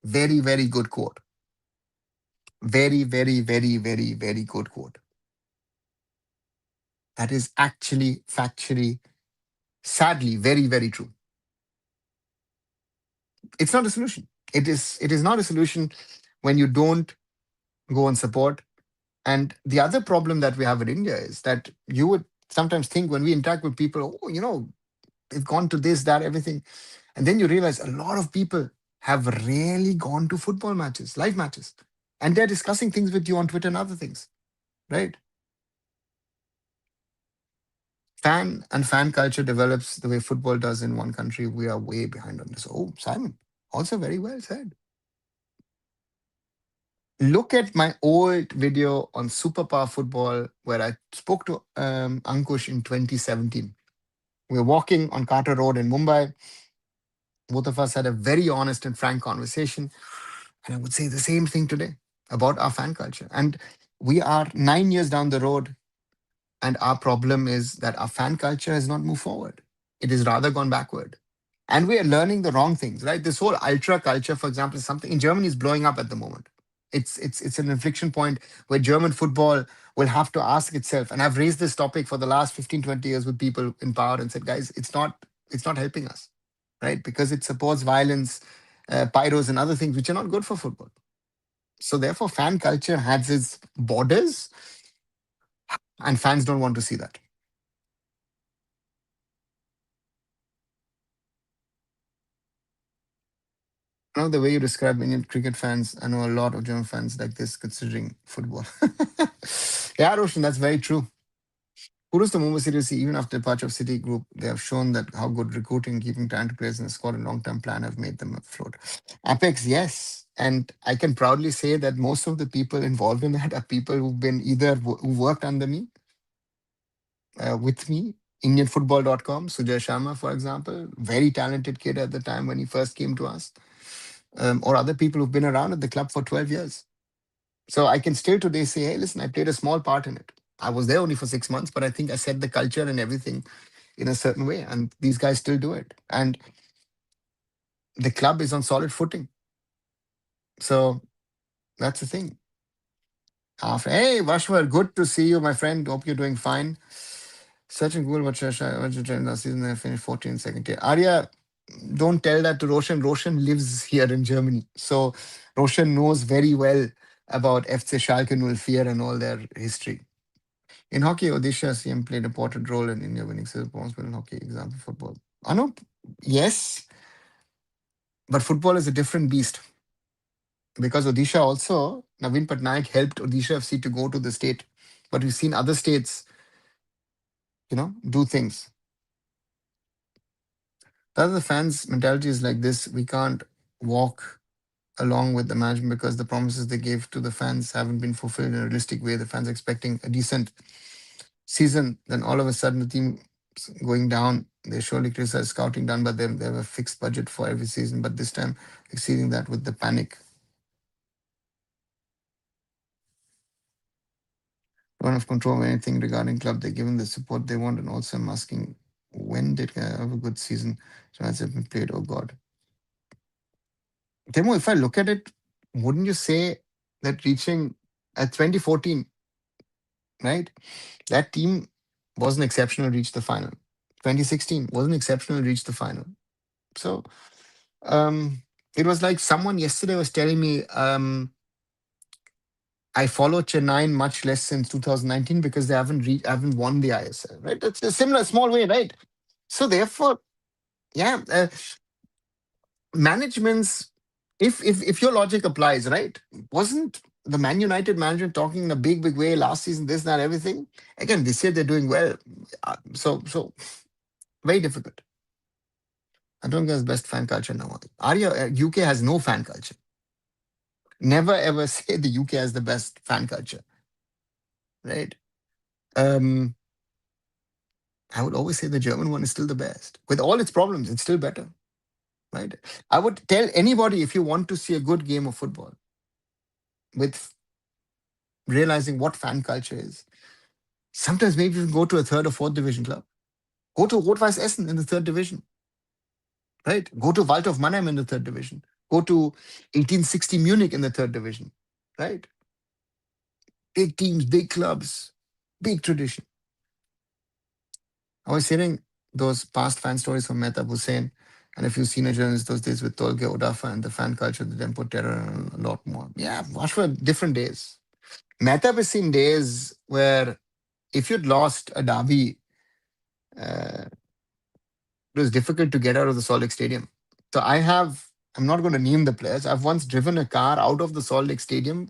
Very, very good quote. Very, very, very, very, very good quote. That is actually, factually, sadly, very, very true. It's not a solution. It is not a solution when you don't go and support. And the other problem that we have in India is that you would sometimes think when we interact with people, oh, they've gone to this, that, everything. And then you realize a lot of people have rarely gone to football matches, live matches, and they're discussing things with you on Twitter and other things, right? Fan culture develops the way football does in one country. We are way behind on this. Oh, Simon, also very well said. Look at my old video on Superpower Football where I spoke to Ankush in 2017. We were walking on Carter Road in Mumbai. Both of us had a very honest and frank conversation. And I would say the same thing today about our fan culture. And we are 9 years down the road, and our problem is that our fan culture has not moved forward. It has rather gone backward. And we are learning the wrong things, right? This whole ultra culture, for example, is something in Germany is blowing up at the moment. It's an inflection point where German football will have to ask itself. And I've raised this topic for the last 15, 20 years with people in power and said, guys, it's not helping us, right? Because it supports violence, pyros, and other things which are not good for football. So therefore, fan culture has its borders, and fans don't want to see that. Now, the way you describe Indian cricket fans, I know a lot of German fans like this, considering football. Yeah, Roshan, that's very true. Kudos to Mumbai City FC. Even after departure of City Group, they have shown that how good recruiting, keeping talented players in the squad, and long-term plan have made them afloat. Apex, yes, and I can proudly say that most of the people involved in that are people who've been either who worked under me, with me. IndianFootball.com, Sujay Sharma, for example, very talented kid at the time when he first came to us, or other people who've been around at the club for 12 years. So I can still today say, hey, listen, I played a small part in it. I was there only for 6 months, but I think I set the culture and everything in a certain way. And these guys still do it. And the club is on solid footing. So that's the thing. Hey, Vashwar, good to see you, my friend. Hope you're doing fine. Searching Google, what last season I finished 14 second tier. Arya, don't tell that to Roshan. Roshan lives here in Germany. So Roshan knows very well about FC Schalke 04 and all their history. In hockey, Odisha CM played a important role in India winning silver bronze medal in hockey, example football. Anup, yes, but football is a different beast because Odisha also, Naveen Patnaik helped Odisha FC to go to the state. But we've seen other states, do things. The other fans' mentality is like this: we can't walk along with the management because the promises they gave to the fans haven't been fulfilled in a realistic way. The fans are expecting a decent season, then all of a sudden the team going down. They surely criticize scouting done by them. They have a fixed budget for every season, but this time exceeding that with the panic. Don't have control of anything regarding club. They're given the support they want, and also I'm asking, when did I have a good season? So as have been played. Oh God, Demo. If I look at it, wouldn't you say that reaching at 2014, right? That team wasn't exceptional. Reached the final. 2016 wasn't exceptional. Reached the final. So um, it was like someone yesterday was telling me, I follow Chennai much less since 2019 because they haven't won the ISL, right? It's a similar small way, right? So therefore, yeah, managements. If your logic applies, right? Wasn't the Man United manager talking in a big way last season? This, that, everything. Again, this year they're doing well. So very difficult. I don't think there's best fan culture now. Arya, UK has no fan culture. Never ever say the UK has the best fan culture, right? Um, I would always say the German one is still the best. With all its problems, it's still better, right? I would tell anybody if you want to see a good game of football with realizing what fan culture is, sometimes maybe you can go to a third or fourth division club. Go to Rot-Weiß Essen in the third division, right? Go to Waldhof Mannheim in the third division. Go to 1860 Munich in the third division, right? Big teams, big clubs, big tradition. I was hearing those past fan stories from Mehtab Hussain and a few senior journalists those days with Tolga Odafa and the fan culture, the Tempo Terror, and a lot more. Yeah, watch for different days. Mehtab has seen days where if you'd lost a derby, it was difficult to get out of the Salt Lake Stadium. So I'm not going to name the players. I've once driven a car out of the Salt Lake Stadium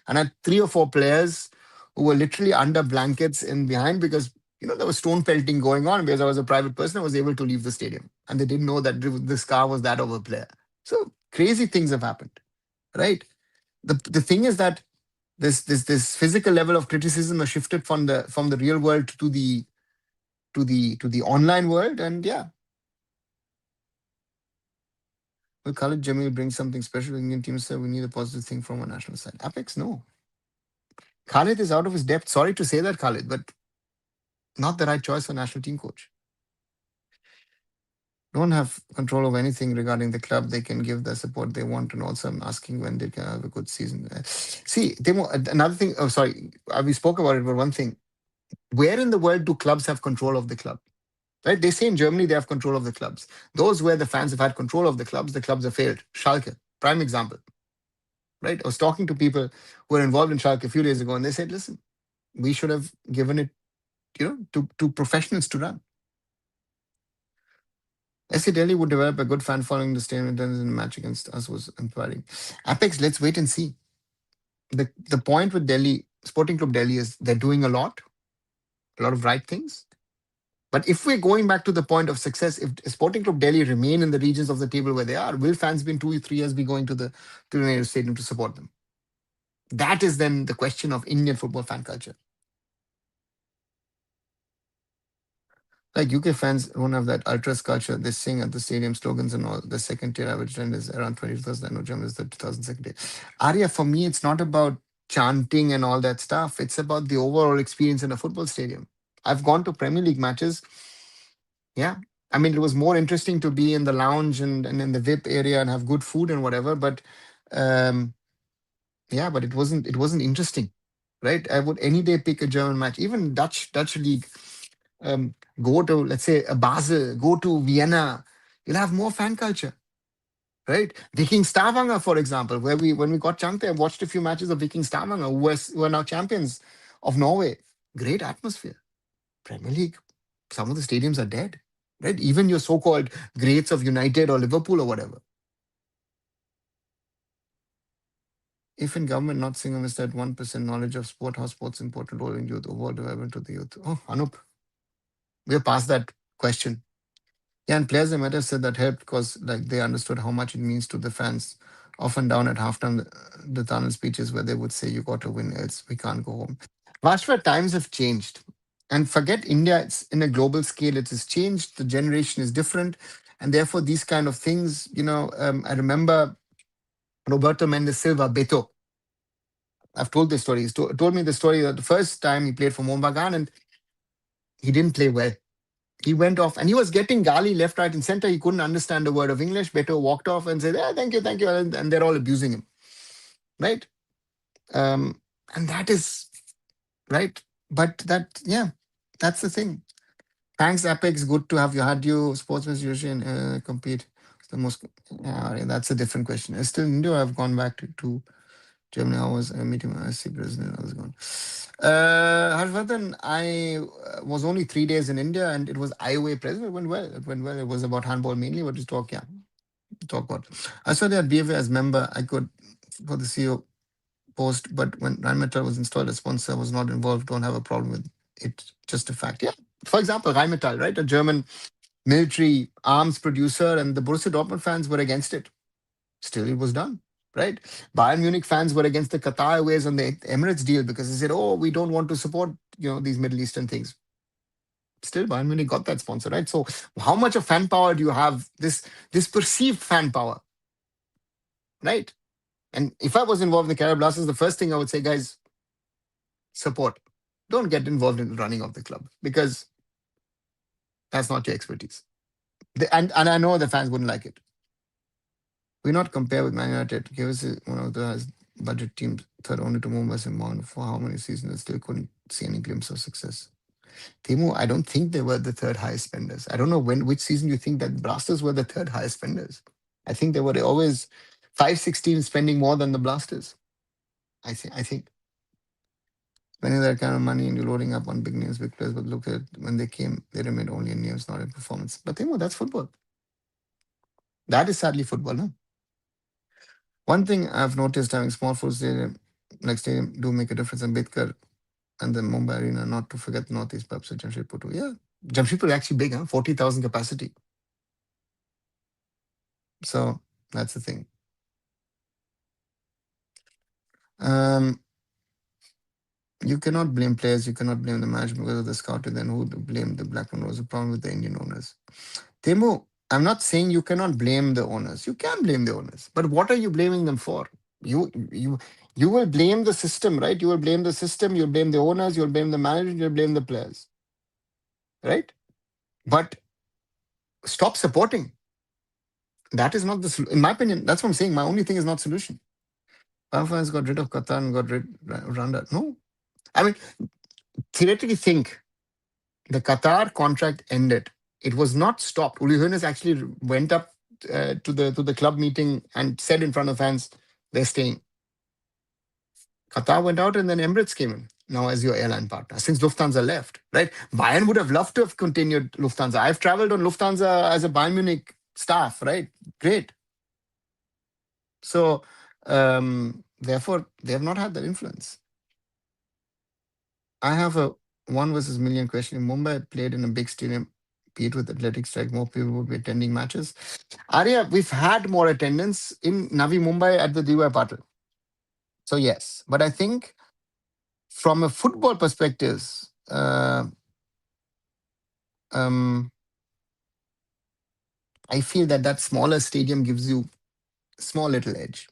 and had three or four players who were literally under blankets in behind because there was stone pelting going on because I was a private person. I was able to leave the stadium, and they didn't know that this car was that of a player. So crazy things have happened, right? The thing is that this physical level of criticism has shifted from the real world to the online world, and yeah, will Khalid Jamil bring something special? Indian team said we need a positive thing from our national side. Apex, no. Khalid is out of his depth. Sorry to say that, Khalid, but not the right choice for national team coach. Don't have control of anything regarding the club. They can give the support they want, and also I'm asking when they can have a good season. See, another thing. Oh, sorry, we spoke about it, but one thing: where in the world do clubs have control of the club? Right? They say in Germany they have control of the clubs. Those where the fans have had control of the clubs have failed. Schalke, prime example. Right? I was talking to people who were involved in Schalke a few days ago, and they said, "Listen, we should have given it, to professionals to run." SC Delhi would develop a good fan following the stadium attendance in the match against us was inspiring. Apex, let's wait and see. The point with Delhi, Sporting Club Delhi, is they're doing a lot of right things. But if we're going back to the point of success, if Sporting Club Delhi remain in the regions of the table where they are, will fans be in 2 3 years be going to the native stadium to support them? That is then the question of Indian football fan culture. Like UK fans don't have that ultras culture. They sing at the stadium slogans and all. The second tier average trend is around 20,000. I know Germany is the 2002nd day. Arya, for me, it's not about chanting and all that stuff. It's about the overall experience in a football stadium. I've gone to Premier League matches. Yeah. I mean, it was more interesting to be in the lounge and in the VIP area and have good food and whatever. But um, yeah, but it wasn't interesting, right? I would any day pick a German match, even Dutch league. Go to, let's say, a Basel, go to Vienna, you'll have more fan culture, right? Viking Stavanger, for example, where when we got chunked there, watched a few matches of Viking Stavanger, who are now champions of Norway. Great atmosphere. Premier League, some of the stadiums are dead, right? Even your so-called greats of United or Liverpool or whatever. If in government not single is that 1% knowledge of sport, how sports important role in youth, overall development of the youth. Oh, Anup, we're past that question. Yeah, and players and matters said that helped because like they understood how much it means to the fans. Often down at halftime, the tunnel speeches where they would say, "You got to win, else we can't go home." Vashva, times have changed, and forget India. It's in a global scale. It has changed. The generation is different, and therefore these kind of things. I remember Roberto Mendes Silva, Beto. I've told this story. He's told me the story that the first time he played for Mohun and he didn't play well. He went off and he was getting gali left, right, and center. He couldn't understand a word of English. Beto walked off and said, thank you. And they're all abusing him. Right. And that is right. But yeah, that's the thing. Thanks, Apex. Good to have you. Had you sportsmen usually compete? The most, yeah, that's a different question. I still in India. I've gone back to Germany. I was meeting my SC president. I was gone. Harshvardhan, I was only 3 days in India and it was Iowa president. It went well. It went well. It was about handball mainly. What to talk? Yeah, talk about. I saw that BFA as member. I could for the CEO post, but when Rheinmetall was installed as sponsor, I was not involved. Don't have a problem with it. Just a fact. Yeah. For example, Rheinmetall, right? A German military arms producer, and the Borussia Dortmund fans were against it. Still, it was done, right? Bayern Munich fans were against the Qatar Airways and the Emirates deal because they said, "Oh, we don't want to support these Middle Eastern things." Still, Bayern Munich got that sponsor, right? So, how much of fan power do you have? This perceived fan power, right? And if I was involved in the Carib Blasters, the first thing I would say, guys, support. Don't get involved in the running of the club because that's not your expertise. And I know the fans wouldn't like it. We not compare with Man United. Give us one of the highest budget teams, third only to Mumbai and Mount for how many seasons. I still couldn't see any glimpse of success. Timo, I don't think they were the third highest spenders. I don't know which season you think that Blasters were the third highest spenders. I think they were always 5-16 spending more than the Blasters. I think spending that kind of money and you're loading up on big names, big players, but look at when they came, they remained only in names, not in performance. But Timo, that's football. That is sadly football, no? One thing I've noticed having small full stadium, like stadium, do make a difference. And Ambedkar and the Mumbai Arena, not to forget Northeast pubs at Jamshedpur too. Yeah, Jamshedpur is actually big, huh? 40,000 capacity. So that's the thing. Um, you cannot blame players, you cannot blame the management because of the scouting. Then who to blame? The black and was a problem with the Indian owners. Temu, I'm not saying you cannot blame the owners. You can blame the owners, but what are you blaming them for? You will blame the system, right? You will blame the system. You'll blame the owners. You'll blame the manager. You'll blame the players, right? But stop supporting. That is not the in my opinion. That's what I'm saying. My only thing is not solution. Alpha has got rid of Qatar and got rid of Rwanda. No, I mean theoretically think the Qatar contract ended. It was not stopped. Uli Hoeneß actually went up to the club meeting and said in front of fans, "They're staying." Qatar went out and then Emirates came in now as your airline partner since Lufthansa left, right? Bayern would have loved to have continued Lufthansa. I've traveled on Lufthansa as a Bayern Munich staff, right? Great. So, therefore, they have not had that influence. I have a one versus million question. If Mumbai played in a big stadium, be it with Athletic Strike, more people would be attending matches. Arya, we've had more attendance in Navi Mumbai at the DY Patil. So, yes. But I think from a football perspective, um, I feel that that smaller stadium gives you small little edge.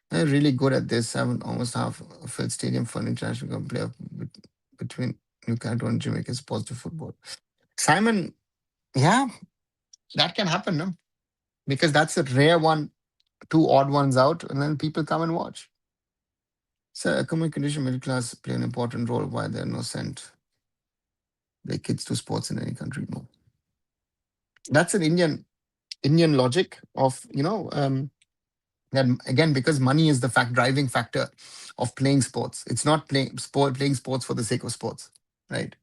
They're really good at this. Having almost half a filled stadium for an international player between Newcastle and Jamaica is positive football. Simon, yeah, that can happen, no? Because that's a rare one, two odd ones out, and then people come and watch. So, economic condition, middle class play an important role. Why there are no sent their kids to sports in any country? No, that's an Indian logic of that again because money is the driving factor of playing sports. It's not playing sports for the sake of sports, right?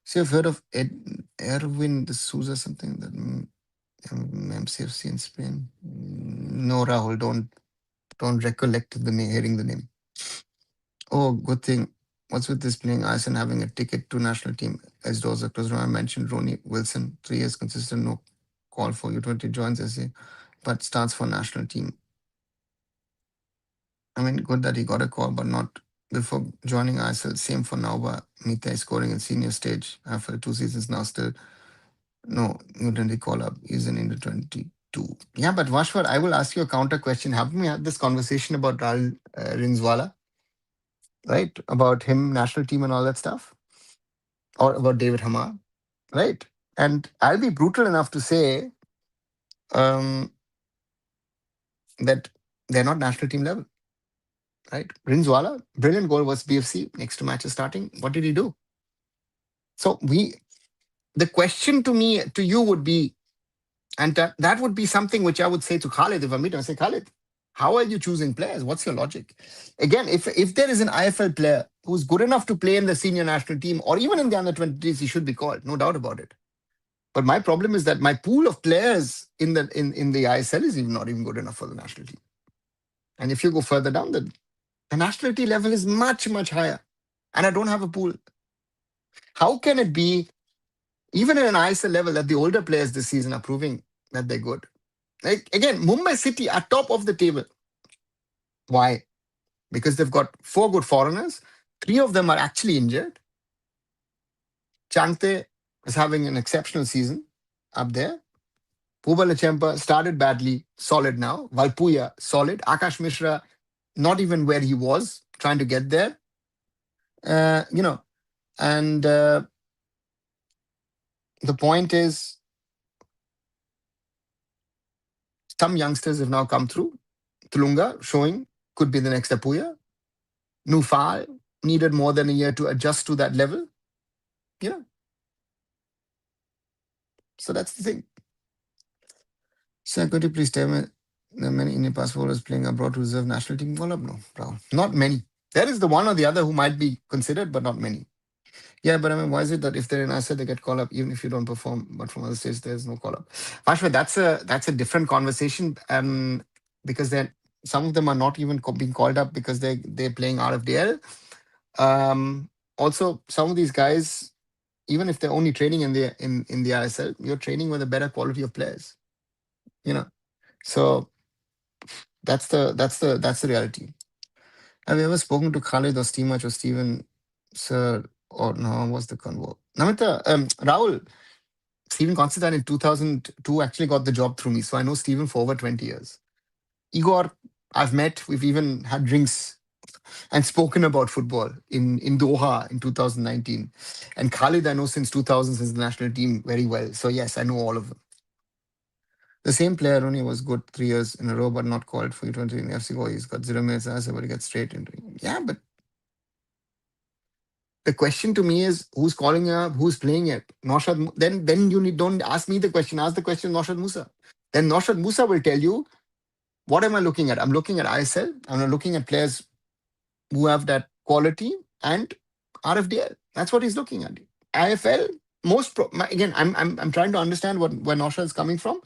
So you've heard of Erwin de Souza, something that MCFC in Spain. No, Rahul, don't recollect the name, hearing the name. Oh, good thing. What's with this playing ice and having a ticket to national team? As doors are closed. I mentioned Ronnie Wilson, 3 years consistent, no call for U20 joins SA, but starts for national team. I mean, good that he got a call, but not before joining ISL. Same for Nauba. Mita is scoring in senior stage after 2 seasons now. Still, no U20 call up. He's in under 22. Yeah, but Vashwar, I will ask you a counter question. Haven't we had this conversation about Rahul Rinzwala, right? About him, national team, and all that stuff? Or about David Hamar, right? And I'll be brutal enough to say um, that they're not national team level, right? Rinzwala, brilliant goal was BFC next to matches starting. What did he do? So the question to you would be, and that would be something which I would say to Khalid if I meet him. I say, Khalid, how are you choosing players? What's your logic? Again, if there is an IFL player who's good enough to play in the senior national team or even in the under 20s, he should be called, no doubt about it. But my problem is that my pool of players in the ISL is not even good enough for the national team. And if you go further down, the nationality level is much, much higher. And I don't have a pool. How can it be, even at an ISL level, that the older players this season are proving that they're good? Like, again, Mumbai City are top of the table. Why? Because they've got 4 good foreigners. 3 of them are actually injured. Changte is having an exceptional season up there. Pubal Lachempa started badly, solid now. Valpuya, solid. Akash Mishra, not even where he was, trying to get there. And the point is, some youngsters have now come through. Tulunga, showing, could be the next Apuya. Nufal needed more than a year to adjust to that level. So that's the thing. Sir, could you please tell me the many Indian passporters playing abroad to reserve national team? Well, no, not many. There is the one or the other who might be considered, but not many. Yeah, but I mean, why is it that if they're in asset, they get called up even if you don't perform, but from other states there's no call up? Vashwa, that's a different conversation. Because then some of them are not even being called up because they're playing RFDL. Also, some of these guys, even if they're only training in the ISL, you're training with a better quality of players. You know, so that's the reality. Have you ever spoken to Khalid or Steve Much or Steven, sir? Or no, what's the convo? Namita, Rahul, Stephen Constantine in 2002 actually got the job through me. So I know Stephen for over 20 years. Igor, I've met. We've even had drinks and spoken about football in Doha in 2019. And Khalid, I know since 2000, since the national team very well. So yes, I know all of them. The same player only was good 3 years in a row, but not called for U20 in FC. Oh, he's got 0 minutes. I said, but he gets straight into it. Yeah, but the question to me is who's calling it up, who's playing it? Then you don't ask me the question, ask the question Noshad Musa. Then Noshad Musa will tell you, what am I looking at? I'm looking at ISL, I'm looking at players who have that quality and RFDL. That's what he's looking at. IFL, again, I'm trying to understand where Noshad is coming from,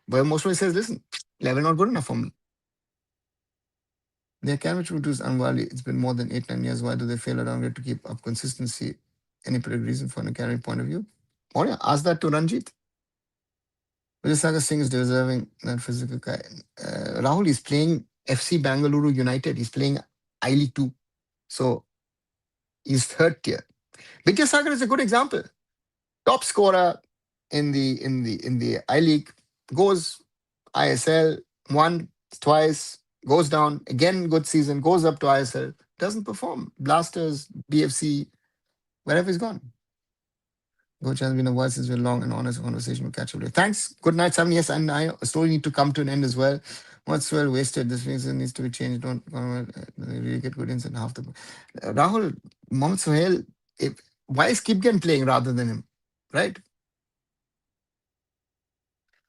where most of it says, listen, level not good enough for me. The academic route is unvalued. It's been more than 8, 9 years. Why do they fail around here to keep up consistency? Any particular reason for an academic point of view? Oh yeah, ask that to Ranjit. Vijayasagar Singh is deserving that physical guy. Rahul is playing FC Bangalore United. He's playing I League 2. So he's third tier. Vijayasagar is a good example. Top scorer in the I League, goes ISL, won twice, goes down, again good season, goes up to ISL, doesn't perform. Blasters, BFC, wherever he's gone. Coach has been a while since we're long and honest conversation. We'll catch up later. Thanks. Good night, Sam. Yes, and I slowly need to come to an end as well. What's well wasted? This reason needs to be changed. Don't really get good insight half the. Rahul, Mohamed Sohail, why is Kipgen playing rather than him? Right?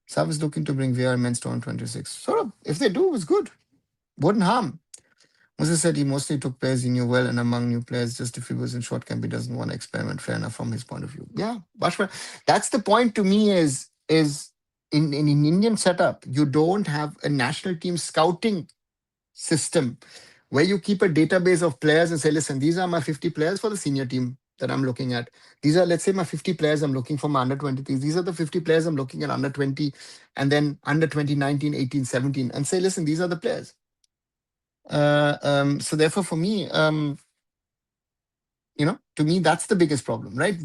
Sav is looking to bring VR men's to on 26. Sort of, if they do, it's good. Wouldn't harm. Moses said he mostly took players he knew well, and among new players, just if he was in short camp, he doesn't want to experiment. Fair enough from his point of view. Yeah, Bashwa, that's the point to me is in an Indian setup, you don't have a national team scouting system where you keep a database of players and say, listen, these are my 50 players for the senior team that I'm looking at. These are, let's say, my 50 players I'm looking for my under 23s. These are the 50 players I'm looking at under 20, and then under 20, 19, 18, 17, and say, listen, these are the players. So therefore, for me, to me, that's the biggest problem, right?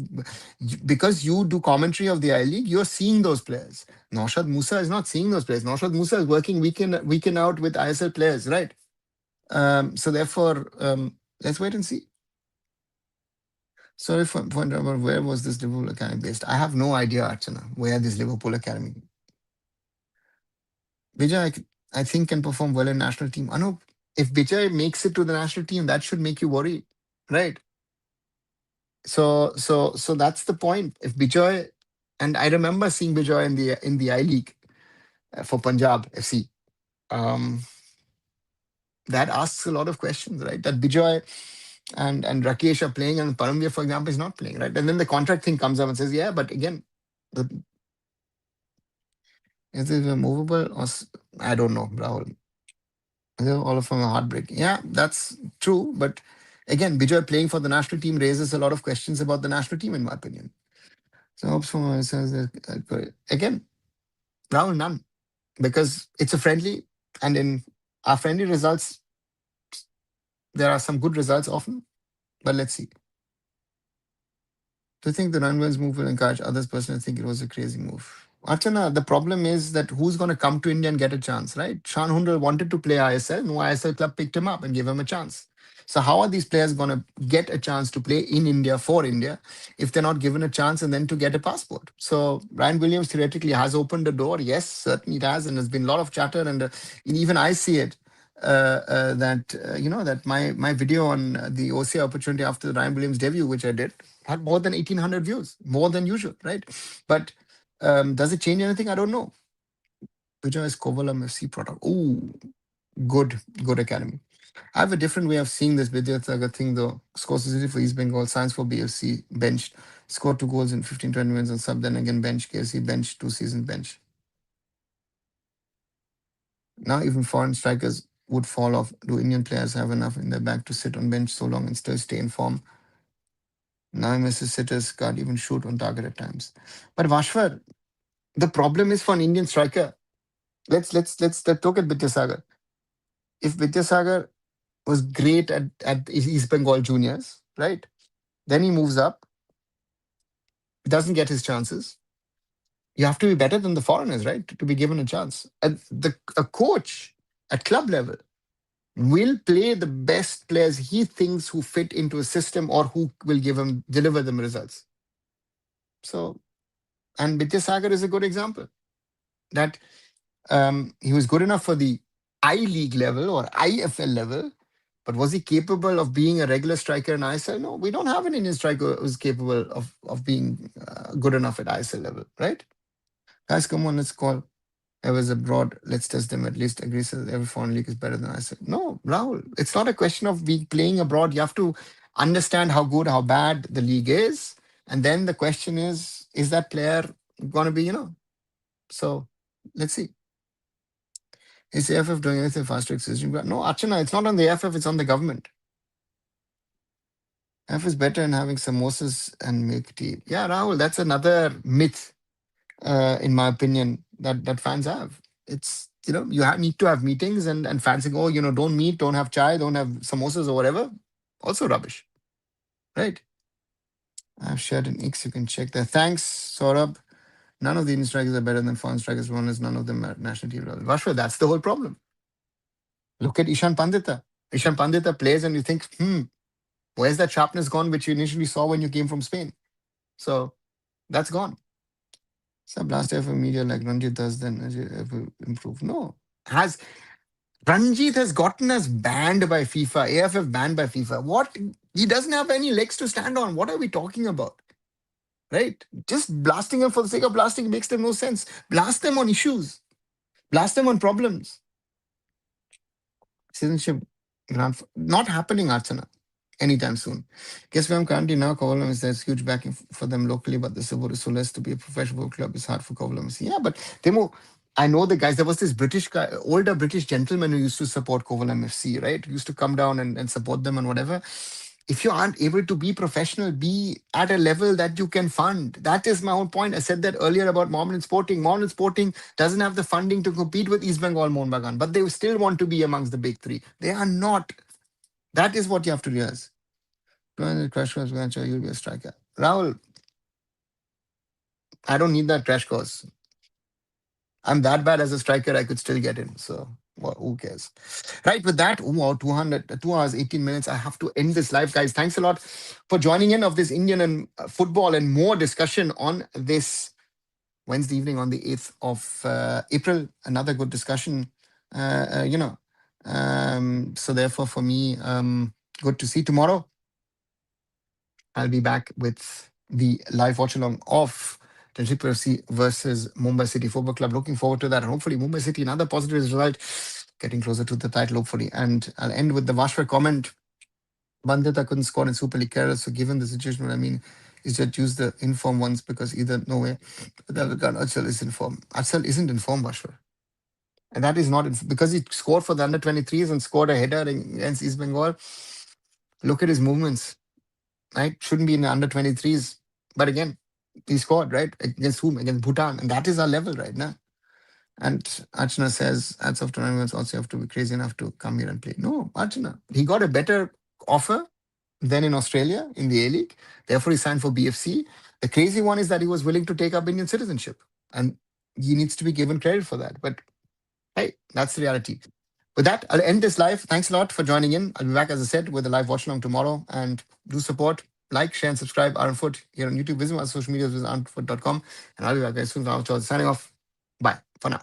Because you do commentary of the I League, you're seeing those players. Naushad Musa is not seeing those players. Naushad Musa is working week in out with ISL players, right? So therefore, let's wait and see. Sorry for pointing out where was this Liverpool Academy based. I have no idea, Archana, where this Liverpool Academy. Vijay, I think can perform well in national team. Anup, if Vijay makes it to the national team, that should make you worry, right? So that's the point. If Bijoy, and I remember seeing Bijoy in the I League for Punjab FC. Um, that asks a lot of questions, right? That Bijoy and Rakesh are playing, and Paramveer, for example, is not playing, right? And then the contract thing comes up and says, yeah, but again, is it movable or I don't know, Rahul. All of them are heartbreaking. Yeah, that's true, but again, Bijoy playing for the national team raises a lot of questions about the national team, in my opinion. So hopes for myself again, Rahul, none, because it's a friendly, and in our friendly results, there are some good results often, but let's see. Do you think the Runway's move will encourage others? Personally, I think it was a crazy move. Archana, the problem is that who's going to come to India and get a chance, right? Shan Hundal wanted to play ISL. No ISL club picked him up and gave him a chance. So how are these players going to get a chance to play in India for India if they're not given a chance and then to get a passport? So Ryan Williams theoretically has opened the door. Yes, certainly it has, and there's been a lot of chatter, and even I see it. That my video on the OCA opportunity after the Ryan Williams debut, which I did, had more than 1,800 views, more than usual, right? But does it change anything? I don't know. Vijay is Kovalam FC product. Ooh, good academy. I have a different way of seeing this Vidya Sagar thing though. Scores easily for East Bengal, signs for BFC, benched, scored 2 goals in 15, 20 minutes on sub, then again bench, KFC, bench, 2 season bench. Now even foreign strikers would fall off. Do Indian players have enough in their back to sit on bench so long and still stay in form? Now Mrs. Sitters can't even shoot on target at times. But Vashwar, the problem is for an Indian striker. Let's look at Vidyasagar. If Vidyasagar was great at East Bengal juniors, right? Then he moves up, doesn't get his chances. You have to be better than the foreigners, right? To be given a chance. A coach at club level will play the best players he thinks who fit into a system or who will deliver them results. So, and Vidyasagar is a good example that he was good enough for the I League level or IFL level, but was he capable of being a regular striker in ISL? No, we don't have an Indian striker who's capable of being good enough at ISL level, right? Guys, come on, let's call whoever's abroad. Let's test them at least. Agree that every foreign league is better than ISL. No, Rahul, it's not a question of playing abroad. You have to understand how good, how bad the league is. And then the question is that player going to be, So let's see. Is the AIFF doing anything fast track system? No, Archana, it's not on the AIFF, it's on the government. AIFF is better in having samosas and milk tea. Yeah, Rahul, that's another myth, in my opinion, that fans have. It's, need to have meetings and fans saying, oh, don't meet, don't have chai, don't have samosas or whatever. Also rubbish, right? I've shared an X, you can check there. Thanks, Saurabh. None of the Indian strikers are better than foreign strikers. One is none of them are national team level. Vashwa, that's the whole problem. Look at Ishan Pandita. Ishan Pandita plays and you think, where's that sharpness gone, which you initially saw when you came from Spain? So that's gone. Some last year for media like Ranjit does, then ever improve. No. Ranjit has gotten us banned by FIFA, AFF banned by FIFA. What? He doesn't have any legs to stand on. What are we talking about? Right? Just blasting them for the sake of blasting makes them no sense. Blast them on issues. Blast them on problems. Citizenship not happening, Archana, anytime soon. Guess where I'm currently now. Kovalam is there's huge backing for them locally, but the support is so less to be a professional club. It's hard for Kovalam. Yeah, but Timo, I know the guys. There was this British guy, older British gentleman who used to support Kovalam FC, right? Used to come down and support them and whatever. If you aren't able to be professional, be at a level that you can fund. That is my own point. I said that earlier about Mohammedan Sporting. Mohammedan Sporting doesn't have the funding to compete with East Bengal Mohun Bagan, but they still want to be amongst the big three. They are not. That is what you have to realize. Crash course, you'll be a striker. Rahul, I don't need that crash course. I'm that bad as a striker, I could still get in. So well, who cares? Right, with that, 2 hours, 18 minutes. I have to end this live, guys. Thanks a lot for joining in of this Indian and football and more discussion on this Wednesday evening on the 8th of April. Another good discussion, so therefore, for me, good to see tomorrow. I'll be back with the live watch along of Delhi FC versus Mumbai City Football Club. Looking forward to that. And hopefully, Mumbai City, another positive result, getting closer to the title, hopefully. And I'll end with the Vashwa comment. Bandita couldn't score in Super League Kerala. So, given the situation, what I mean is just use the informed ones because either no way. Achal is informed. Achal isn't informed, Vashwa. And that is not because he scored for the under 23s and scored a header against East Bengal. Look at his movements. Right? Shouldn't be in the under 23s. But again, he scored, right? Against whom? Against Bhutan. And that is our level right now. And Archana says, as of tournaments, also have to be crazy enough to come here and play. No, Archana. He got a better offer than in Australia in the A League. Therefore, he signed for BFC. The crazy one is that he was willing to take up Indian citizenship. And he needs to be given credit for that. But hey, that's the reality. With that, I'll end this live. Thanks a lot for joining in. I'll be back, as I said, with a live watch along tomorrow. And do support, like, share, and subscribe. Arunfoot here on YouTube. Visit my social media, visit arunfoot.com. And I'll be back very soon. Signing off. Bye for now.